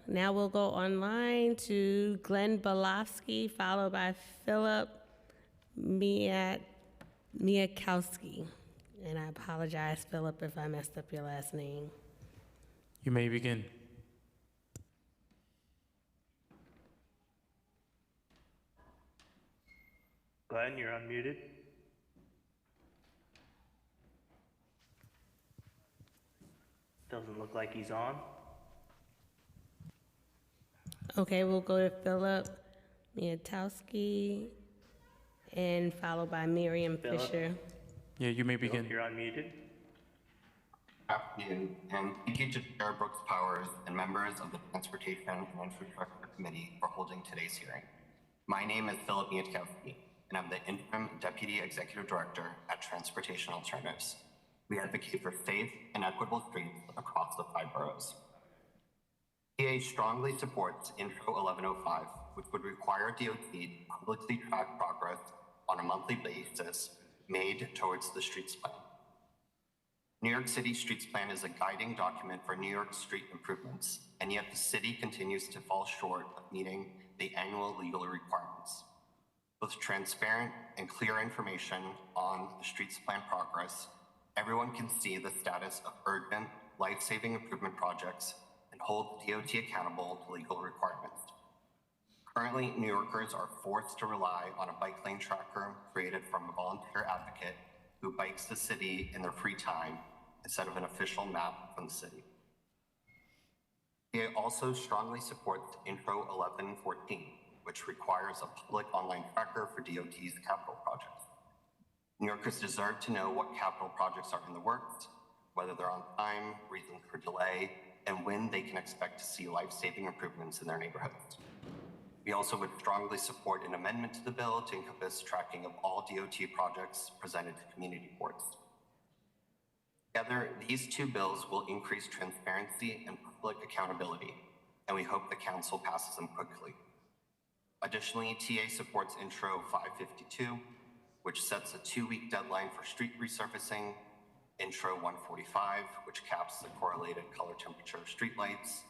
Now we'll go online to Glenn Belofsky, followed by Philip Miakowski. And I apologize, Philip, if I messed up your last name. You may begin. Glenn, you're unmuted. Doesn't look like he's on. Okay, we'll go to Philip Miatowski and followed by Miriam Philip? Fisher. Yeah, you may begin. You're unmuted. Afternoon, and thank you to Chair Brooks Powers and members of the Transportation and Infrastructure Committee for holding today's hearing. My name is Philip Miatkowski, and I'm the Interim Deputy Executive Director at Transportation Alternatives. We advocate for safe and equitable streets across the 5 boroughs. TA strongly supports Intro 1105, which would require DOT to publicly track progress on a monthly basis made towards the streets plan. New York City Streets Plan is a guiding document for New York street improvements, and yet the city continues to fall short of meeting the annual legal requirements. With transparent and clear information on the streets plan progress, everyone can see the status of urgent, life-saving improvement projects and hold the DOT accountable to legal requirements. Currently, New Yorkers are forced to rely on a bike lane tracker created from a volunteer advocate who bikes the city in their free time instead of an official map from the city. TA also strongly supports Intro 1114, which requires a public online tracker for DOT's capital projects. New Yorkers deserve to know what capital projects are in the works, whether they're on time, reasons for delay, and when they can expect to see life-saving improvements in their neighborhoods. We also would strongly support an amendment to the bill to encompass tracking of all DOT projects presented to community boards. Together, these 2 bills will increase transparency and public accountability, and we hope the council passes them quickly. Additionally, TA supports Intro 552, which sets a 2-week deadline for street resurfacing, Intro 145, which caps the correlated color temperature of streetlights,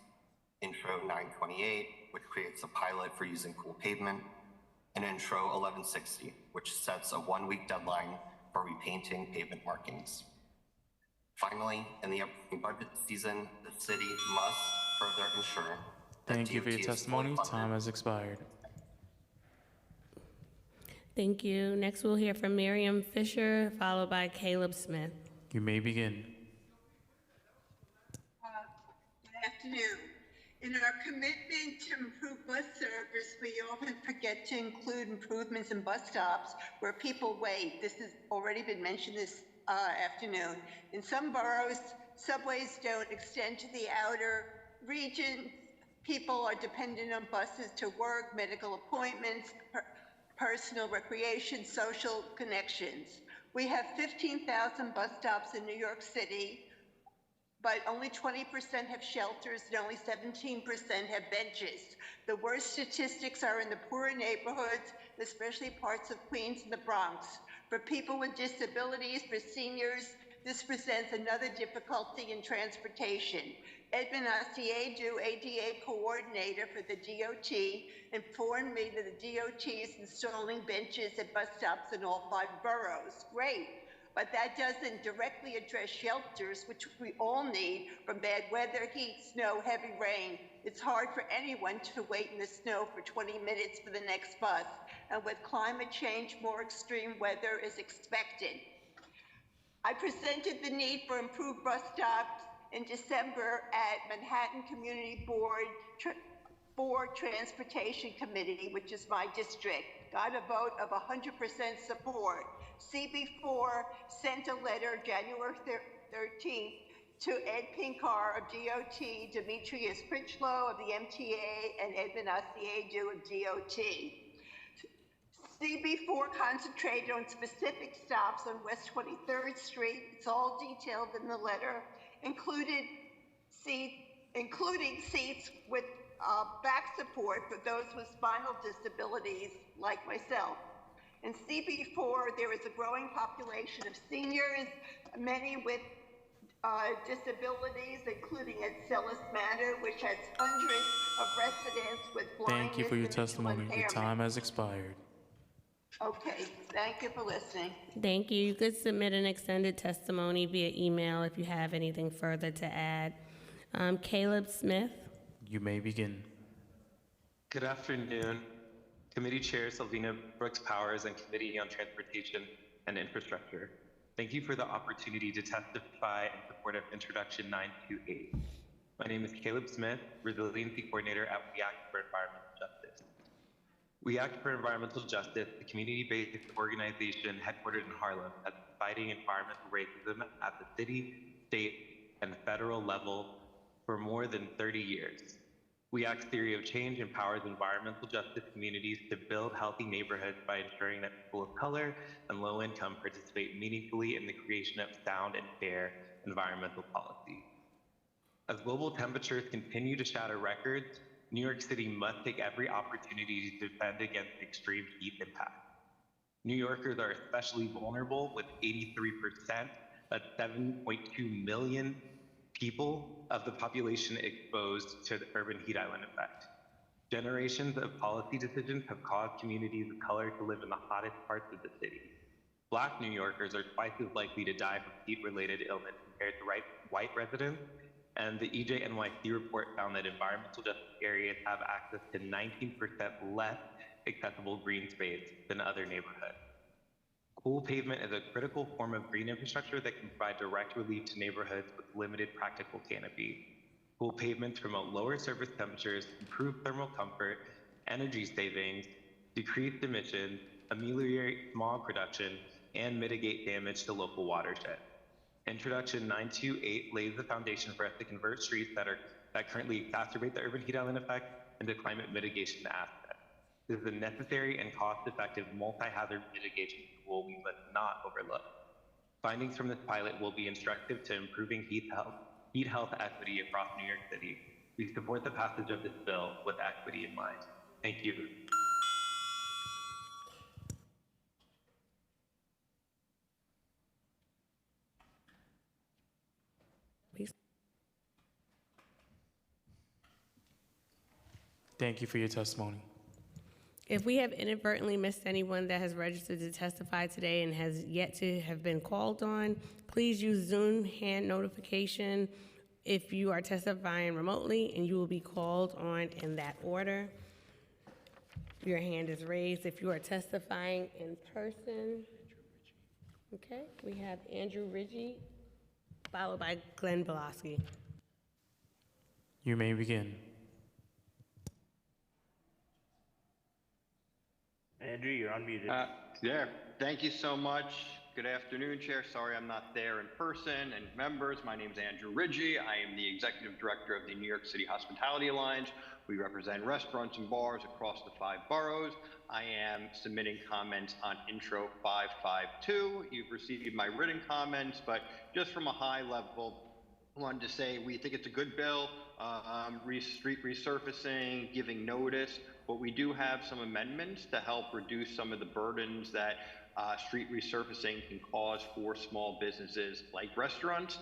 Intro 928, which creates a pilot for using cool pavement, and Intro 1160, which sets a 1-week deadline for repainting pavement markings. Finally, in the upcoming budget season, the city must further ensure that Thank you for your DOT is fully testimony. funded. Time has expired. Thank you. Next, we'll hear from Miriam Fisher, followed by Caleb Smith. You may begin. Good afternoon. In our commitment to improve bus service, we often forget to include improvements in bus stops where people wait. This has already been mentioned this afternoon. In some boroughs, subways don't extend to the outer region. People are dependent on buses to work, medical appointments, personal recreation, social connections. We have 15,000 bus stops in New York City, but only 20% have shelters and only 17% have benches. The worst statistics are in the poorer neighborhoods, especially parts of Queens and the Bronx. For people with disabilities, for seniors, this presents another difficulty in transportation. Edmund Asiadu, ADA coordinator for the DOT, informed me that the DOT is installing benches at bus stops in all 5 boroughs. Great. But that doesn't directly address shelters, which we all need from bad weather, heat, snow, heavy rain. It's hard for anyone to wait in the snow for 20 minutes for the next bus. And with climate change, more extreme weather is expected. I presented the need for improved bus stops in December at Manhattan Community Board for Transportation Committee, which is my district. Got a vote of 100% support. CB4 sent a letter January 13th to Ed Pinkar of DOT, Demetrius Critchlow of the MTA, and Edmund Asiadu of DOT. CB4 concentrated on specific stops on West 23rd Street. It's all detailed in the letter, including seats with back support for those with spinal disabilities like myself. In CB4, there is a growing population of seniors, many with disabilities, including at Sellis Manor, which has hundreds of residents with blindness. Thank you for your and visual testimony. Your impairment. time has expired. Okay, thank you for listening. Thank you. You could submit an extended testimony via email if you have anything further to add. Caleb Smith. You may begin. Good afternoon. Committee Chair Sylvina Brooks Powers and Committee on Transportation and Infrastructure. Thank you for the opportunity to testify in support of Introduction 928. My name is Caleb Smith, Resiliency Coordinator at We Act for Environmental Justice. We Act for Environmental Justice, a community-based organization headquartered in Harlem, has been fighting environmental racism at the city, state, and federal level for more than 30 years. We Act's theory of change empowers environmental justice communities to build healthy neighborhoods by ensuring that people of color and low income participate meaningfully in the creation of sound and fair environmental policy. As global temperatures continue to shatter records, New York City must take every opportunity to defend against extreme heat impacts. New Yorkers are especially vulnerable, with 83%, that's 7.2 million people of the population exposed to the urban heat island effect. Generations of policy decisions have caused communities of color to live in the hottest parts of the city. Black New Yorkers are twice as likely to die from heat-related illness compared to white residents, and the EJNYC report found that environmental justice areas have access to 19% less accessible green space than other neighborhoods. Cool pavement is a critical form of green infrastructure that can provide direct relief to neighborhoods with limited practical canopy. Cool pavements promote lower surface temperatures, improve thermal comfort, energy savings, decrease emissions, ameliorate smog production, and mitigate damage to local watersheds. Introduction 928 lays the foundation for us to convert streets that currently exacerbate the urban heat island effect into climate mitigation assets. This is a necessary and cost-effective multi-hazard mitigation tool we must not overlook. Findings from this pilot will be instructive to improving heat health equity across New York City. We support the passage of this bill with equity in mind. Thank you. Thank you for your testimony. If we have inadvertently missed anyone that has registered to testify today and has yet to have been called on, please use Zoom hand notification if you are testifying remotely, and you will be called on in that order. Your hand is raised if you are testifying in person. Okay, we have Andrew Ridgey, followed by Glenn Velosky. You may begin. Andrew, you're unmuted. There. Thank you so much. Good afternoon, Chair. Sorry I'm not there in person. And members, my name is Andrew Ridgey. I am the Executive Director of the New York City Hospitality Alliance. We represent restaurants and bars across the 5 boroughs. I am submitting comments on Intro 552. You've received my written comments, but just from a high level, I wanted to say we think it's a good bill, street resurfacing, giving notice, but we do have some amendments to help reduce some of the burdens that street resurfacing can cause for small businesses like restaurants.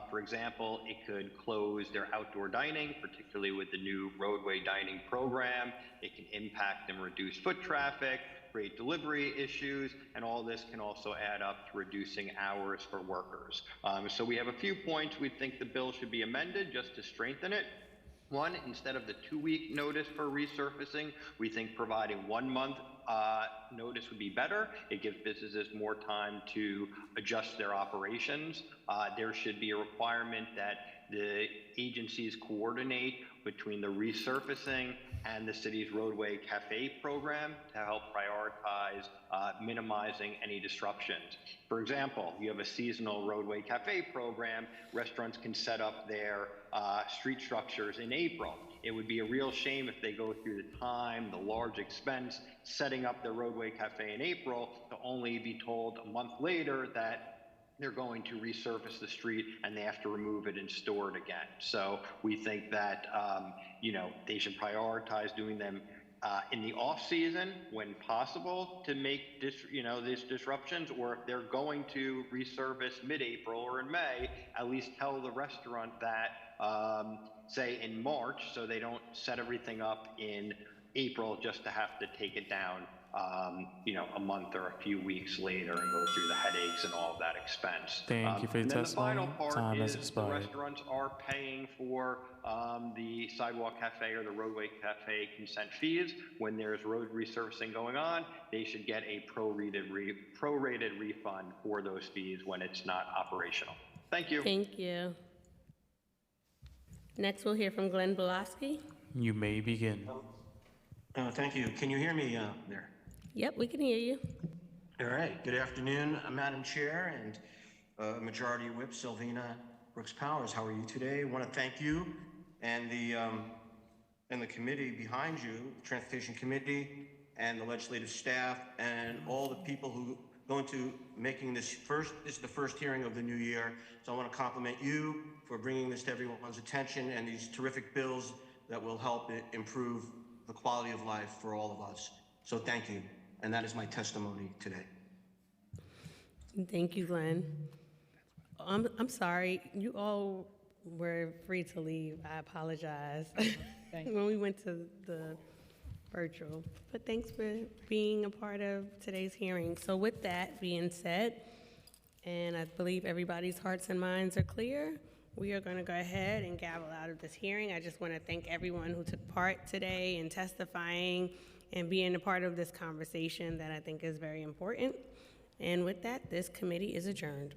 For example, it could close their outdoor dining, particularly with the new roadway dining program. It can impact and reduce foot traffic, create delivery issues, and all this can also add up to reducing hours for workers. So we have a few points we think the bill should be amended just to strengthen it. One, instead of the 2-week notice for resurfacing, we think providing 1 month notice would be better. It gives businesses more time to adjust their operations. There should be a requirement that the agencies coordinate between the resurfacing and the city's roadway cafe program to help prioritize minimizing any disruptions. For example, you have a seasonal roadway cafe program. Restaurants can set up their street structures in April. It would be a real shame if they go through the time, the large expense, setting up their roadway cafe in April to only be told a month later that they're going to resurface the street and they have to remove it and store it again. So we think that they should prioritize doing them in the off season when possible to make these disruptions, or if they're going to resurface mid-April or in May, at least tell the restaurant that say in March, so they don't set everything up in April just to have to take it down a month or a few weeks later and go through the headaches and all of that expense. Thank you for your and then testimony. The final part Time has is the expired. restaurants are paying for the sidewalk cafe or the roadway cafe consent fees. When there's road resurfacing going on, they should get a prorated refund for those fees when it's not operational. Thank you. Thank you. Next, we'll hear from Glenn Belaski. You may begin. Thank you. Can you hear me there? Yep, we can hear you. All right. Good afternoon, Madam Chair and Majority Whip Sylvina Brooks Powers. How are you today? I want to thank you and the committee behind you, the Transportation Committee and the legislative staff and all the people who go into making this is the first hearing of the new year. So I want to compliment you for bringing this to everyone's attention and these terrific bills that will help improve the quality of life for all of us. So thank you. And that is my testimony today. Thank you, Glenn. I'm sorry. You all were free to leave. I apologize. When we went to the virtual. But thanks for being a part of today's hearing. So with that being said, and I believe everybody's hearts and minds are clear, we are going to go ahead and gavel out of this hearing. I just want to thank everyone who took part today in testifying and being a part of this conversation that I think is very important. And with that, this committee is adjourned.